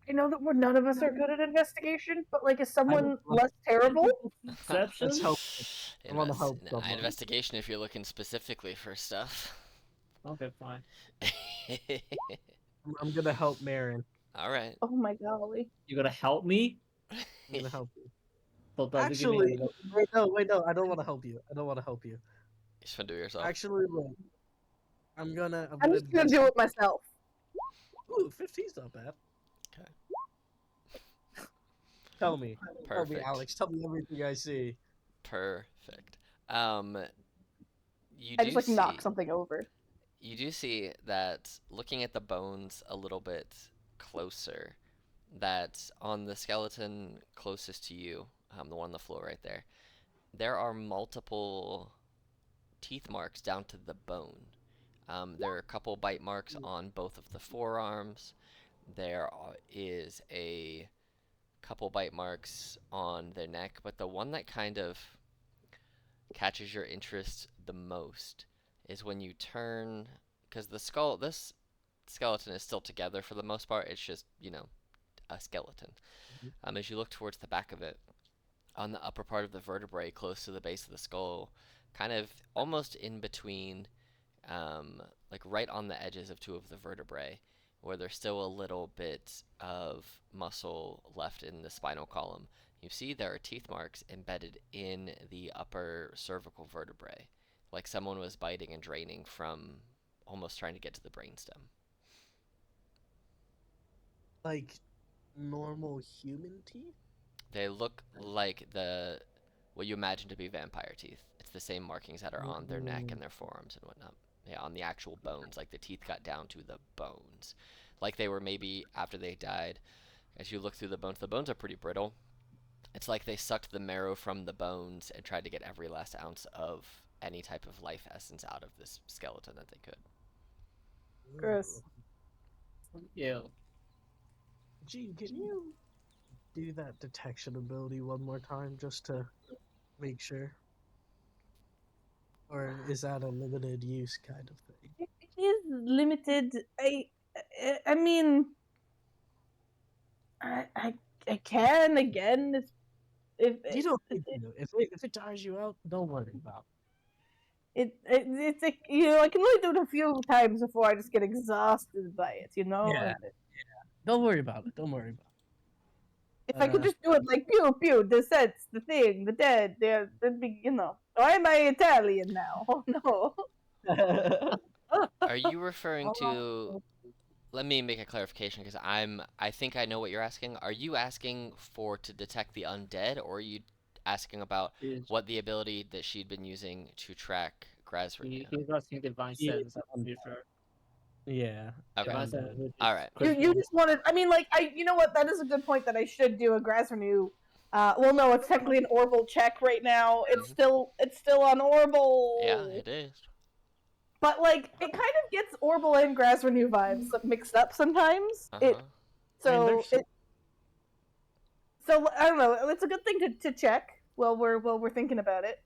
I know that none of us are good at investigation, but like, is someone less terrible? Perception? That's helpful. I want to help someone. Investigation if you're looking specifically for stuff. Okay, fine. I'm gonna help Marin. All right. Oh my golly! You gonna help me? I'm gonna help you. So Actually, wait, no, I don't want to help you. I don't want to help you. You just want to do it yourself. Actually, wait. I'm just gonna do it myself. Ooh, 15's not bad. Okay. Tell me. Perfect. Tell me, Alex. Tell me everything I see. Perfect. You I just like knock something over. You do see that looking at the bones a little bit closer, that on the skeleton closest to you, the one on the floor right there are multiple teeth marks down to the bone. There are a couple bite marks on both of the forearms. There is a couple bite marks on their neck, but the one that kind of catches your interest the most is when you turn, because this skeleton is still together for the most part. It's just, a skeleton. As you look towards the back of it, on the upper part of the vertebrae, close to the base of the skull, kind of almost in between, like right on the edges of two of the vertebrae, where there's still a little bit of muscle left in the spinal column, You see there are teeth marks embedded in the upper cervical vertebrae, like someone was biting and draining from almost trying to get to the brainstem. Like normal human teeth? They look like what you imagine to be vampire teeth. It's the same markings that are on their neck and their forearms and whatnot. Yeah, on the actual bones, like the teeth got down to the bones. Like they were maybe after they died. As you look through the bones are pretty brittle. It's like they sucked the marrow from the bones and tried to get every last ounce of any type of life essence out of this skeleton that they could. Gross. Yeah. Gene, can you do that detection ability one more time just to make sure? Or is that a limited use kind of thing? It is limited. I mean, I can again. If You don't need to. If it tires you out, don't worry about it's a, I can only do it a few times before I just get exhausted by it. Yeah. Don't worry about it. Don't worry about If I could just do it like pew pew, the sets, the thing, the dead, that'd be, Why am I Italian now? Oh no. Are you referring to? Let me make a clarification because I think I know what you're asking. Are you asking to detect the undead, or are you asking about what the ability that she'd been using to track Graz He's asking divine sense, I'm pretty sure. Yeah. Okay. Divine sense, All right. You just wanted. I mean, like you know what? That is a good point. That I should do a Graz renew. Well, no, it's technically an Orbital check right now. It's still on Orbital. Yeah, it is. But like, it kind of gets Orbital and Graz renew vibes mixed up sometimes. So I don't know. It's a good thing to check while we're thinking about it.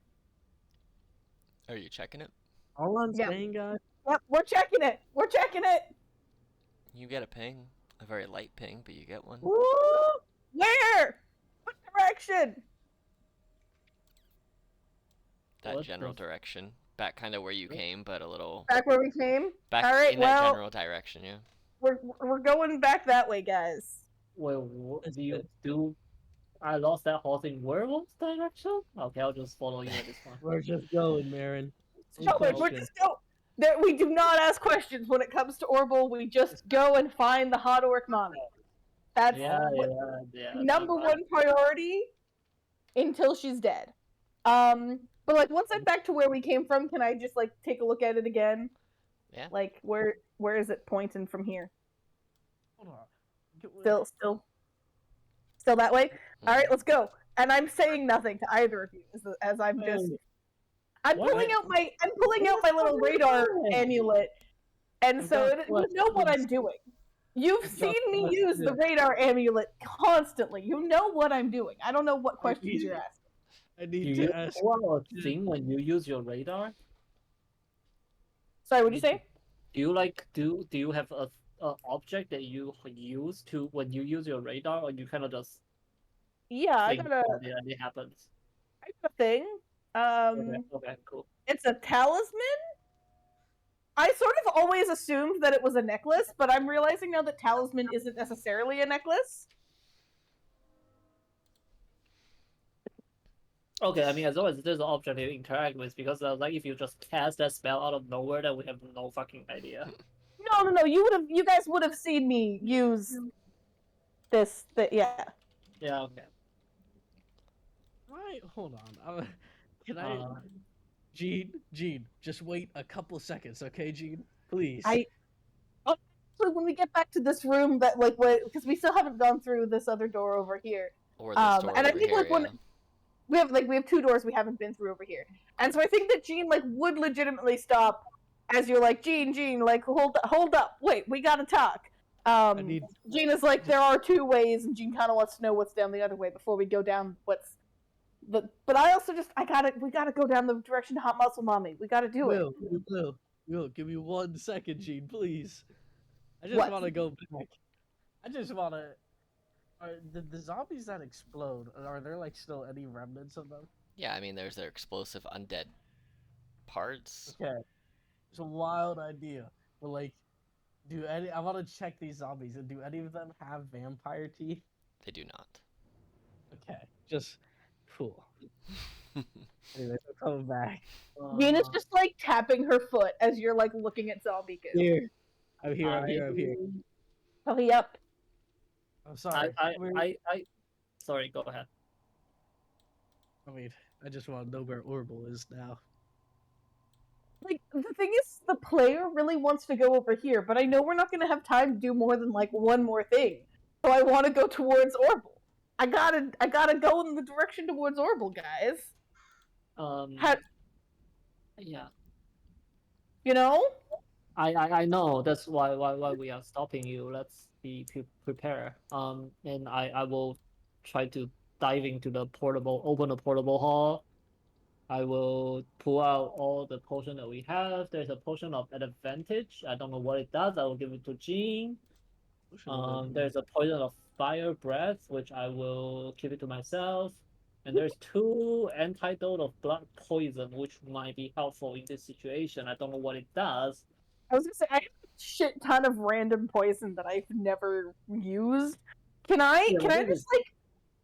Are you checking it? All I'm saying, guys. Yep, we're checking it. We're checking it. You get a ping, a very light ping, but you get one. Woo! Where? What direction? That general direction. Back kind of where you came, but a little. Back where we came. Back All right, in that general direction, yeah. We're going back that way, guys. Well, do you do? I lost that horse in werewolf's direction. Okay, I'll just follow you at this point. We're just going, Marin. We're just go. We do not ask questions when it comes to Orbital. We just go and find the hot orc mommy. That's number one priority until she's dead. But like once I'm back to where we came from, can I just like take a look at it again? Yeah. Like where is it pointing from here? Hold on. Still that way. All right, let's go. And I'm saying nothing to either of you as I'm just. I'm pulling out my little radar amulet, and so you know what I'm doing. You've seen me use the radar amulet constantly. You know what I'm doing. I don't know what questions you're asking. I need to ask. What thing when you use your radar? Sorry, what'd you say? Do you have a object that you use to when you use your radar, or you kind of just? Yeah, I got a. It happens. I got a thing. Okay, cool. It's a talisman. I sort of always assumed that it was a necklace, but I'm realizing now that talisman isn't necessarily a necklace. Okay, I mean, as always, there's an object to interact with, because like if you just cast that spell out of nowhere, then we have no fucking idea. No. You guys would have seen me use this. Yeah. Yeah. Okay. Right, hold on. Can I? Gene, just wait a couple seconds, okay, Gene? Please. Actually, when we get back to this room, that like, because we still haven't gone through this other door over here. Or this door and I over think here, like we have two doors we haven't been through over here, and so I think that Gene like would legitimately stop as you're like, Gene, like hold up, wait, we gotta talk. Gene is like, there are two ways, and Gene kind of wants to know what's down the other way before we go down what's. But I also we gotta go down the direction to Hot Muscle Mommy. We gotta do it. Will, give me 1 second, Gene, please. I just want to go back. I just want to. Are the zombies that explode? Are there like still any remnants of them? Yeah, I mean, there's their explosive undead parts. Okay, it's a wild idea, but like, I want to check these zombies, and do any of them have vampire teeth? They do not. Okay, just cool. Anyways, I'm coming back. Venus just like tapping her foot as you're like looking at zombie goo. Here. I'm here. Hurry up. I'm sorry. Sorry, go ahead. I mean, I just want to know where Orbital is now. Like, the thing is, the player really wants to go over here, but I know we're not going to have time to do more than, like, one more thing. So I want to go towards Orbital. I gotta go in the direction towards Orbital, guys. Yeah. You know? I know. That's why we are stopping you. Let's be prepared. And I will try to dive into open the portable hall. I will pull out all the potion that we have. There's a potion of advantage. I don't know what it does. I will give it to Jean. There's a poison of fire breath, which I will keep it to myself. And there's 2 antidote of blood poison, which might be helpful in this situation. I don't know what it does. I was gonna say, I have a shit ton of random poison that I've never used. Can I just, like,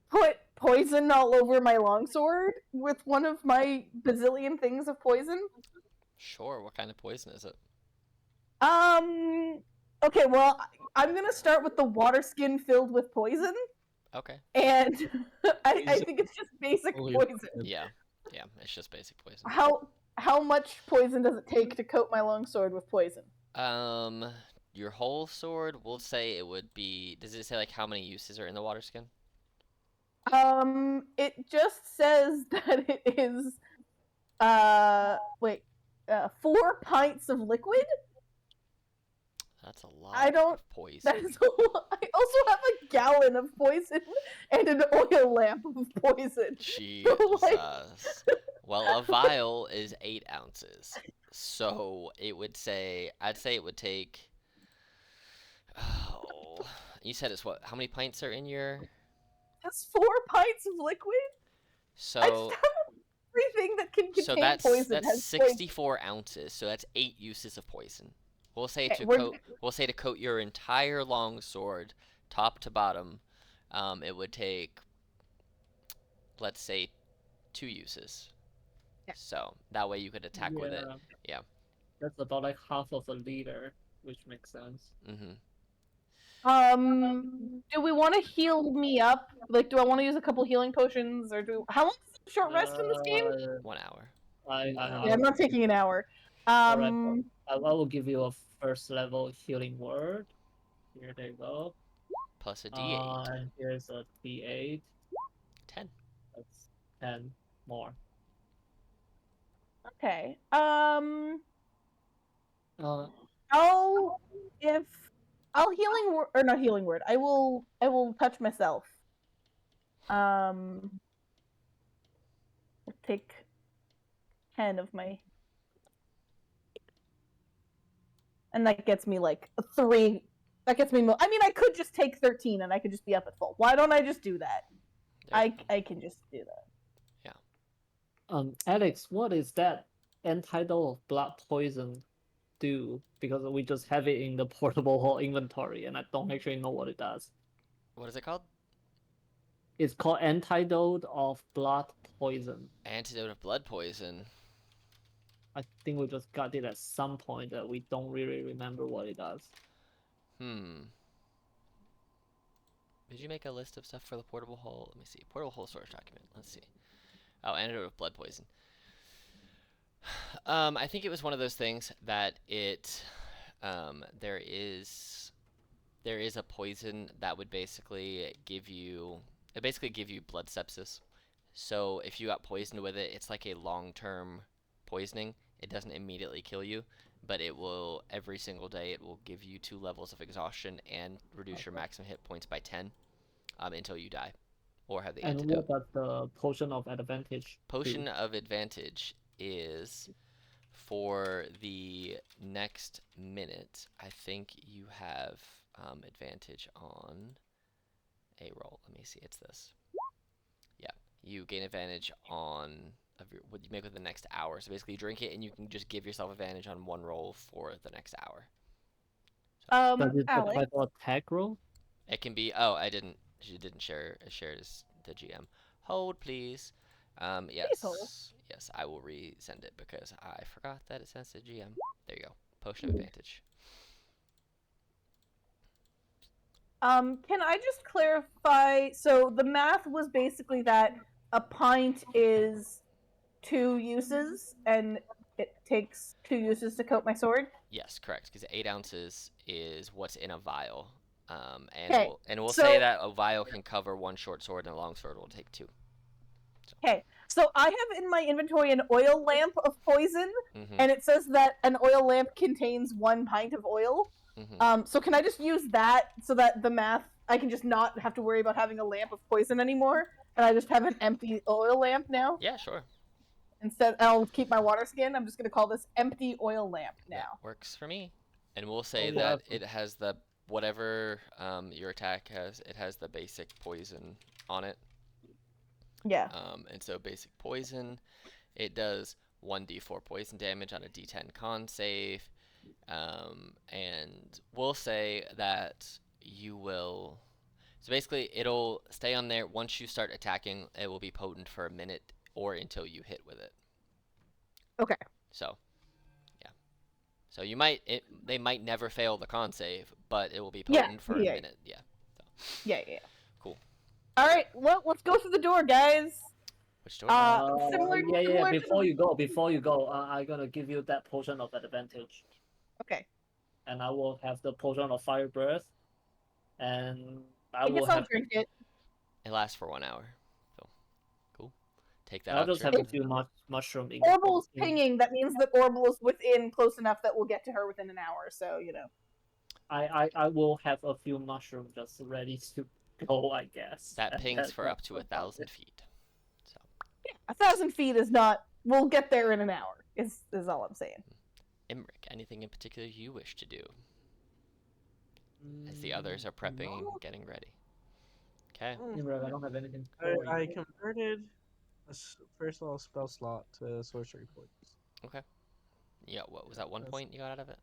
put poison all over my longsword with one of my bazillion things of poison? Sure, what kind of poison is it? Okay, well, I'm gonna start with the water skin filled with poison. Okay. And I think it's just basic poison. Yeah, it's just basic poison. How much poison does it take to coat my longsword with poison? Your whole sword, we'll say it would be... Does it say, like, how many uses are in the water skin? It just says that it is, 4 pints of liquid? That's a lot of poison. That is a lot. I also have a gallon of poison and an oil lamp of poison. Jesus. Well, a vial is 8 ounces. So it would say... I'd say it would take... Oh... You said it's what? How many pints are in your... That's 4 pints of liquid? So... I just have everything that can contain poison. So that's 64 ounces. So that's 8 uses of poison. We'll say to coat your entire longsword, top to bottom, it would take, let's say, 2 uses. Yeah. So that way you could attack with it. Yeah. That's about like half of a liter, which makes sense. Do we want to heal me up? Like, do I want to use a couple healing potions, or how long is the short rest in this game? 1 hour. I'm not taking an hour. Alright, I will give you a first level healing word. Here they go. Plus a D8. And here's a D8. 10. That's 10 more. Okay. Uh, I'll healing word, or not healing word. I will touch myself. I'll take 10 of my, and that gets me like 3. That gets me. I mean, I could just take 13 and I could just be up at full. Why don't I just do that? I can just do that. Yeah. Alex, what is that antidote of blood poison do? Because we just have it in the portable hall inventory, and I don't actually know what it does. What is it called? It's called antidote of blood poison. Antidote of blood poison. I think we just got it at some point that we don't really remember what it does. Did you make a list of stuff for the portable hole? Let me see. Portable hole storage document. Let's see. Oh, antidote of blood poison. I think it was one of those things that there is a poison that would basically give you blood sepsis. So if you got poisoned with it, it's like a long-term poisoning. It doesn't immediately kill you, but it will, every single day, it will give you 2 levels of exhaustion and reduce your maximum hit points by 10 until you die or have the antidote. And what about the potion of advantage? Potion of advantage is for the next minute. I think you have advantage on a roll. Let me see. It's this. Yeah, you gain advantage on what you make with the next hour. So basically, you drink it and you can just give yourself advantage on 1 roll for the next hour. So, does it Alex, apply for attack roll? It can be. Oh, she didn't share it as the GM. Hold, please. Please hold. Yes, I will resend it because I forgot that it sends to GM. There you go. Potion of advantage. Can I just clarify? So the math was basically that a pint is 2 uses, and it takes 2 uses to coat my sword. Yes, correct. Because 8 ounces is what's in a vial. Okay. We'll say that a vial can cover 1 short sword, and a long sword will take 2. Okay, so I have in my inventory an oil lamp of poison, Mm-hmm. and it says that an oil lamp contains 1 pint of oil. Mm-hmm. So can I just use that so that the math, I can just not have to worry about having a lamp of poison anymore, and I just have an empty oil lamp now? Yeah, sure. Instead, I'll keep my water skin. I'm just going to call this empty oil lamp now. That works for me. And we'll say that it has the, whatever your attack has, it has the basic poison on it. Yeah. And so basic poison, it does 1d4 poison damage on a d10 con save. And we'll say that you will... So basically, it'll stay on there. Once you start attacking, it will be potent for a minute or until you hit with it. Okay. So, yeah. So they might never fail the con save, but it will be potent for a minute. Yeah. So. Yeah. Cool. All right. Well, let's go through the door, guys. Which door? Similar Before you go, I'm gonna give you that potion of advantage. Okay. And I will have the potion of fire breath, and I guess I'll drink it. It lasts for 1 hour. So, cool. Take that. I'll just have a few mushroom. Orble's pinging. That means that Orble is within close enough that we'll get to her within an hour. So I will have a few mushrooms just ready to go. I guess that pings for up to 1,000 feet. So. Yeah, 1,000 feet is not. We'll get there in an hour. Is all I'm saying. Imric, anything in particular you wish to do? As the others are prepping and getting ready. Okay. Imric, I don't have anything. I converted a first level spell slot to sorcery points. Okay. Yeah, what was that 1 point you got out of it?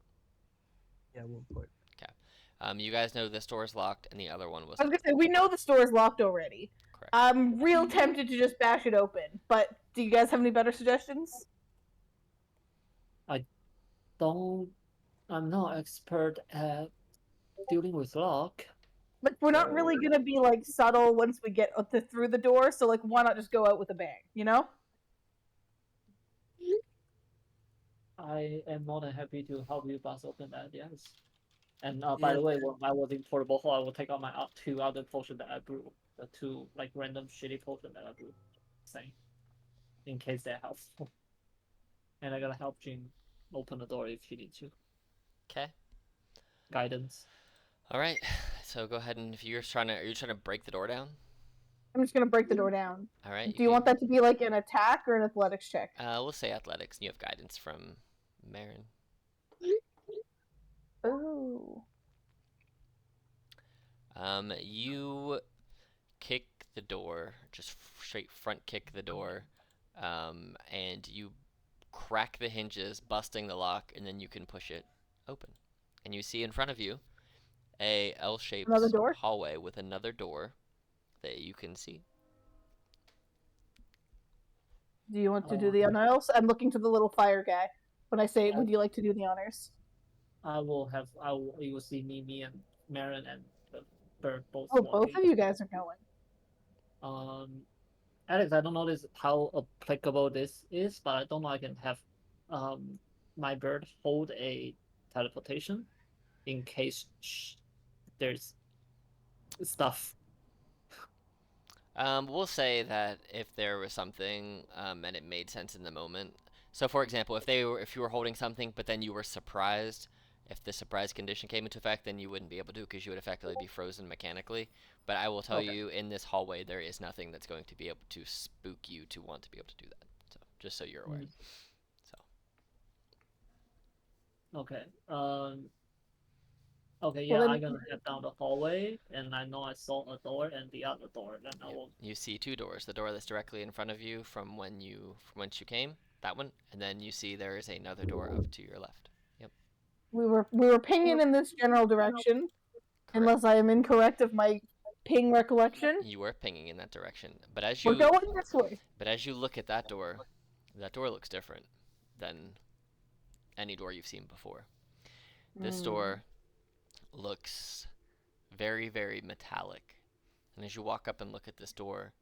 Yeah, 1 point. Okay. You guys know this door is locked and the other one was. I was gonna say we know the store is locked already. Correct. I'm real tempted to just bash it open, but do you guys have any better suggestions? I'm not expert at dealing with lock. Like, we're not really gonna be like subtle once we get through the door, so like, why not just go out with a bang? You know? I am more than happy to help you bust open that. Yes. And by the way, when I was in portable hole, I will take out my 2 other potions that I brew. The 2 like random shitty potions that I brew. Same. In case they're helpful. And I gotta help Jean open the door if she needs to. Okay. Guidance. All right. So go ahead and if are you trying to break the door down? I'm just gonna break the door down. All right. Do you want that to be like an attack or an athletics check? We'll say athletics. You have guidance from Marin. Oh. You kick the door, just straight front kick the door, and you crack the hinges, busting the lock, and then you can push it open. And you see in front of you a L-shaped hallway with another door that you can see. Do you want to do the honors? I'm looking to the little fire guy. When I say, would you like to do the honors? You will see me and Marin and the bird both. Oh, both of you guys are going. Alex, I don't know how applicable this is, but I don't know I can have my bird hold a teleportation in case there's stuff. We'll say that if there was something and it made sense in the moment. So, for example, if you were holding something, but then you were surprised, if the surprise condition came into effect, then you wouldn't be able to because you would effectively be frozen mechanically. But I will tell you, in this hallway, there is nothing that's going to be able to spook you to want to be able to do that. So, just so you're aware. So. Okay. Okay, yeah, I'm gonna head down the hallway, and I know I saw a door and the other door. Then I will. You see 2 doors. The door that's directly in front of you from whence you came, that one, and then you see there is another door up to your left. Yep. We were pinging in this general direction, unless I am incorrect of my ping recollection. You were pinging in that direction, but as We're you going this way. but as you look at that door looks different than any door you've seen before. This door looks very, very metallic, and as you walk up and look at this door,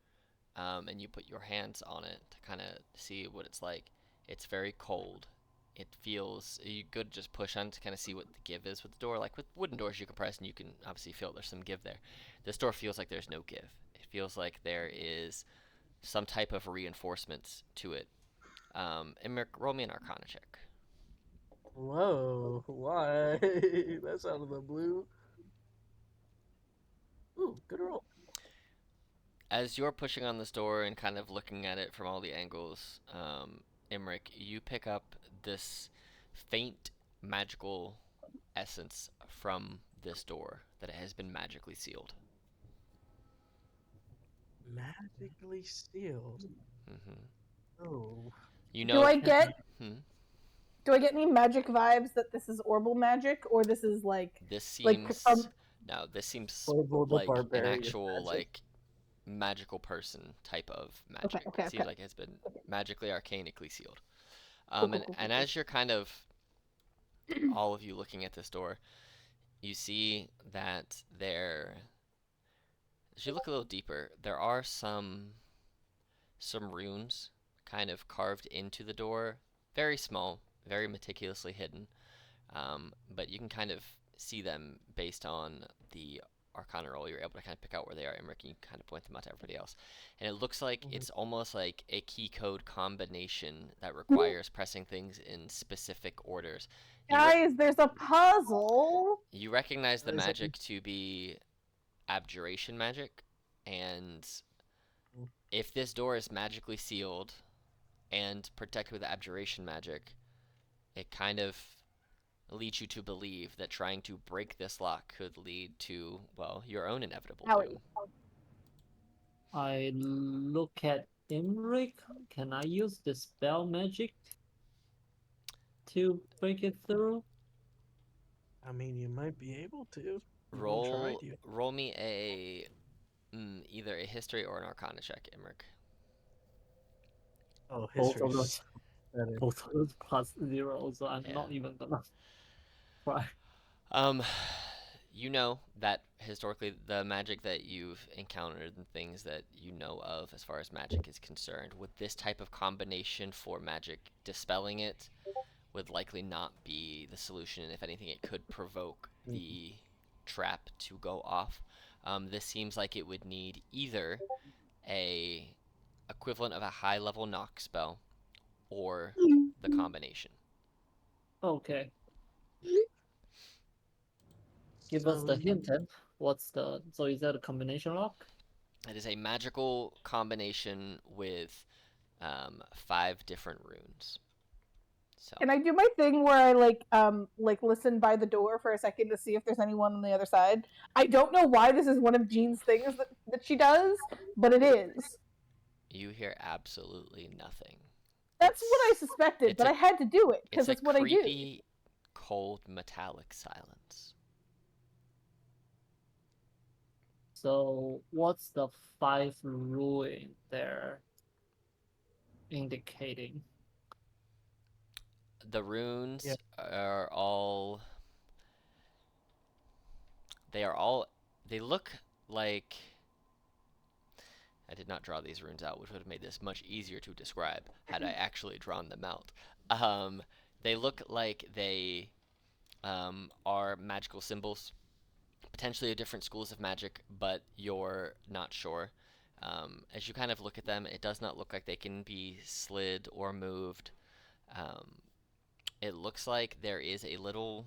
and you put your hands on it to kind of see what it's like, it's very cold. It feels, you could just push on to kind of see what the give is with the door. Like with wooden doors, you can press and you can obviously feel there's some give there. This door feels like there's no give. It feels like there is some type of reinforcements to it. Emmerich, roll me an Arcana check. Whoa, why? That's out of the blue. Ooh, good roll. As you're pushing on this door and kind of looking at it from all the angles, Emmerich, you pick up this faint magical essence from this door that it has been magically sealed. Magically sealed. Mm-hmm. Oh. You know. Do I get? Hmm? Do I get any magic vibes that this is Orbal magic, or this is like? This seems. Like, no, this seems Orbal the like an barbarian actual magic. like magical person type of magic. Okay, It seems like it's been magically arcanically sealed. And as you're kind of all of you looking at this door, you see that there, as you look a little deeper, there are some runes kind of carved into the door, very small, very meticulously hidden, but you can kind of see them based on the Arcana roll. You're able to kind of pick out where they are, Emmerich, and you kind of point them out to everybody else. And it looks like it's almost like a key code combination that requires pressing things in specific orders. Guys, there's a puzzle. You recognize the magic to be abjuration magic, and if this door is magically sealed and protected with abjuration magic, it kind of leads you to believe that trying to break this lock could lead to, well, your own inevitable doom. I look at Emmerich. Can I use the spell magic to break it through? I mean, you might be able to. Roll me a either a history or an Arcana check, Emmerich. Oh, history. Both of those plus 0, so I'm not even gonna try. You know that historically the magic that you've encountered and things that you know of as far as magic is concerned, with this type of combination for magic, dispelling it would likely not be the solution, and if anything, it could provoke the trap to go off. This seems like it would need either a equivalent of a high-level knock spell or the combination. Okay. Give us the hint then. So is that a combination lock? It is a magical combination with 5 different runes. So. Can I do my thing where I like listen by the door for a second to see if there's anyone on the other side? I don't know why this is one of Jean's things that she does, but it is. You hear absolutely nothing. That's what I suspected, but I had to do it because it's what I do. It's a creepy, cold, metallic silence. So what's the 5 rune there indicating? The runes are all... They look like... I did not draw these runes out, which would have made this much easier to describe had I actually drawn them out. They look like they are magical symbols, potentially of different schools of magic, but you're not sure. As you kind of look at them, it does not look like they can be slid or moved. It looks like there is a little...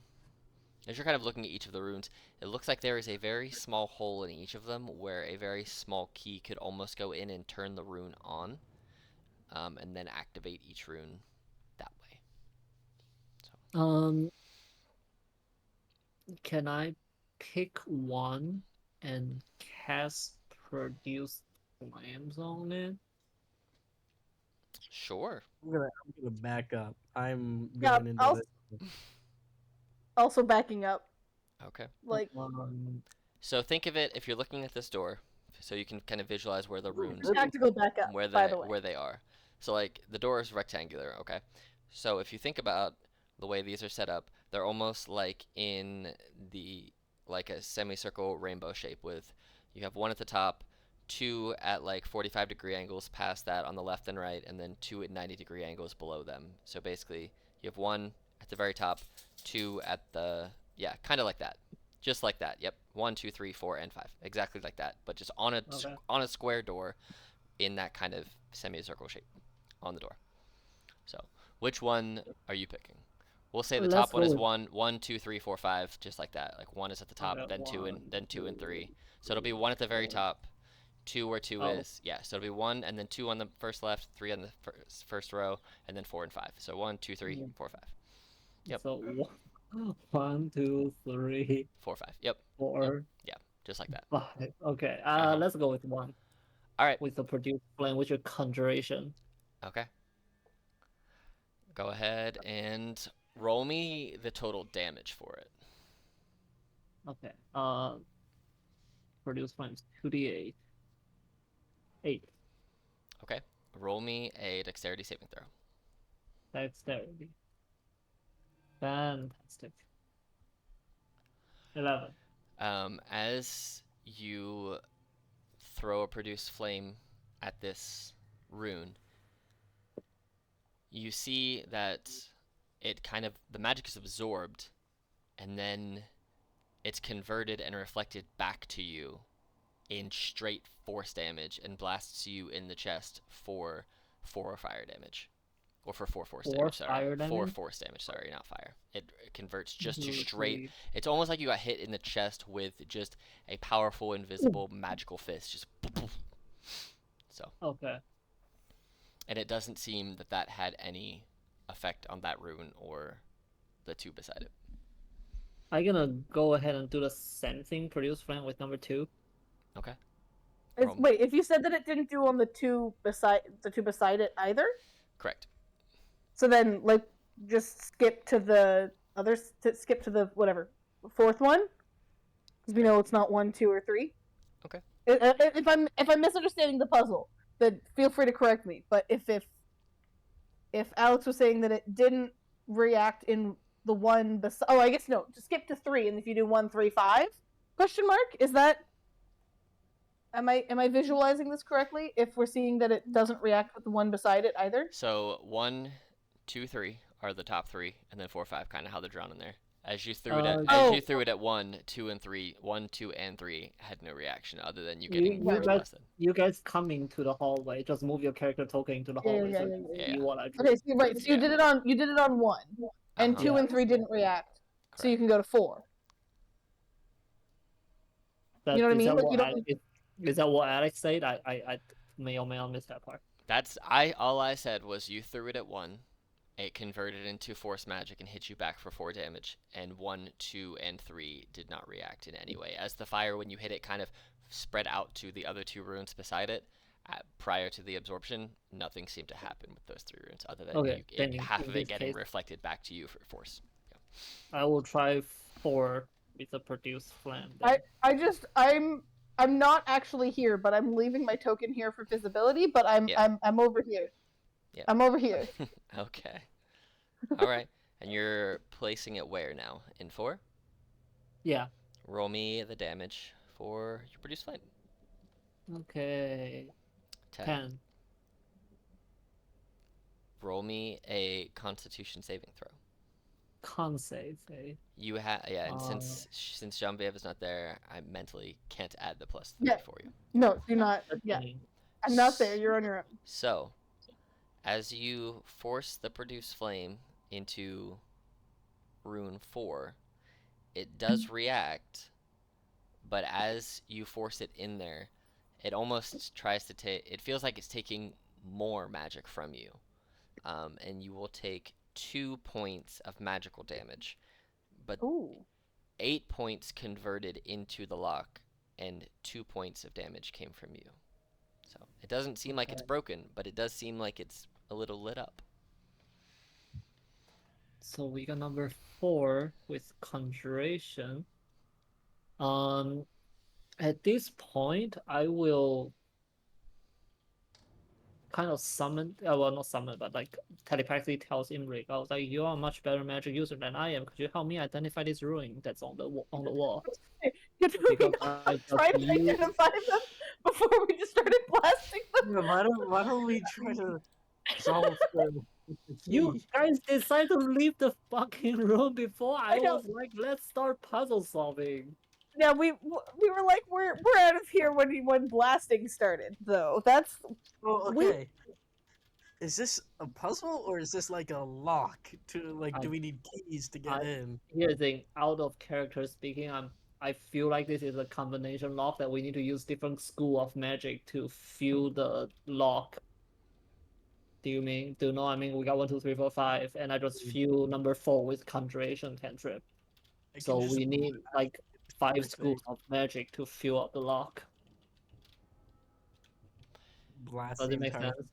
As you're kind of looking at each of the runes, it looks like there is a very small hole in each of them where a very small key could almost go in and turn the rune on, and then activate each rune that way. So. Can I pick one and cast Produce Flames on it? Sure. I'm gonna back up. I'm going into this. Also backing up. Okay. Like. So think of it, if you're looking at this door, so you can kind of visualize where the runes, Tactical backup, by the way. where they are. So like the door is rectangular, okay? So if you think about the way these are set up, they're almost like in like a semicircle rainbow shape with you have one at the top, two at like 45-degree angles past that on the left and right, and then two at 90-degree angles below them. So basically, you have one at the very top, two at the, yeah, kind of like that. Just like that. Yep. 1, 2, 3, 4, and 5. Exactly like that, but just on a square door in that kind of semicircle shape on the door. So, which one are you picking? We'll say the top one is 1, 2, 3, 4, 5, just like that. Like 1 is at the top, then 2 and 3. So it'll be 1 at the very top, 2 where 2 is. Yeah, so it'll be 1 and then 2 on the first left, 3 on the first row, and then 4 and 5. So 1, 2, 3, 4, 5. Yep. So 1, 2, 3, 4, 5. Yep. 4. Yeah, just like that. 5. Okay. Let's go with 1. All right. With the produce flame, which is conjuration. Okay. Go ahead and roll me the total damage for it. Okay. Produce flames 2d8. 8. Okay. Roll me a dexterity saving throw. Dexterity. Fantastic. 11. As you throw a produce flame at this rune, you see that the magic is absorbed, and then it's converted and reflected back to you in straight force damage and blasts you in the chest for 4 fire damage. Or for 4 force damage, sorry. 4 force damage, sorry, not fire. It converts just to straight. It's almost like you got hit in the chest with just a powerful, invisible, magical fist. Just. So. Okay. And it doesn't seem that had any effect on that rune or the 2 beside it. I'm gonna go ahead and do the same thing, produce flame with number 2. Okay. Wait, if you said that it didn't do on the two beside it either? Correct. So then, like, just skip to the others. Skip to the whatever 4th one, because we know it's not 1, 2, or 3. Okay. If I'm misunderstanding the puzzle, then feel free to correct me. But if Alex was saying that it didn't react in the one beside, I guess no. Just skip to 3, and if you do 1, 3, 5? Question mark? Is that? Am I visualizing this correctly? If we're seeing that it doesn't react with the one beside it either? So 1, 2, 3 are the top 3, and then 4, 5, kind of how they're drawn in there. As you threw it at 1, 2, and 3, 1, 2, and 3 had no reaction other than you getting blasted. You guys coming to the hallway, just move your character token into the hallway. Yeah. Okay, so right. So you did it on 1, and 2 and 3 didn't react. Correct. So you can go to 4. You know what I mean? Is that what Alex said? I may or may not miss that part. All I said was you threw it at 1, it converted into force magic and hit you back for 4 damage, and 1, 2, and 3 did not react in any way. As the fire, when you hit it, kind of spread out to the other 2 runes beside it, prior to the absorption, nothing seemed to happen with those 3 runes other than half of it getting reflected back to you for force. Yeah. I will try 4 with the produce flame. I'm not actually here, but I'm leaving my token here for visibility. But I'm over here. Yeah. I'm over here. Okay. All right. And you're placing it where now? In 4? Yeah. Roll me the damage for your produce flame. Okay. 10. Roll me a Constitution saving throw. Con save, eh? You have, and since Genevieve is not there, I mentally can't add the +3 for you. No, do not. Yeah, I'm not there. You're on your own. So, as you force the produce flame into rune 4, it does react, but as you force it in there, it almost tries to take. It feels like it's taking more magic from you, and you will take 2 points of magical damage, but 8 points converted into the lock, and 2 points of damage came from you. So it doesn't seem like it's broken, but it does seem like it's a little lit up. So we got number 4 with conjuration. At this point, I will kind of summon, well, not summon, but like telepathically tells Imrik, I was like, you are a much better magic user than I am. Could you help me identify this ruin that's on the wall? Could we Because not I try to just use- identify them before we just started blasting them? Yeah, why don't we try to solve the You key? guys decided to leave the fucking room before I know. was like, let's start puzzle solving. Yeah, we were like, we're out of here when blasting started. Though that's Oh, we okay. Is this a puzzle or is this like a lock to like? Do we need keys to get in? Here's the thing, out of character speaking, I feel like this is a combination lock that we need to use different school of magic to fill the lock. Do you know what I mean? We got 1, 2, 3, 4, 5, and I just fill number 4 with conjuration cantrip. I can So just we need like 5 quick schools of magic to fill up the lock. blast Does the it make entire. sense?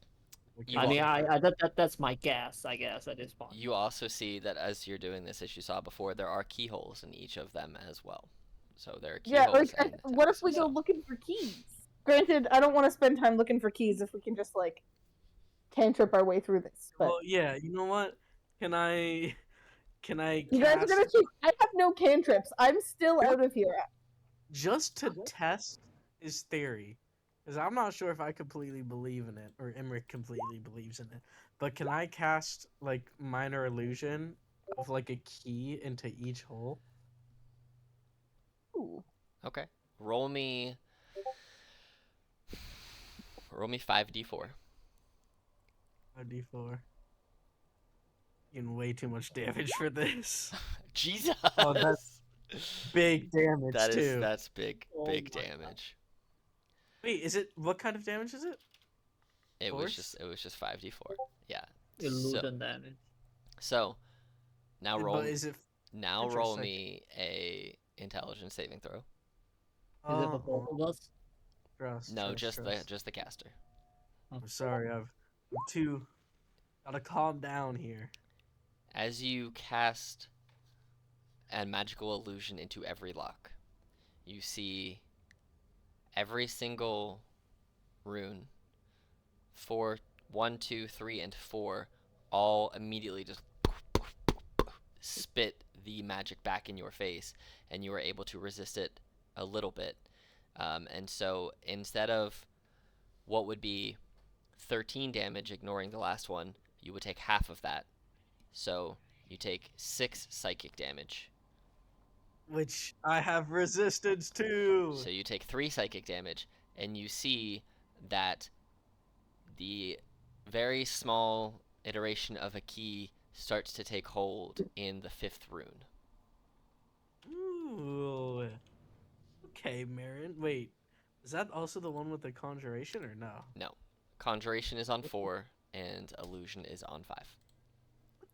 You I al- mean, that's my guess, I guess, at this point. You also see that as you're doing this, as you saw before, there are keyholes in each of them as well. So there are yeah. keyholes. Like, what if we go looking for keys? Granted, I don't want to spend time looking for keys if we can just like cantrip our way through this. But Well, yeah. You know what? Can I? you guys are gonna shoot. I have no cantrips. I'm still out of here. Just to test his theory, because I'm not sure if I completely believe in it or Emmerich completely believes in it. But can I cast like minor illusion of like a key into each hole? Ooh. Okay. Roll me 5d4. A D4. Getting way too much damage for this. Jesus. Oh, that's big damage too. That's big Oh big my damage. Wait, is it what kind of damage is it? It was Force? just 5d4. Yeah. Illusion damage. So now But roll is it now Force or roll psychic? me a intelligence saving throw. Is it for both of us? Trust, No, trust, just trust. the caster. I'm sorry, I'm too. Gotta calm down here. As you cast a magical illusion into every lock, you see every single rune, 4, 1, 2, 3, and 4, all immediately just spit the magic back in your face, and you are able to resist it a little bit. And so instead of what would be 13 damage, ignoring the last one, you would take half of that. So you take 6 psychic damage. Which I have resistance to. So you take 3 psychic damage, and you see that the very small iteration of a key starts to take hold in the 5th rune. Ooh. Okay, Marin. Wait, is that also the one with the conjuration or no? No. Conjuration is on 4, and illusion is on 5.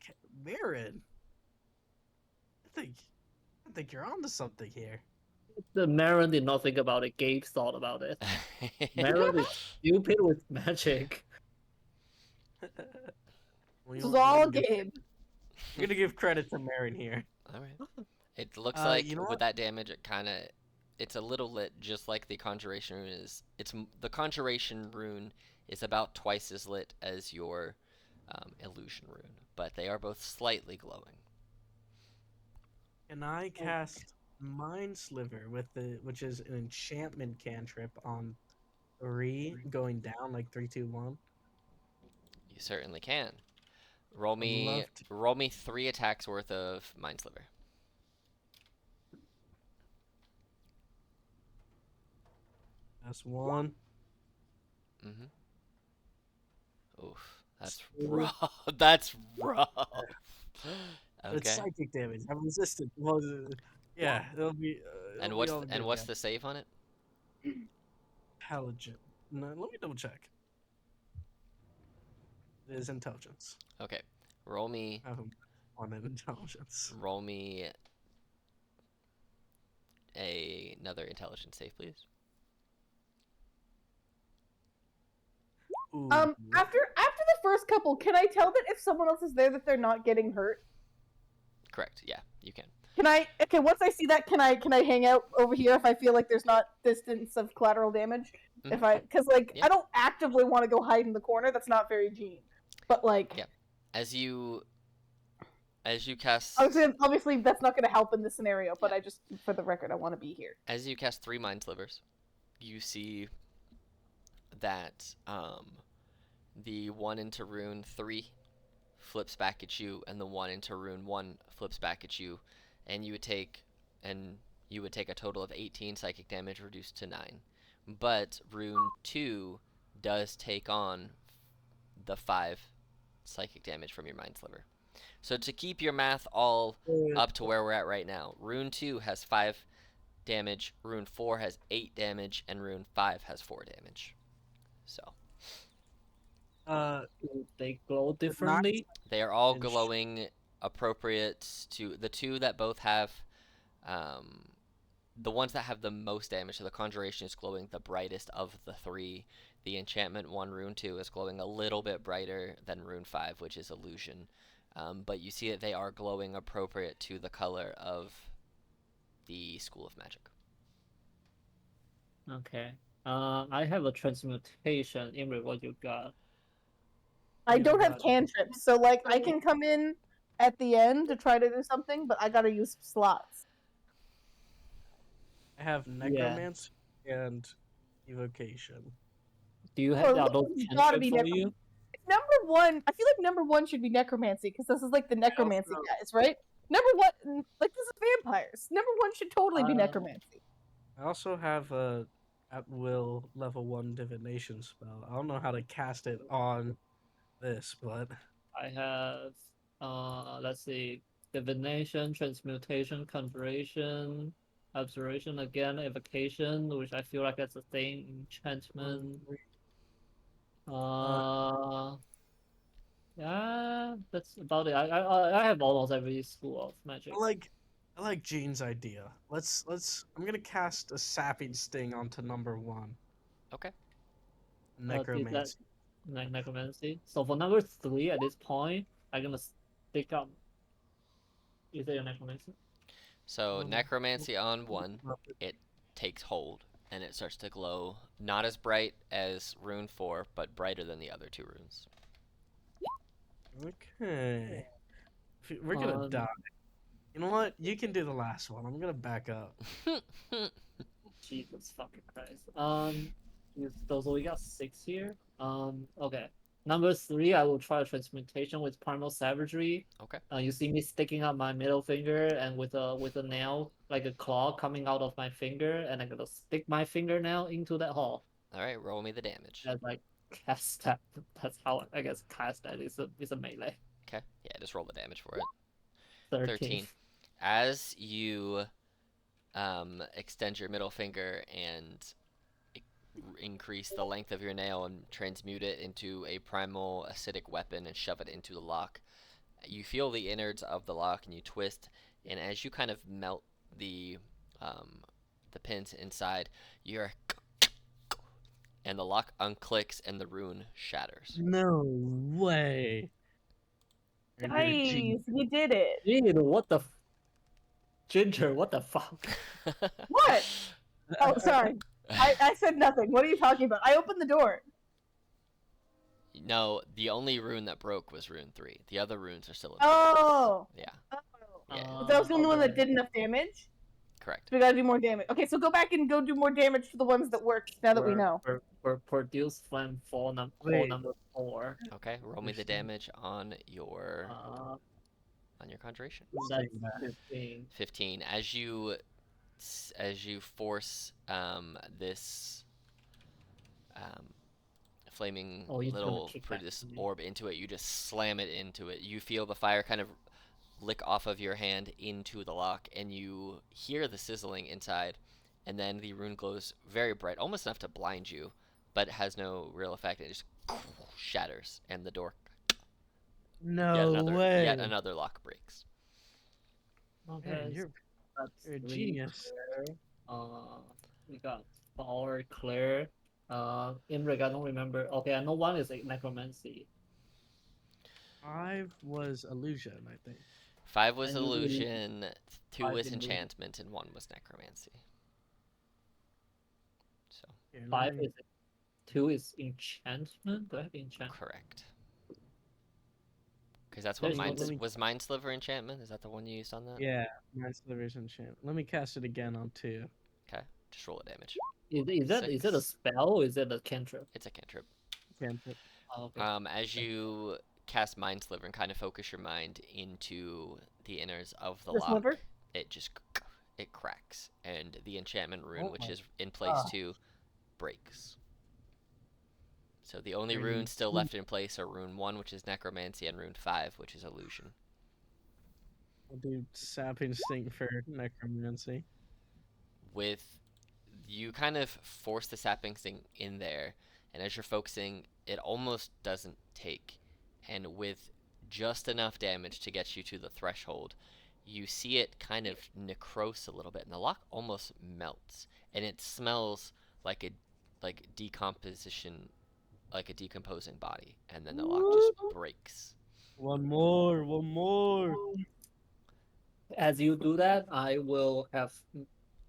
Okay, Marin. I think you're onto something here. The Marin did not think about it. Gabe thought about it. Marin is stupid with magic. This is all game. I'm gonna give credit to Marin here. Alright. It looks like you know with what? that damage, it's a little lit, just like the conjuration rune is. The conjuration rune is about twice as lit as your illusion rune, but they are both slightly glowing. Can I cast Mind Sliver which is an enchantment cantrip on 3 going down like 3, 2, 1? You certainly can. Roll me 3 attacks worth of Mind Sliver. That's 1. Oof, that's rough. That's rough. It's Okay. psychic damage. I'm resistant. Well, yeah, it'll be. And what's the save on it? Intelligent? No, let me double check. It is intelligence. Okay. Roll me I have on an intelligence. roll me another intelligence save, please. Ooh, After the first couple, can I tell that if someone else is there that they're not getting hurt? Correct. Yeah, you can. Can I? Okay, once I see that, can I hang out over here if I feel like there's not distance of collateral damage? Mm-hmm. If I, because I don't actively want to go hide in the corner. That's not very Gene. But as you cast, obviously that's not going to help in this scenario. But I just, for the record, I want to be here. As you cast 3 Mind Slivers, you see that the one into rune 3 flips back at you, and the one into rune 1 flips back at you, and you would take a total of 18 psychic damage, reduced to 9. But rune 2 does take on the 5 psychic damage from your Mind Sliver. So to keep your math all up to where we're at right now, rune 2 has 5 damage, rune 4 has 8 damage, and rune 5 has 4 damage. So they glow differently. They are all glowing appropriate to the 2 that both have the ones that have the most damage. So the conjuration is glowing the brightest of the 3. The enchantment one, rune 2, is glowing a little bit brighter than rune 5, which is illusion. But you see that they are glowing appropriate to the color of the School of Magic. Okay. I have a transmutation. Imri, what you got? I don't have cantrips, so I can come in at the end to try to do something, but I gotta use slots. I have necromancy and evocation. Do you have those cantrips for you? Number 1, I feel like number 1 should be necromancy, because this is like the necromancy guys, right? Number 1, this is vampires. Number 1 should totally be necromancy. I also have a at-will level 1 divination spell. I don't know how to cast it on this, but I have let's see, divination, transmutation, conjuration, observation again, evocation, which I feel like that's the same enchantment. Yeah, that's about it. I have almost every school of magic. I like Gene's idea. I'm gonna cast a sapping sting onto number 1. Okay. Necromancy. Necromancy. So for number 3 at this point, I'm gonna stick up. Is there a necromancy? So necromancy on 1, it takes hold and it starts to glow, not as bright as rune 4, but brighter than the other 2 runes. Okay. We're gonna die. You know what? You can do the last one. I'm gonna back up. Jesus fucking Christ. So we got 6 here. Okay. Number 3, I will try transmutation with primal savagery. Okay. You see me sticking out my middle finger and with a nail, like a claw coming out of my finger, and I'm gonna stick my fingernail into that hole. All right, roll me the damage. And cast that. That's how I guess cast that is a melee. Okay. Yeah, just roll the damage for it. 13. As you extend your middle finger and increase the length of your nail and transmute it into a primal acidic weapon and shove it into the lock, you feel the innards of the lock and you twist, and as you kind of melt the pins inside, and the lock unclicks and the rune shatters. No way. Nice, you did it. Dude, what the Ginger, what the fuck? What? Oh, sorry. I said nothing. What are you talking about? I opened the door. No, the only rune that broke was rune 3. The other runes are still in. Oh. Yeah. Oh. Yeah. That was the only one that did enough damage? Correct. So we gotta do more damage. Okay, so go back and go do more damage to the ones that worked, now that we know. For produce flame for number 4. Okay, roll me the damage on your conjuration. That's 15. 15. As you force this flaming little produce orb into it, you just slam it into it. You feel the fire kind of lick off of your hand into the lock, and you hear the sizzling inside, and then the rune glows very bright, almost enough to blind you, but has no real effect. It just shatters, and the door. Yet another lock breaks. Okay, Man, you're a genius. We got power, clear. Imrig, I don't remember. Okay, I know one is necromancy. 5 was illusion, I think. 5 was illusion, 2 was enchantment, and 1 was necromancy. So 5 is 2 is enchantment. Do I have enchantment? correct. Because that's what was Mind Sliver enchantment. Is that the one you used on that? Yeah, Mind Sliver's enchantment. Let me cast it again on 2. Okay, just roll a damage. Is it a spell or is it a cantrip? It's a cantrip. Cantrip. Oh, okay. As you cast Mind Sliver and kind of focus your mind into the inners of the lock, sliver? it cracks, and the enchantment rune, which is in place too, breaks. So the only runes still left in place are rune 1, which is necromancy, and rune 5, which is illusion. I'll do sap instinct for necromancy. You kind of force the sap instinct in there, and as you're focusing, it almost doesn't take. And with just enough damage to get you to the threshold, you see it kind of necrose a little bit, and the lock almost melts, and it smells like decomposition, like a decomposing body, and then the lock just breaks. One more. As you do that, I will have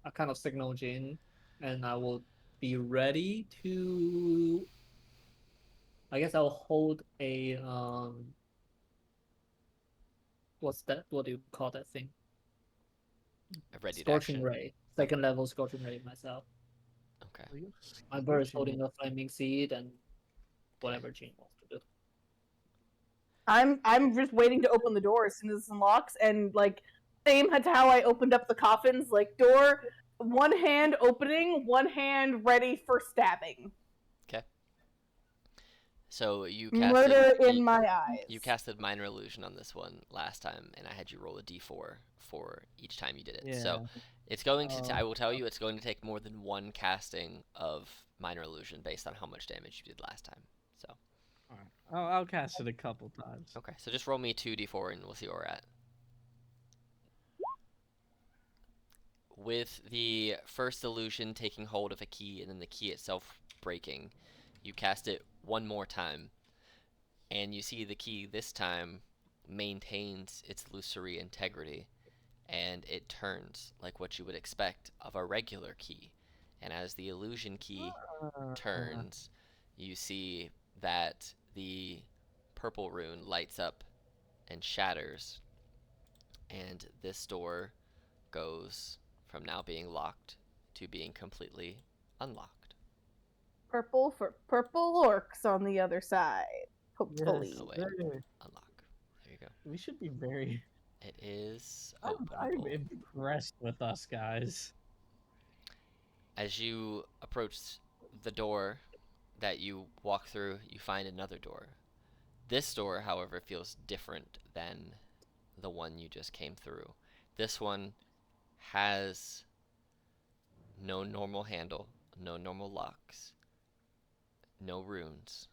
a kind of signal Jin, and I will be ready to. I guess I'll hold a What's that? What do you call that thing? A ready Scorching action. ray. Second level scorching ray myself. Okay. My bird is holding a flaming seed and whatever Jin wants to do. I'm just waiting to open the door as soon as this unlocks, and like same as how I opened up the coffins, like door, one hand opening, one hand ready for stabbing. Okay. So you casted murder in my eyes. You casted minor illusion on this one last time, and I had you roll a d4 for each time you did it. Yeah. So it's going to. I will tell you, it's going to take more than one casting of minor illusion based on how much damage you did last time. So. All right. I'll cast it a couple times. Okay. So just roll me 2d4, and we'll see where we're at. With the first illusion taking hold of a key and then the key itself breaking, you cast it one more time, and you see the key this time maintains its illusory integrity, and it turns like what you would expect of a regular key. And as the illusion key turns, you see that the purple rune lights up and shatters, and this door goes from now being locked to being completely unlocked. Purple for purple orcs on the other side, hopefully. Yes, unlock. There you go. We should be very... It is I'm impressed with us, guys. As you approach the door that you walk through, you find another door. This door, however, feels different than the one you just came through. This one has no normal handle, no normal locks, no runes,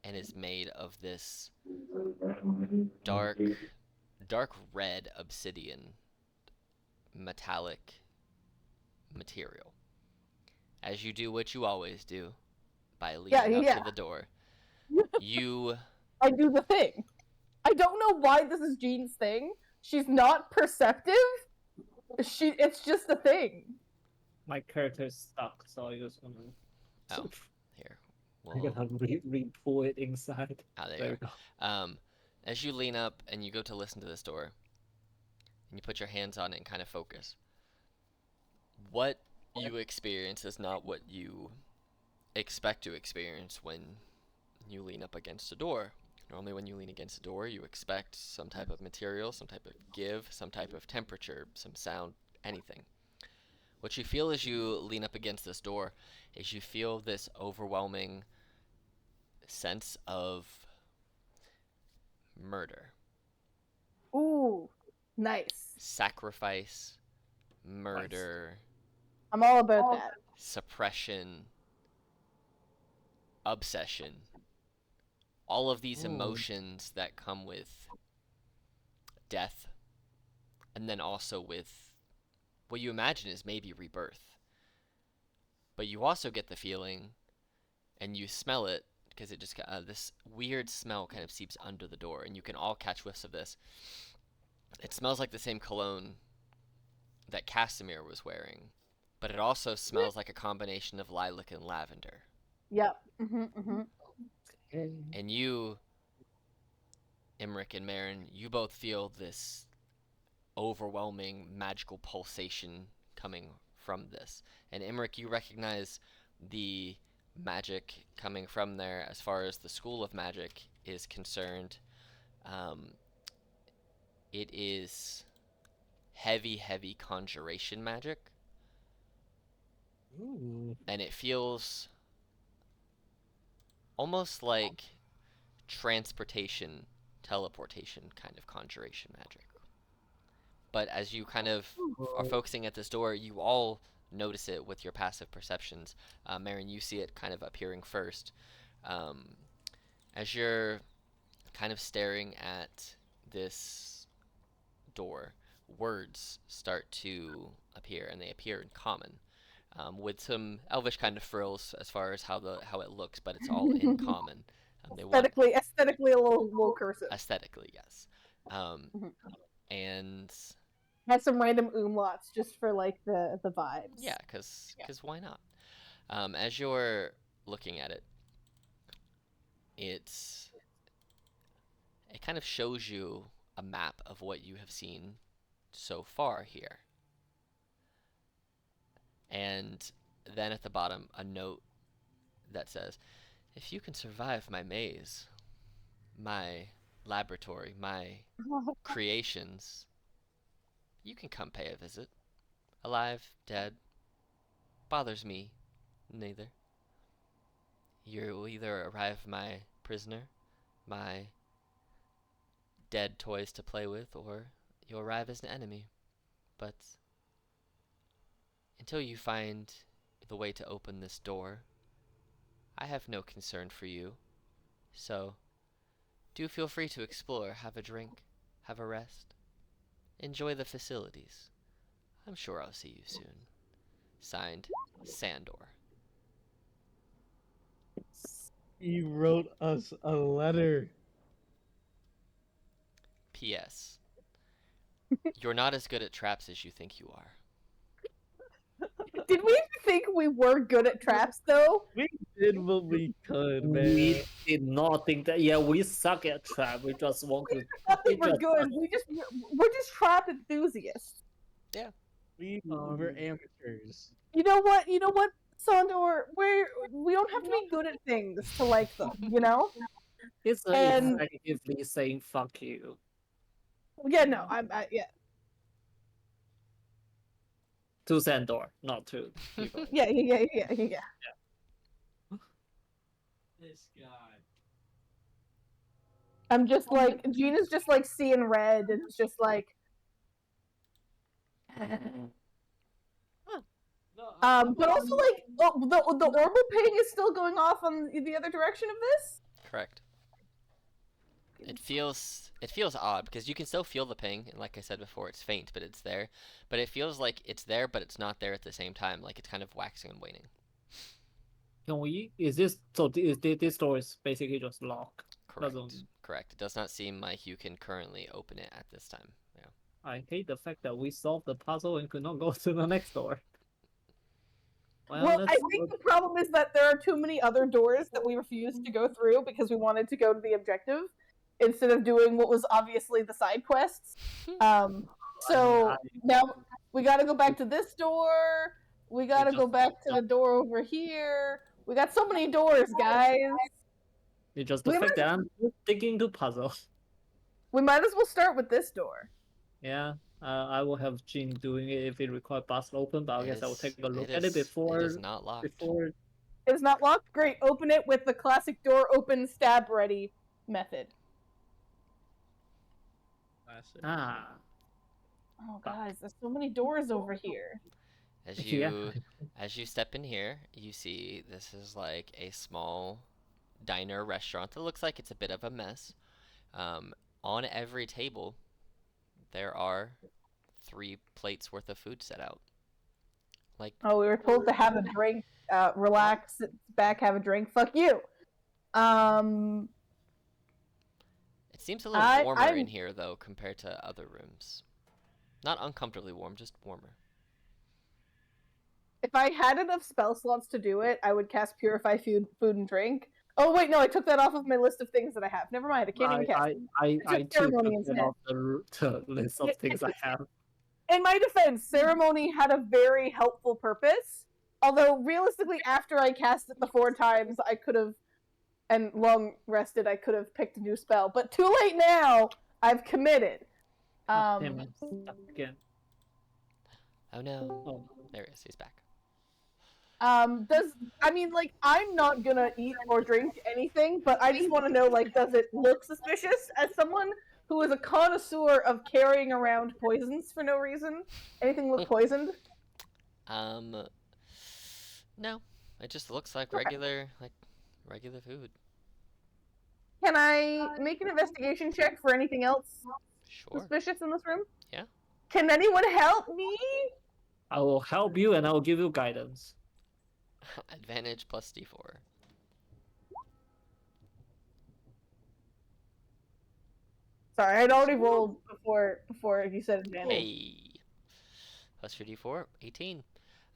and is made of this dark red obsidian metallic material. As you do what you always do by leaning up to the door, I do the thing. I don't know why this is Jean's thing. She's not perceptive. It's just a thing. My character's stuck, so I just gonna. Oh, here. I gotta re-pull it inside. There you go. As you lean up and you go to listen to this door, and you put your hands on it and kind of focus, what you experience is not what you expect to experience when you lean up against a door. Normally when you lean against a door, you expect some type of material, some type of give, some type of temperature, some sound, anything. What you feel as you lean up against this door is you feel this overwhelming sense of murder. Ooh, nice. Sacrifice, murder. I'm all about that. Suppression, obsession. All of these emotions that come with death, and then also with what you imagine is maybe rebirth. But you also get the feeling, and you smell it, because it just this weird smell kind of seeps under the door, and you can all catch whiffs of this. It smells like the same cologne that Casimir was wearing, but it also smells like a combination of lilac and lavender. Yep. Mm-hmm. And you, Imric and Marin, you both feel this overwhelming magical pulsation coming from this. And Imric, you recognize the magic coming from there as far as the school of magic is concerned. It is heavy conjuration magic. Ooh. And it feels almost like teleportation kind of conjuration magic. But as you kind of are focusing at this door, you all notice it with your passive perceptions. Marin, you see it kind of appearing first. As you're kind of staring at this door, words start to appear, and they appear in common, with some elvish kind of frills as far as how it looks, but it's all in common. Aesthetically a little cursive. Aesthetically, yes. And has some random umlauts just for like the vibes. Yeah, because why not? As you're looking at it, it kind of shows you a map of what you have seen so far here. And then at the bottom, a note that says, if you can survive my maze, my laboratory, my creations, you can come pay a visit. Alive, dead, bothers me neither. You'll either arrive my prisoner, my dead toys to play with, or you'll arrive as an enemy. But until you find the way to open this door, I have no concern for you. So, do feel free to explore, have a drink, have a rest. Enjoy the facilities. I'm sure I'll see you soon. Signed, Sandor. He wrote us a letter. P.S. You're not as good at traps as you think you are. Did we think we were good at traps, though? We did what we could, man. We did not think that. Yeah, we suck at trap. We just want to. We're good. We're just trap enthusiasts. Yeah. We were amateurs. You know what, Sandor? We don't have to be good at things to like them, you know? It's effectively saying fuck you. Yeah, no, yeah. To Sandor, not to people. Yeah. This guy. I'm just like, Gina's just like seeing red, and it's just like, but also like, the orbital ping is still going off on the other direction of this. Correct. It feels odd because you can still feel the ping, and like I said before, it's faint, but it's there. But it feels like it's there, but it's not there at the same time. Like it's kind of waxing and waning. Can we? Is this so? This door is basically just locked. Correct. Correct. It does not seem like you can currently open it at this time. Yeah. I hate the fact that we solved the puzzle and could not go to the next door. Well, I think the problem is that there are too many other doors that we refused to go through because we wanted to go to the objective instead of doing what was obviously the side quests. So now we gotta go back to this door. We gotta go back to the door over here. We got so many doors, guys. It's just the fact that I'm digging into puzzles. We might as well start with this door. Yeah, I will have Jean doing it if it requires puzzle open, but I guess I will take a look at it before. It is not locked. It is not locked? Great. Open it with the classic door open, stab ready method. Classic. Oh, guys, there's so many doors over here. As you step in here, you see this is like a small diner restaurant that looks like it's a bit of a mess. On every table, there are 3 plates worth of food set out. Like, oh, we were told to have a drink, relax, sit back, have a drink. Fuck you. It seems a little warmer in here, though, compared to other rooms. Not uncomfortably warm, just warmer. If I had enough spell slots to do it, I would cast Purify Food and Drink. Oh wait, no, I took that off of my list of things that I have. Never mind, I can't even cast. I too took it off the list of things I have. In my defense, Ceremony had a very helpful purpose. Although realistically, after I cast it the 4 times, I could have, and long rested, I could have picked a new spell. But too late now. I've committed. Damn it, stuck again. Oh no! Oh. There he is. He's back. I'm not gonna eat or drink anything, but I just want to know, like, does it look suspicious? As someone who is a connoisseur of carrying around poisons for no reason, anything look poisoned? No. It just looks like regular food. Can I make an investigation check for anything else suspicious in this room? Yeah. Can anyone help me? I will help you and I will give you guidance. Advantage plus D4. Sorry, I'd already rolled before you said advantage. Hey. Plus your D4, 18.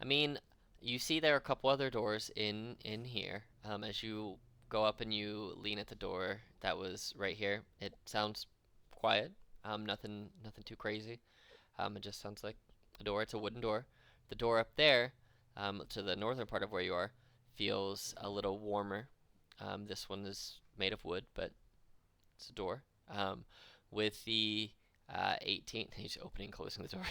I mean, you see there are a couple other doors in here. As you go up and you lean at the door that was right here, it sounds quiet. Nothing too crazy. It just sounds like a door. It's a wooden door. The door up there, to the northern part of where you are, feels a little warmer. This one is made of wood, but it's a door. With the 18, he's opening and closing the door.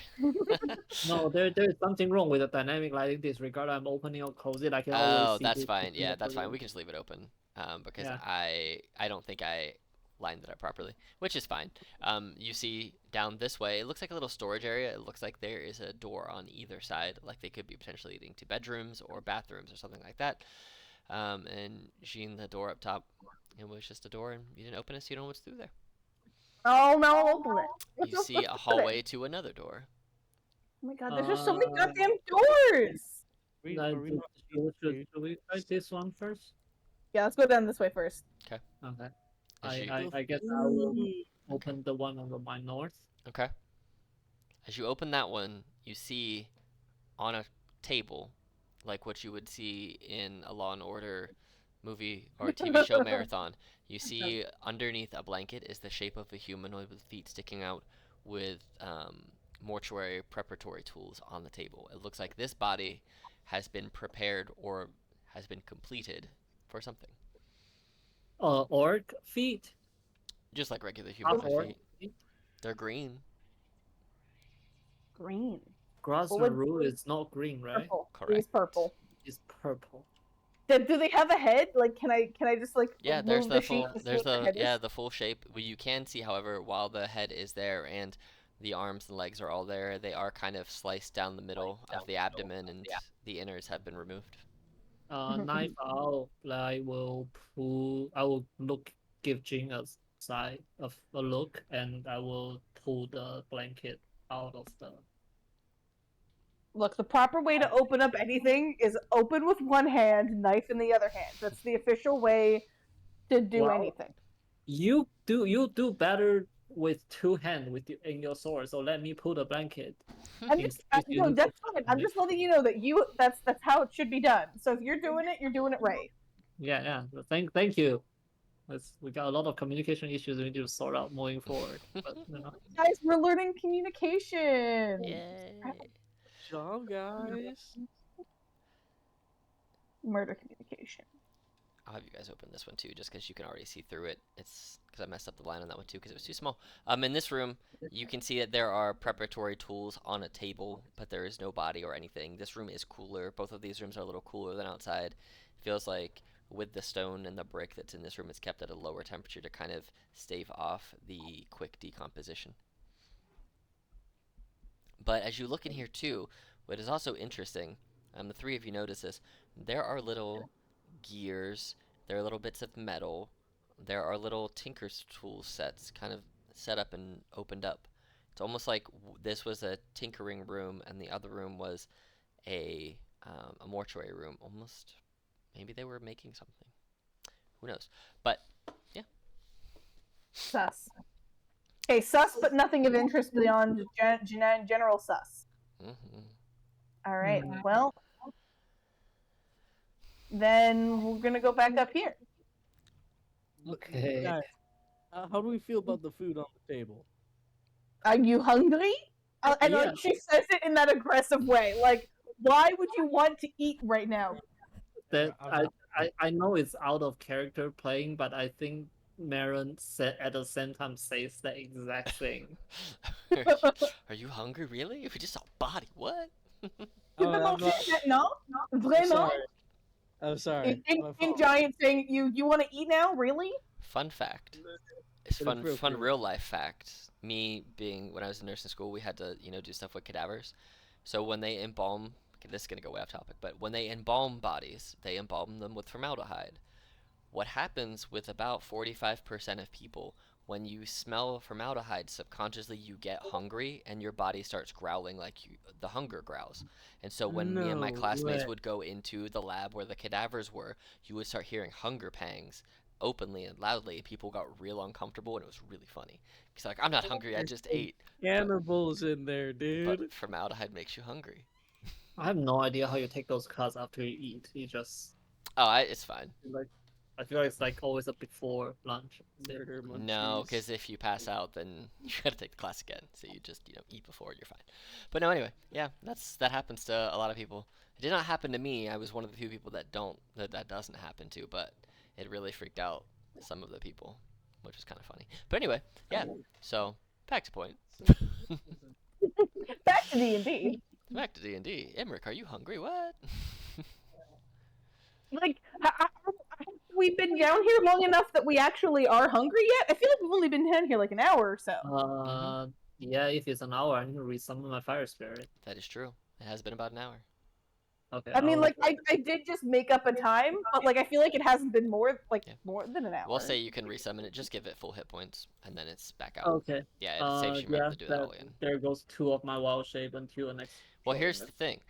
No, there's something wrong with the dynamic lighting disregard. I'm opening or closing. I can always see that's fine. Yeah, that's fine. We can just leave it open. Because Yeah. I don't think I lined it up properly, which is fine. You see down this way, it looks like a little storage area. It looks like there is a door on either side, like they could be potentially leading to bedrooms or bathrooms or something like that. And Jean, the door up top, it was just a door, and you didn't open it, so you don't know what's through there. Oh, now I'll open it. You see a hallway to another door. Oh my god, there's just so many goddamn doors! Should we try this one first? Yeah, let's go down this way first. Okay. I guess I will open the one on my north. Okay. As you open that one, you see on a table, like what you would see in a Law and Order movie or TV show marathon, you see underneath a blanket is the shape of a humanoid with feet sticking out with mortuary preparatory tools on the table. It looks like this body has been prepared or has been completed for something. Orc feet? Just like regular humanoid feet. They're green. Green. Grassroots is not green, right? Purple. Correct. It's purple. It's purple. Do they have a head? Like, can I just like there's move the sheet full to see what the head is? the full shape. You can see, however, while the head is there and the arms and legs are all there, they are kind of sliced down the middle of the abdomen, and the innards have been removed. Knife out. I will give Jing a side of a look, and I will pull the blanket out of the. Look, the proper way to open up anything is open with one hand, knife in the other hand. That's the official way to do anything. You do better with two hands in your sword. So let me pull the blanket. No, that's fine. I'm just letting you know that that's how it should be done. So if you're doing it right. Yeah. Thank you. We got a lot of communication issues we need to sort out moving forward. But, Guys, we're learning communication. Yay. Good job, guys. Murder communication. I'll have you guys open this one too, just because you can already see through it. It's because I messed up the line on that one too, because it was too small. In this room, you can see that there are preparatory tools on a table, but there is no body or anything. This room is cooler. Both of these rooms are a little cooler than outside. It feels like with the stone and the brick that's in this room, it's kept at a lower temperature to kind of stave off the quick decomposition. But as you look in here too, what is also interesting, the three of you notice this, there are little gears, there are little bits of metal, there are little tinker's tool sets kind of set up and opened up. It's almost like this was a tinkering room and the other room was a mortuary room. Almost, maybe they were making something. Who knows? But yeah. Sus. Okay, sus, but nothing of interest beyond general sus. All right. Well, then we're gonna go back up here. Okay. Guys, how do we feel about the food on the table? Are you hungry? And Yeah. like she says it in that aggressive way. Like, why would you want to eat right now? That I know it's out of character playing, but I think Marin said at the same time says the exact thing. Are you hungry, really? We just saw a body. What? No, vraiment? I'm sorry. In giant saying you want to eat now? Really? Fun fact. It's fun Inappropriate. real life fact. Me being when I was in nursing school, we had to do stuff with cadavers. So when they embalm, this is gonna go way off topic, but when they embalm bodies, they embalm them with formaldehyde. What happens with about 45% of people when you smell formaldehyde, subconsciously you get hungry and your body starts growling like the hunger growls. And so when me and my classmates would go into the lab where the cadavers were, you would start hearing hunger pangs openly and loudly. People got real uncomfortable and it was really funny. Because like, I'm not hungry, I just ate. Cannibals in there, dude. But formaldehyde makes you hungry. I have no idea how you take those cuts after you eat. You just It's fine. like I feel like it's like always a before lunch. Murder monkeys. No, because if you pass out, then you gotta take the class again. So you just eat before, you're fine. But no, anyway, yeah, that happens to a lot of people. It did not happen to me. I was one of the few people that doesn't happen to, but it really freaked out some of the people, which was kind of funny. But anyway, yeah. So back to point. Back to D&D. Back to D&D. Emmerich, are you hungry? What? Like, have we been down here long enough that we actually are hungry yet? I feel like we've only been down here like an hour or so. Yeah, if it's an hour, I need to resummon my fire spirit. That is true. It has been about an hour. Okay. I mean, like, I did just make up a time, but like I feel like it hasn't been more than an hour. We'll say you can resummon it. Just give it full hit points, and then it's back out. Okay. Yeah, it saves you having to do that all again. There goes 2 of my wild shape until the next. Well, here's the thing.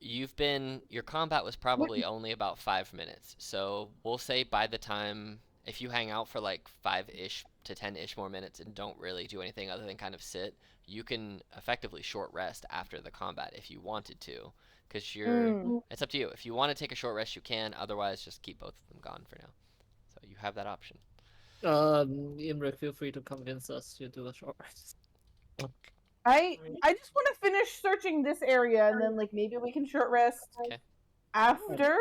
Your combat was probably only about 5 minutes. So we'll say by the time, if you hang out for like 5-ish to 10-ish more minutes and don't really do anything other than kind of sit, you can effectively short rest after the combat if you wanted to. Because it's up to you. If you want to take a short rest, you can. Otherwise, just keep both of them gone for now. So you have that option. Imre, feel free to convince us to do a short rest. I just want to finish searching this area and then like maybe we can short rest after.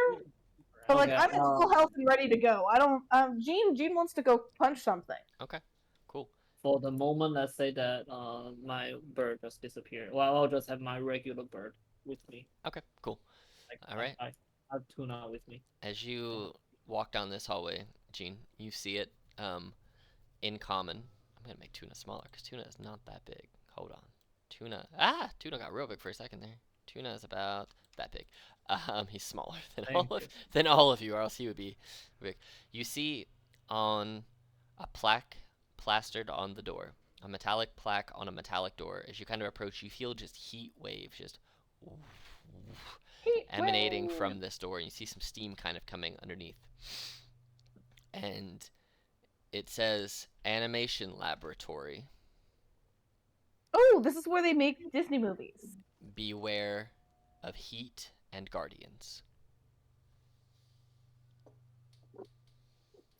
But like I'm at full health and ready to go. I don't. Jean wants to go punch something. Okay, cool. For the moment, let's say that my bird just disappeared. Well, I'll just have my regular bird with me. Okay, cool. All right. I have Tuna with me. As you walk down this hallway, Jean, you see it in common. I'm gonna make Tuna smaller because Tuna is not that big. Hold on. Tuna got real big for a second there. Tuna is about that big. He's smaller than all of you, or else he would be big. You see on a plaque plastered on the door, a metallic plaque on a metallic door. As you kind of approach, you feel just heat waves just emanating from this door, and you see some steam kind of coming underneath. And it says Animation Laboratory. Oh, this is where they make Disney movies. Beware of heat and guardians.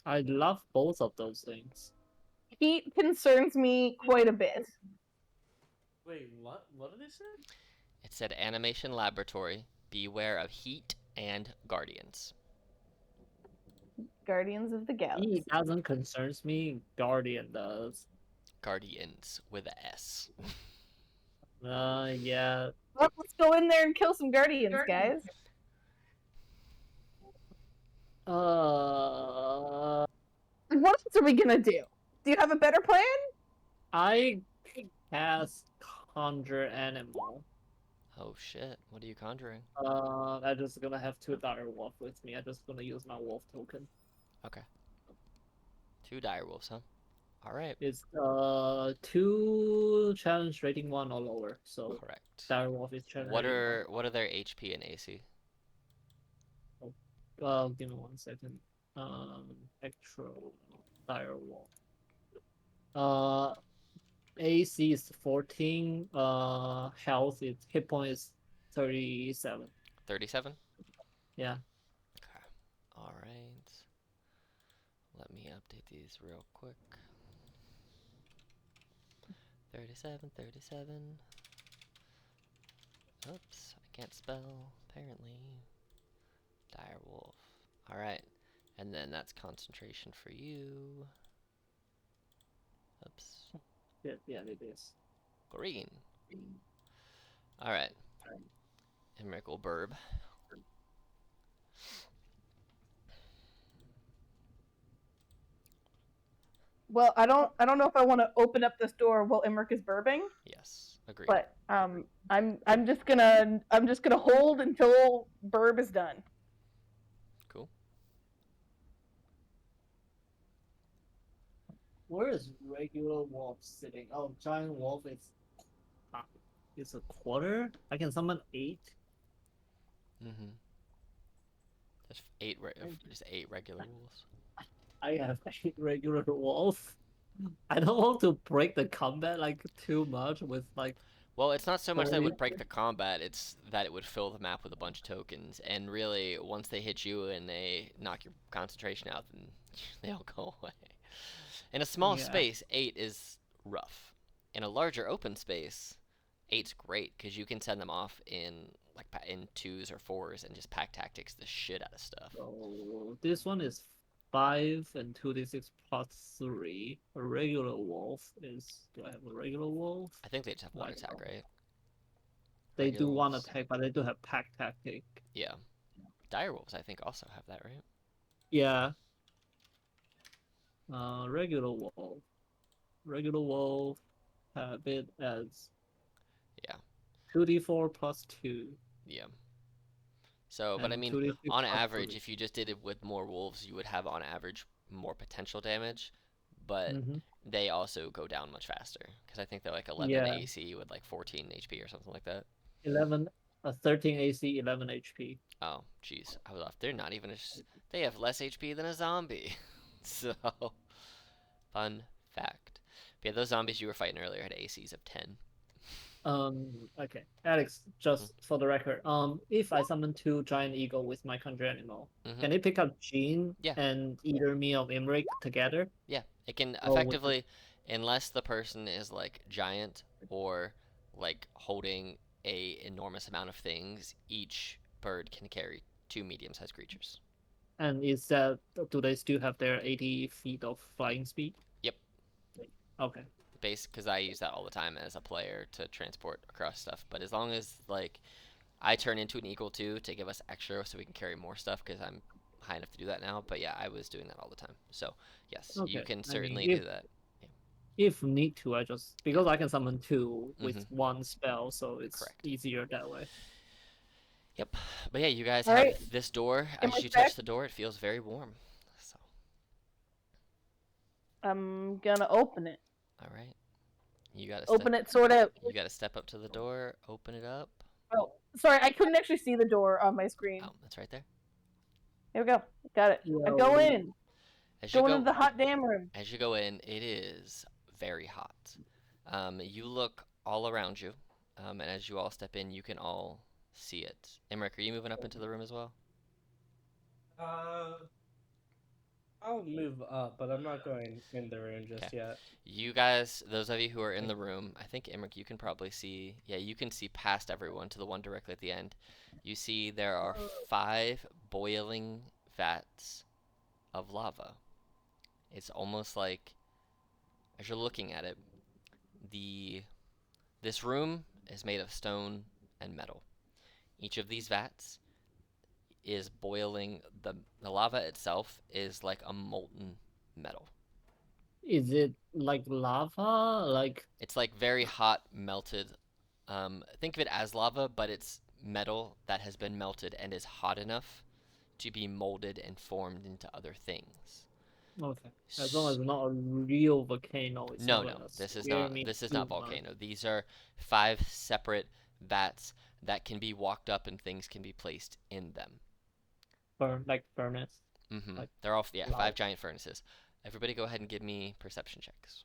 I love both of those things. Heat concerns me quite a bit. Wait, what? What did it say? It said Animation Laboratory. Beware of heat and guardians. Guardians of the Galaxy. Heat doesn't concerns me. Guardian does. Guardians with a S. Yeah. Well, let's go in there and kill some Guardians, guys. What else are we gonna do? Do you have a better plan? I cast Conjure Animal. Oh shit, what are you conjuring? I'm just gonna have 2 dire wolf with me. I'm just gonna use my wolf token. Okay. 2 dire wolves, huh? Alright. It's 2 challenge rating 1 or lower, so correct. Dire Wolf is challenge what rating are 1. What are their HP and AC? Give me 1 second. Extra Dire Wolf. AC is 14. Health is hit point is 37. 37? Yeah. Okay. All right. Let me update these real quick. 37, 37. Oops, I can't spell, apparently. Direwolf. Alright. And then that's concentration for you. Oops. Yeah, it is. Green. Alright. Emmerich will burb. Well, I don't know if I want to open up this door while Imric is burping. Yes, agreed. But I'm just gonna hold until burb is done. Cool. Where is regular wolf sitting? Oh, giant wolf is it's a quarter. I can summon 8. Mm-hmm. There's just 8 regular wolves. I have 8 regular wolf. I don't want to break the combat like too much with like. Well, it's not so much that it would break the combat, it's that it would fill the map with a bunch of tokens, and really, once they hit you and they knock your concentration out, then they all go away. In a small space, 8 is rough. In a larger open space, 8's great, because you can send them off in like in 2s or 4s and just pack tactics the shit out of stuff. So this one is 5 and 2d6 plus 3. A regular wolf is. Do I have a regular wolf? I think they just have 1 attack, right? They Regular do wolves. 1 attack, but they do have pack tactic. Yeah. Direwolves, I think, also have that, right? Yeah. Regular wolf. Regular wolf have it as. Yeah. 2d4 plus 2. Yeah. So, but I mean, on average, if you just did it with more wolves, you would have, on average, more potential damage, but they also go down much faster, because I think they're like 11 AC with like 14 HP or something like that. 13 AC, 11 HP. Oh, jeez, I was off. They're not even they have less HP than a zombie. So, fun fact. But yeah, those zombies you were fighting earlier had ACs of 10. Okay, Alex, just for the record, if I summon 2 giant eagle with my country animal, can they pick up Jean and either me or Imric together? Yeah, it can effectively, unless the person is like giant or like holding a enormous amount of things, each bird can carry 2 medium-sized creatures. And do they still have their 80 feet of flying speed? Yep. Okay. Because I use that all the time as a player to transport across stuff. But as long as like I turn into an eagle too to give us extra so we can carry more stuff, because I'm high enough to do that now. But yeah, I was doing that all the time. So yes, you can certainly do that. If need to, because I can summon 2 with 1 spell, so it's easier that way. Yep. But yeah, you guys have this door. As you touch the door, it feels very warm. So I'm gonna open it. All right. You gotta open it sort of. You gotta step up to the door, open it up. Oh, sorry, I couldn't actually see the door on my screen. Oh, that's right there. Here we go. Got it. I go in. Go into the hot damn room. As you go in, it is very hot. You look all around you, and as you all step in, you can all see it. Emmerich, are you moving up into the room as well? I'll move up, but I'm not going in the room just yet. You guys, those of you who are in the room, I think, Emmerich, you can probably see, you can see past everyone to the one directly at the end. You see there are 5 boiling vats of lava. It's almost like, as you're looking at it, this room is made of stone and metal. Each of these vats is boiling. The lava itself is like a molten metal. Is it like lava? Like it's like very hot melted. Think of it as lava, but it's metal that has been melted and is hot enough to be molded and formed into other things. Okay. As long as it's not a real volcano. No, this is not volcano. These are 5 separate vats that can be walked up and things can be placed in them. Like furnace. They're all 5 giant furnaces. Everybody, go ahead and give me perception checks.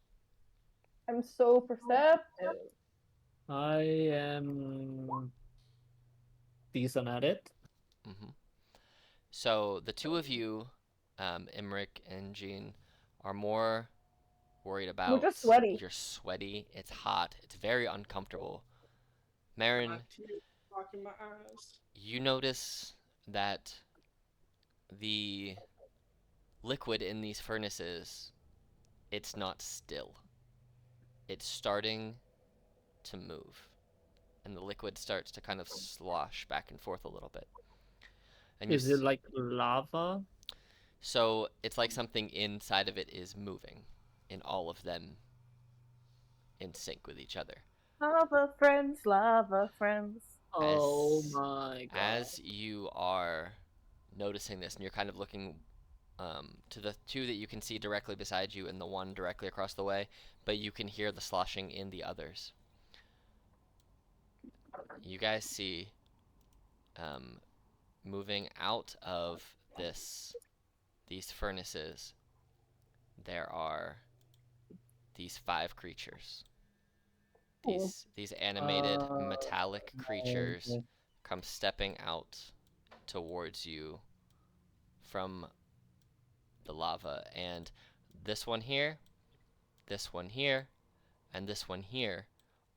I'm so perceptive. I am decent at it. Mm-hmm. So the two of you, Emmerich and Jean, are more worried We're about just sweaty. you're sweaty, it's hot, it's very uncomfortable. Marin, Blocking my eyes. you notice that the liquid in these furnaces, it's not still. It's starting to move. And the liquid starts to kind of slosh back and forth a little bit. And Is it like lava? So it's like something inside of it is moving, and all of them in sync with each other. Lava friends. Oh my god. As you are noticing this, and you're kind of looking to the two that you can see directly beside you and the one directly across the way, but you can hear the sloshing in the others. You guys see moving out of these furnaces, there are these 5 creatures. These animated metallic creatures come stepping out towards you from the lava, and this one here, this one here, and this one here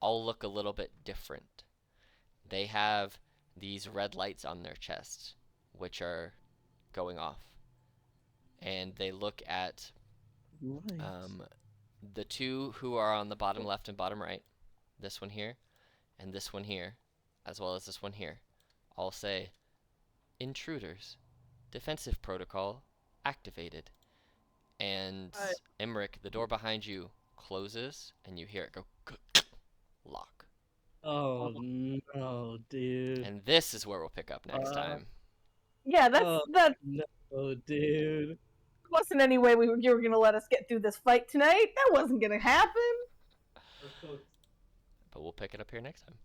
all look a little bit different. They have these red lights on their chests, which are going off, and they look at the two who are on the bottom left and bottom right, this one here, and this one here, as well as this one here, all say, "Intruders, defensive protocol activated." And Emmerich, the door behind you closes, and you hear it go lock. Oh no, dude. And this is where we'll pick up next time. Yeah, that's no, dude. There wasn't any way you were gonna let us get through this fight tonight. That wasn't gonna happen. But we'll pick it up here next time.